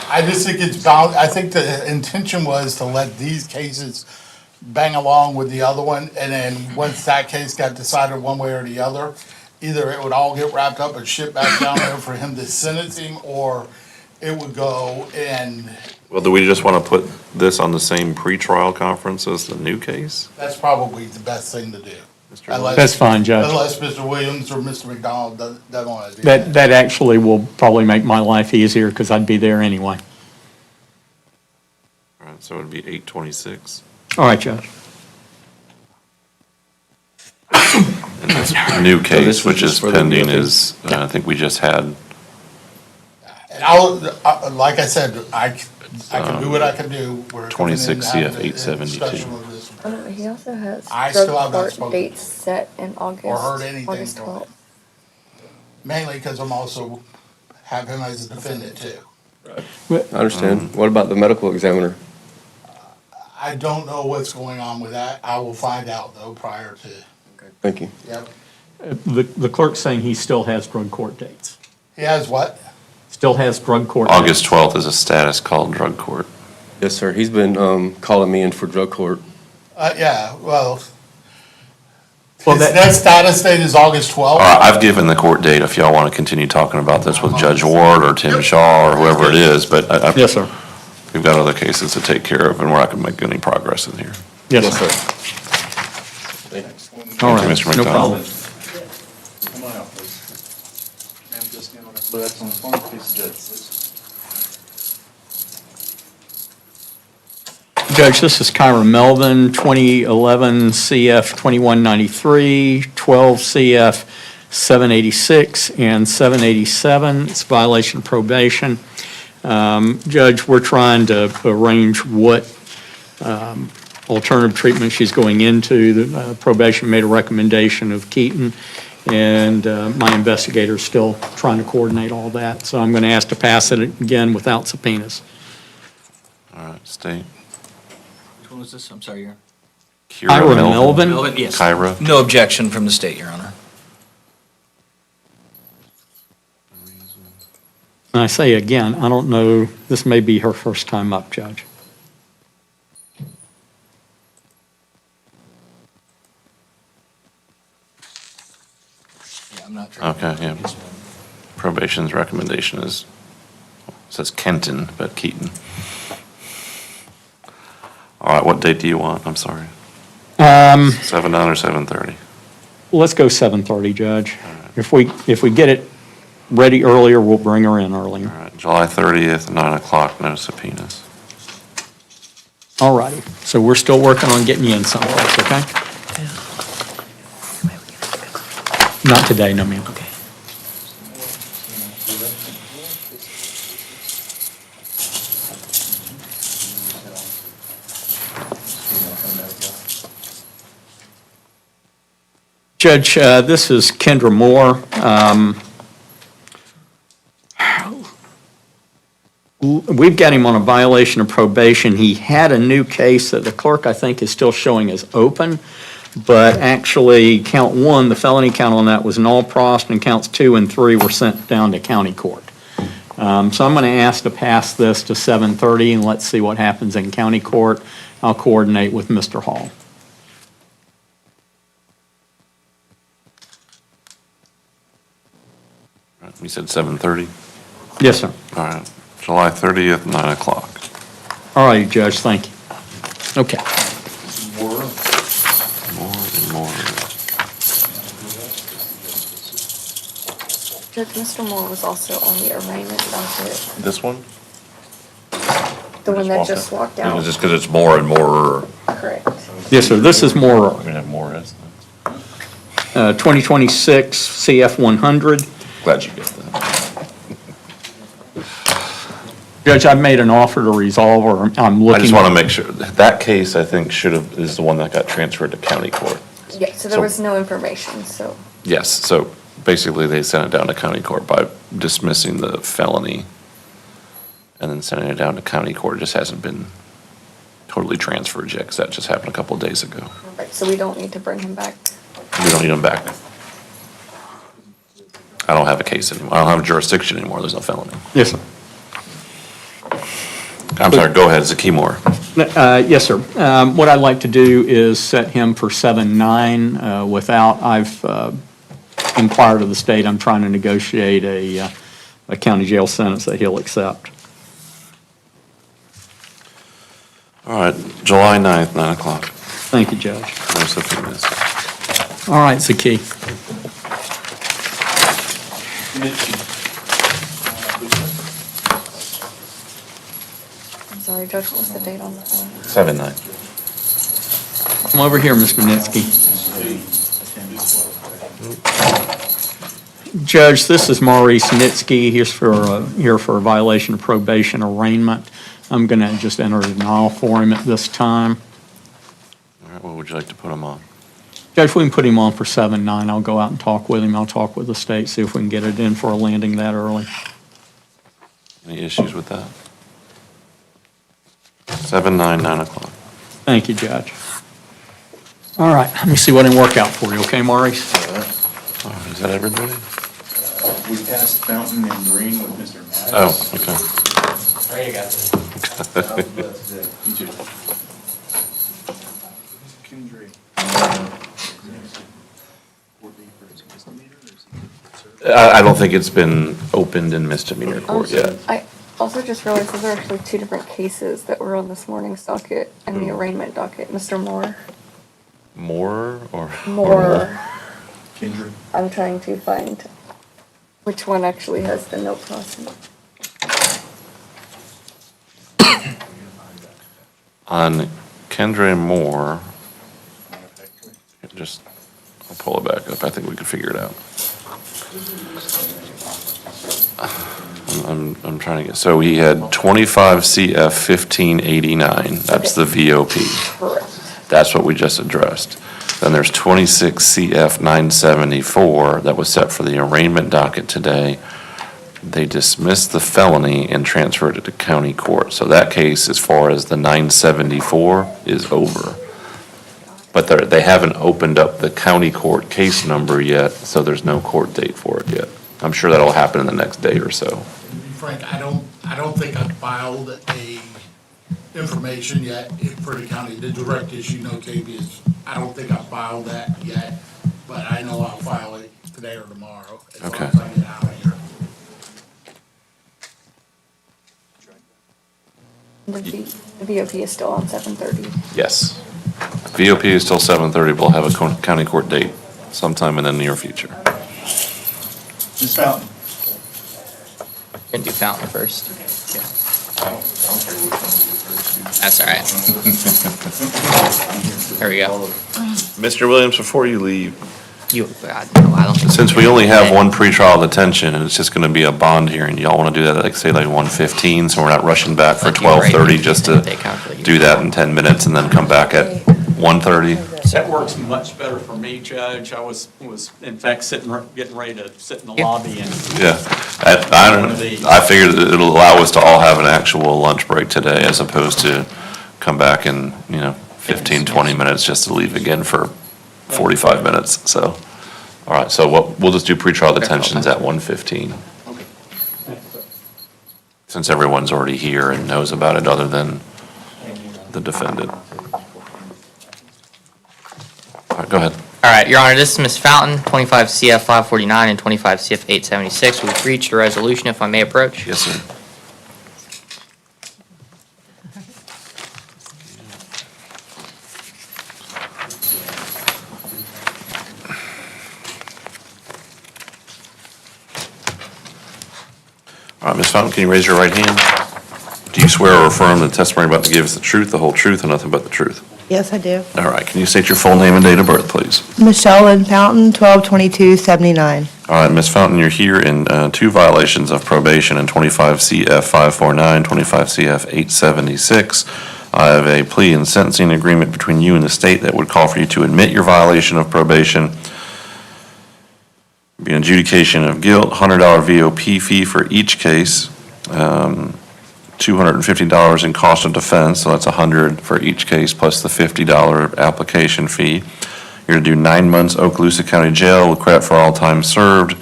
I just think it's bound, I think the intention was to let these cases bang along with the other one, and then once that case got decided one way or the other, either it would all get wrapped up and shipped back down there for him to sentence him, or it would go and well, do we just want to put this on the same pretrial conference as the new case? that's probably the best thing to do. Unless- That's fine, Judge. Unless Mr. Williams or Mr. McDonald doesn't want to do that. That actually will probably make my life easier because I'd be there anyway. All right, so it'd be 8/26. All right, Judge. And this new this case, is which just is for the pending, meeting? is, I think we just had, And like I said, I can do what I can do. We're coming in 26 and having CF a 872. discussion with this. He also has I still have not court spoken. dates set in August. Or heard anything August from him. 12th. Mainly because I'm also have him as a defendant too. I understand. What about the medical examiner? I don't know what's going on with that. I will find out though prior to, Thank you. yep. The clerk's saying he still has drug court dates. He has what? Still has drug court dates. August 12th is a status called drug court. Yes, sir. He's been calling me in for drug court. Yeah, well, Well, his next status date is August 12th. All right, I've given the court date if y'all want to continue talking about this with Judge Ward or Tim Shaw or whoever it is, but Yes, sir. we've got other cases to take care of and we're not going to make any progress in here. Yes, Yes, sir. sir. All right, Mr. no McDonald. problem. Come on out, please. Ma'am, just stand on that blue X on the phone, please, Judge, please. Judge, this is Kyra Melvin, 2011 CF 2193, 12 CF 786, and 787. It's violation of probation. Judge, we're trying to arrange what alternative treatment she's going into. The probation made a recommendation of Keaton, and my investigator's still trying to coordinate all that. So I'm going to ask to pass it again without subpoenas. All right, state. Which one was this? I'm sorry, Your Kyra Melvin? Melvin, yes. Kyra. No objection from the state, Your Honor. And I say again, I don't know, this may be her first time up, Judge. Yeah, I'm not trying. Okay, yeah. Probation's recommendation is, says Kenton, but Keaton. All right, what date do you want? I'm sorry. 7/9 or 7/30? Let's go 7:30, Judge. If we get it ready earlier, we'll bring her in earlier. All right, July 30th, 9 o'clock, no subpoenas. All righty. So we're still working on getting you in someplace, okay? Not today, no ma'am. Okay. Judge, this is Kendra Moore. We've got him on a violation of probation. He had a new case that the clerk, I think, is still showing as open, but actually, count one, the felony count on that was null prost, and counts 2 and 3 were sent down to county court. So I'm going to ask to pass this to 7:30, and let's see what happens in county court. I'll coordinate with Mr. Hall. All right, you said 7:30? Yes, sir. All right, July 30th, 9 o'clock. All righty, Judge, thank you. Okay. More and more. Judge, Mr. Moore was also on the arraignment docket, This one? the one that just walked It was out. just because it's more and more. Correct. Yes, sir, this is more, We're going to have more estimates. 2026 CF 100. Glad you get that. Judge, I've made an offer to resolve, or I'm looking. I just want to make sure, that case, I think, is the one that got transferred to county court. Yeah, so there was no information, so. Yes, so basically they sent it down to county court by dismissing the felony and then sending it down to county court. It just hasn't been totally transferred yet, because that just happened a couple of days ago. Right, so we don't need to bring him back. We don't need them back. I don't have a case anymore. I don't have a jurisdiction anymore. There's no felony. Yes, sir. I'm sorry, go ahead, Zakimore. Yes, sir. What I'd like to do is set him for 7/9 without, I've inquired of the state, I'm trying to negotiate a county jail sentence that he'll accept. All right, July 9th, 9 o'clock. Thank you, Judge. No subpoenas. All right, Zaki. I'm sorry, Judge, what was the date on that one? 7/9. Come over here, Mr. Nitsky. Judge, this is Maurice Nitsky. He's here for a violation of probation arraignment. I'm going to just enter a denial for him at this time. All right, what would you like to put him on? Judge, we can put him on for 7/9. I'll go out and talk with him. I'll talk with the state, see if we can get it in for a landing that early. Any issues with that? 7/9, 9 o'clock. Thank you, Judge. All right, let me see what I can work out for you, okay, Maurice? All right, is that everybody? We passed Fountain and Green with Mr. Maddox. Oh, okay. There you go. I don't think it's been opened in misdemeanor court yet. I also just realized those are actually two different cases that were on this morning's docket and the arraignment docket. Mr. Moore. Moore or? Moore. Kindred. I'm trying to find which one actually has the no crossing. On Kendra Moore, I'll pull it back up. I think we can figure it out. I'm trying to get, so he had 25 CF 1589. That's the VOP. Correct. That's what we just addressed. Then there's 26 CF 974 that was set for the arraignment docket today. They dismissed the felony and transferred it to county court. So that case, as far as the 974, is over. But they haven't opened up the county court case number yet, so there's no court date for it yet. I'm sure that'll happen in the next day or so. To be frank, I don't think I filed a information yet for the county, the direct issue notate is, I don't think I filed that yet, but I know I'll file it today or tomorrow. As long Okay. as I get out of here. The VOP is still on 7:30. Yes. VOP is till 7:30. We'll have a county court date sometime in the near future. Ms. Fountain. Gonna do Fountain first. That's all right. There we go. Mr. Williams, before you leave, God, no, I don't. since we only have one pretrial detention and it's just gonna be a bond hearing, y'all wanna do that, like, say, like 1:15, so we're not rushing back for Like you were right. 12:30 just to do that in 10 minutes and then come back at 1:30? That works much better for me, Judge. I was in fact getting ready to sit in the lobby and. Yeah, I figured that it'll allow us to all have an actual lunch break today as opposed to come back in, 15, 20 minutes just to leave again for 45 minutes, so. All right, so we'll just do pretrial detentions at 1:15. Since everyone's already here and knows about it other than the defendant. All right, go ahead. All right, Your Honor, this is Ms. Fountain, 25 CF 549 and 25 CF 876. We've reached a resolution, if I may approach. Yes, sir. All right, Ms. Fountain, can you raise your right hand? Do you swear or affirm the testimony you're about to give is the truth, the whole truth, and nothing but the truth? Yes, I do. All right, can you state your full name and date of birth, please? Michelle Lynn Fountain, 12/22/79. All right, Ms. Fountain, you're here in two violations of probation in 25 CF 549, 25 CF 876. I have a plea and sentencing agreement between you and the state that would call for you to admit your violation of probation. Be an adjudication of guilt, $100 VOP fee for each case, $250 in cost of defense, so that's $100 for each case, plus the $50 application fee. You're going to do 9 months Okaloosa County Jail with credit for all time served,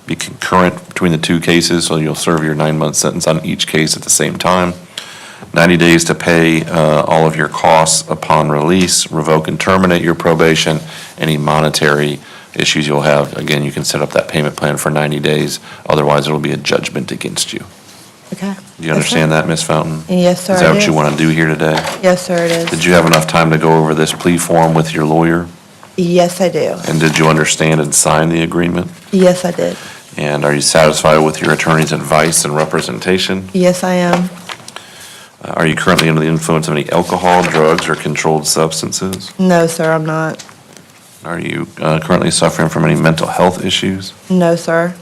be concurrent between the two cases, so you'll serve your 9-month sentence on each case at the same time. 90 days to pay all of your costs upon release, revoke and terminate your probation, any monetary issues you'll have. Again, you can set up that payment plan for 90 days, otherwise it'll be a judgment against you. Okay. Do you understand that, Ms. Fountain? Yes, sir, Is that I what you do. want to do here today? Yes, sir, it is. Did you have enough time to go over this plea form with your lawyer? Yes, I do. And did you understand and sign the agreement? Yes, I did. And are you satisfied with your attorney's advice and representation? Yes, I am. Are you currently under the influence of any alcohol, drugs, or controlled substances? No, sir, I'm not. Are you currently suffering from any mental health issues? No, sir.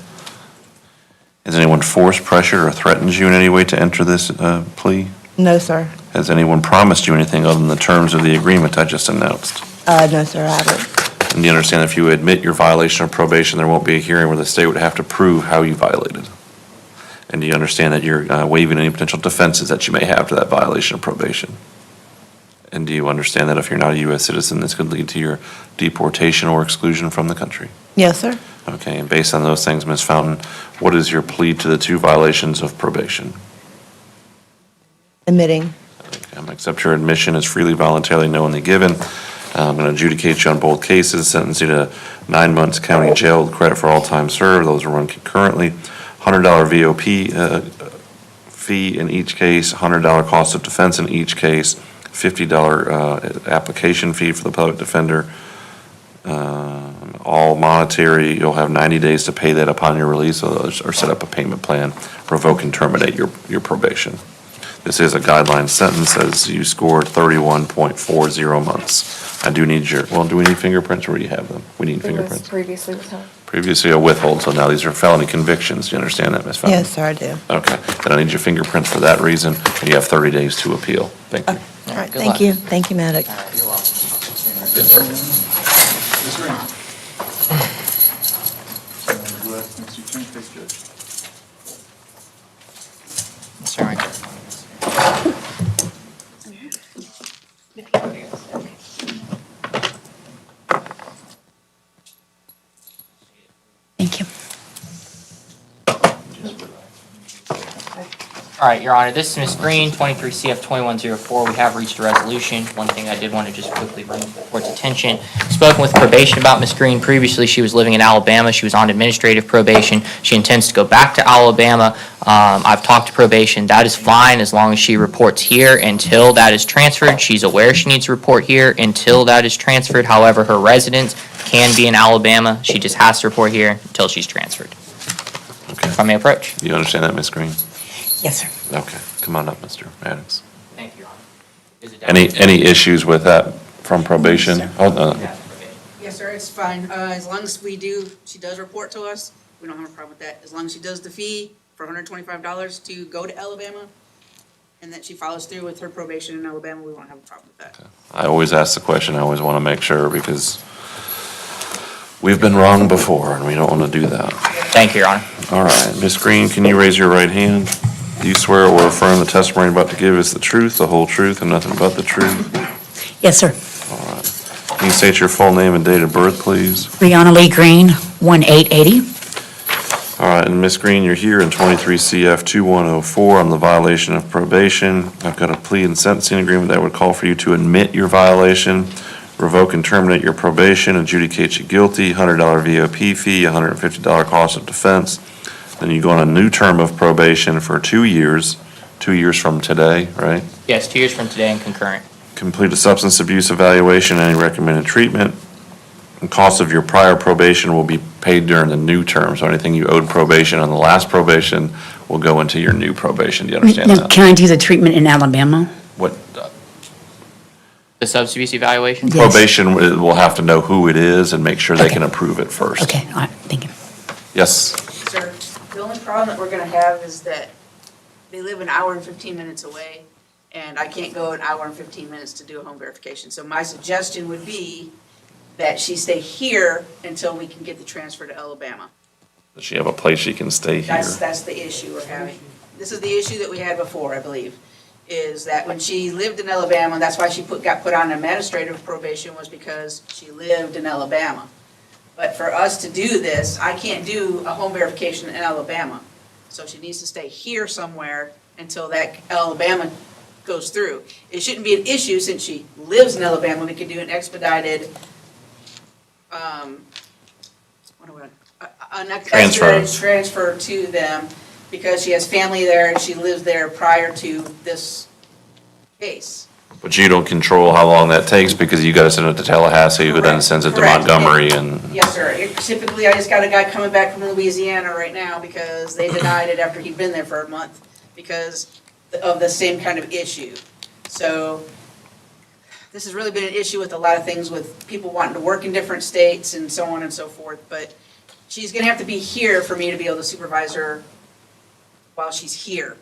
Has anyone forced, pressured, or threatened you in any way to enter this plea? No, sir. Has anyone promised you anything other than the terms of the agreement I just announced? No, sir, I haven't. And do you understand if you admit your violation of probation, there won't be a hearing where the state would have to prove how you violated? And do you understand that you're waiving any potential defenses that you may have to that violation of probation? And do you understand that if you're not a U.S. citizen, this could lead to your deportation or exclusion from the country? Yes, sir. Okay, and based on those things, Ms. Fountain, what is your plea to the 2 violations of probation? Admitting. Okay, I'm going to accept your admission as freely, voluntarily, knowingly given. I'm going to adjudicate you on both cases, sentence you to 9 months county jail with credit for all time served. Those are run concurrently. $100 VOP fee in each case, $100 cost of defense in each case, $50 application fee for the public defender. All monetary, you'll have 90 days to pay that upon your release or set up a payment plan, revoke and terminate your probation. This is a guideline sentence as you scored 31.40 months. I do need do we need fingerprints or do you have them? We need It was fingerprints. previously withheld. Previously a withhold, so now these are felony convictions. Do you understand that, Ms. Fountain? Yes, sir, I do. Okay, then I need your fingerprints for that reason, and you have 30 days to appeal. Thank you. All right, Good thank luck. you. Thank you, Maddox. You're welcome. Ms. Green. Go ahead, Mr. Attorney, please, Judge. Sorry. Thank you. All right, Your Honor, this is Ms. Green, 23 CF 2104. We have reached a resolution. One thing I did want to just quickly bring to the court's attention. Spoken with probation about Ms. Green previously. She was living in Alabama. She was on administrative probation. She intends to go back to Alabama. I've talked to probation. That is fine as long as she reports here until that is transferred. She's aware she needs to report here until that is transferred. However, her residence can be in Alabama. She just has to report here until she's transferred. Okay. If I may approach. Do you understand that, Ms. Green? Yes, sir. Okay, come on up, Mr. Maddox. Thank you, Your Honor. Is it down? Any issues with that from probation? Oh, no. Yes, sir, it's fine. As long as she does report to us, we don't have a problem with that. As long as she does the fee for $125 to go to Alabama, and that she follows through with her probation in Alabama, we won't have a problem with that. I always ask the question, I always want to make sure, because we've been wrong before, and we don't want to do that. Thank you, Your Honor. All right, Ms. Green, can you raise your right hand? Do you swear or affirm the testimony you're about to give is the truth, the whole truth, and nothing but the truth? Yes, sir. All right. Can you state your full name and date of birth, please? Brianna Lee Green, 1880. All right, and Ms. Green, you're here in 23 CF 2104 on the violation of probation. I've got a plea and sentencing agreement that would call for you to admit your violation, revoke and terminate your probation, adjudicate you guilty, $100 VOP fee, $150 cost of defense. Then you go on a new term of probation for 2 years, 2 years from today, right? Yes, 2 years from today and concurrent. Complete a substance abuse evaluation, any recommended treatment. The cost of your prior probation will be paid during the new term, so anything you owed probation on the last probation will go into your new probation. Do you understand Now, that? can I do the treatment in Alabama? What, The substance abuse evaluation? Yes. probation will have to know who it is and make sure they can approve it first. Okay, all right, thank you. Yes, Sir, the only problem that we're gonna have is that they live an hour and 15 minutes away, and I can't go an hour and 15 minutes to do a home verification. So my suggestion would be that she stay here until we can get the transfer to Alabama. does she have a place she can stay here? That's the issue we're having. This is the issue that we had before, I believe, is that when she lived in Alabama, that's why she got put on administrative probation, was because she lived in Alabama. But for us to do this, I can't do a home verification in Alabama. So she needs to stay here somewhere until that Alabama goes through. It shouldn't be an issue since she lives in Alabama. We could do an expedited, transfer to them because she has family there and she lives there prior to this case. But you don't control how long that takes because you gotta send it to Tallahassee, who then sends it to Correct. Montgomery and. Yes, sir. Typically, I just got a guy coming back from Louisiana right now because they denied it after he'd been there for a month because of the same kind of issue. So this has really been an issue with a lot of things with people wanting to work in different states and so on and so forth. But she's gonna have to be here for me to be able to supervise her while she's here.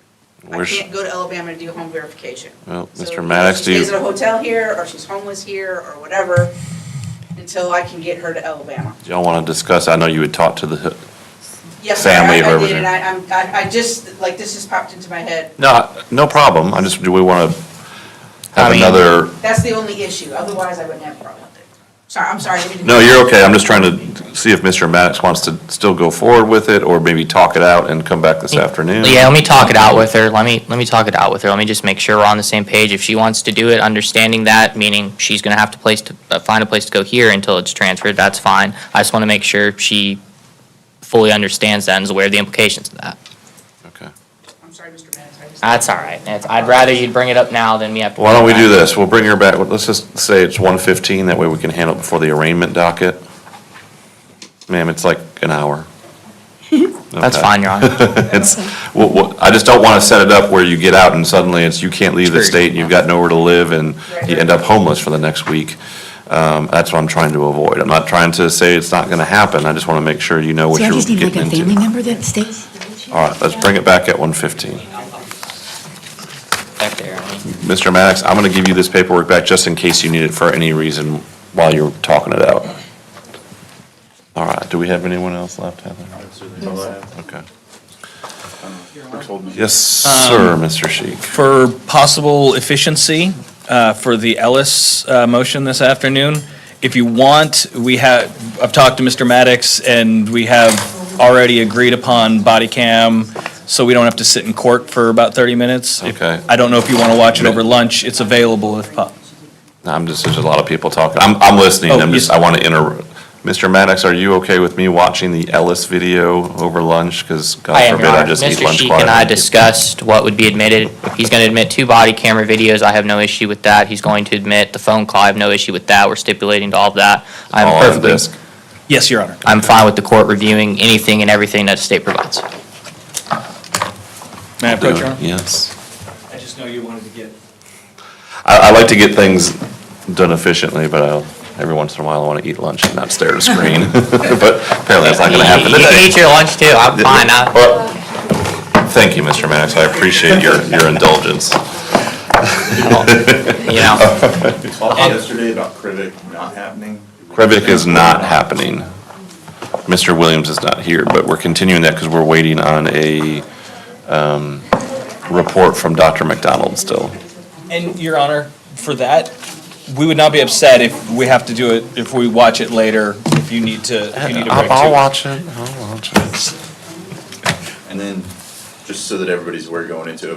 I can't go to Alabama to do home verification. Well, So Mr. Maddox, do She you? stays at a hotel here, or she's homeless here, or whatever, until I can get her to Alabama. Do y'all want to discuss, I know you had talked to the Yes, sir, family, I whoever's did, in. and I just, like, this just popped into my head. No, no problem. Do we want to I have mean- another? That's the only issue, otherwise I wouldn't have a problem with it. Sorry, I'm sorry. I didn't mean to- No, you're okay. I'm just trying to see if Mr. Maddox wants to still go forward with it or maybe talk it out and come back this afternoon. Yeah, let me talk it out with her. Let me talk it out with her. Let me just make sure we're on the same page. If she wants to do it, understanding that, meaning she's gonna have to find a place to go here until it's transferred, that's fine. I just wanna make sure she fully understands that and is aware of the implications of that. Okay. I'm sorry, Mr. Maddox, I just. That's all right. I'd rather you'd bring it up now than me have to. Why don't we do this? We'll bring her back. Let's just say it's 1:15. That way we can handle it before the arraignment docket. Ma'am, it's like an hour. That's Okay. fine, Your Honor. It's, I just don't want to set it up where you get out and suddenly it's, you can't leave the True. state and you've got nowhere to live and you end up homeless for the next week. That's what I'm trying to avoid. I'm not trying to say it's not going to happen. I just want to make sure you know what See, I you're just need like getting a family into. member that stays. All right, let's bring it back at 1:15. Back there. Mr. Maddox, I'm going to give you this paperwork back just in case you need it for any reason while you're talking it out. All right, do we have anyone else left, Heather? Okay. Yes, sir, Mr. Sheik. For possible efficiency, for the Ellis motion this afternoon, if you want, I've talked to Mr. Maddox, and we have already agreed upon body cam, so we don't have to sit in court for about 30 minutes. Okay. I don't know if you want to watch it over lunch, it's available if There's a lot of people talking. I'm listening. Oh, I want to Mr. Maddox, are you okay with me watching the Ellis video over lunch? Because God I am, forbid Your I Honor. just eat Mr. lunch Sheik and I quietly. discussed what would be admitted. If he's going to admit 2 body camera videos, I have no issue with that. He's going to admit the phone call, I have no issue with that. We're stipulating to all of that. I'm All on perfectly, disc. Yes, Your Honor. I'm fine with the court reviewing anything and everything that the state provides. May I approach, Your Honor? Yes. I just know you wanted to get. I like to get things done efficiently, but every once in a while I want to eat lunch and not stare at a screen. But apparently that's not going to happen You today. can eat your lunch too, I'm fine. Well, thank you, Mr. Maddox. I appreciate your indulgence. You know. We talked yesterday about Crivic not happening. Krevick is not happening. Mr. Williams is not here, but we're continuing that because we're waiting on a report from Dr. McDonald still. And, Your Honor, for that, we would not be upset if we have to do it, if we watch it later, if you need to, if you need a break too. I'll watch it. I'll watch it. And then, just so that everybody's aware going into it,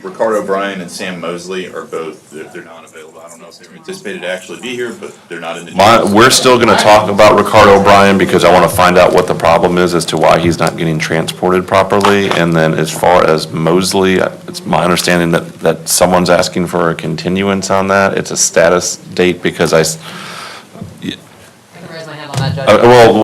Ricardo O'Brien and Sam Mosley are both, they're not available. I don't know if they were anticipated to actually be here, but they're not in the. We're still going to talk about Ricardo O'Brien because I want to find out what the problem is as to why he's not getting transported properly. And then as far as Mosley, it's my understanding that someone's asking for a continuance on that. It's a status date because well,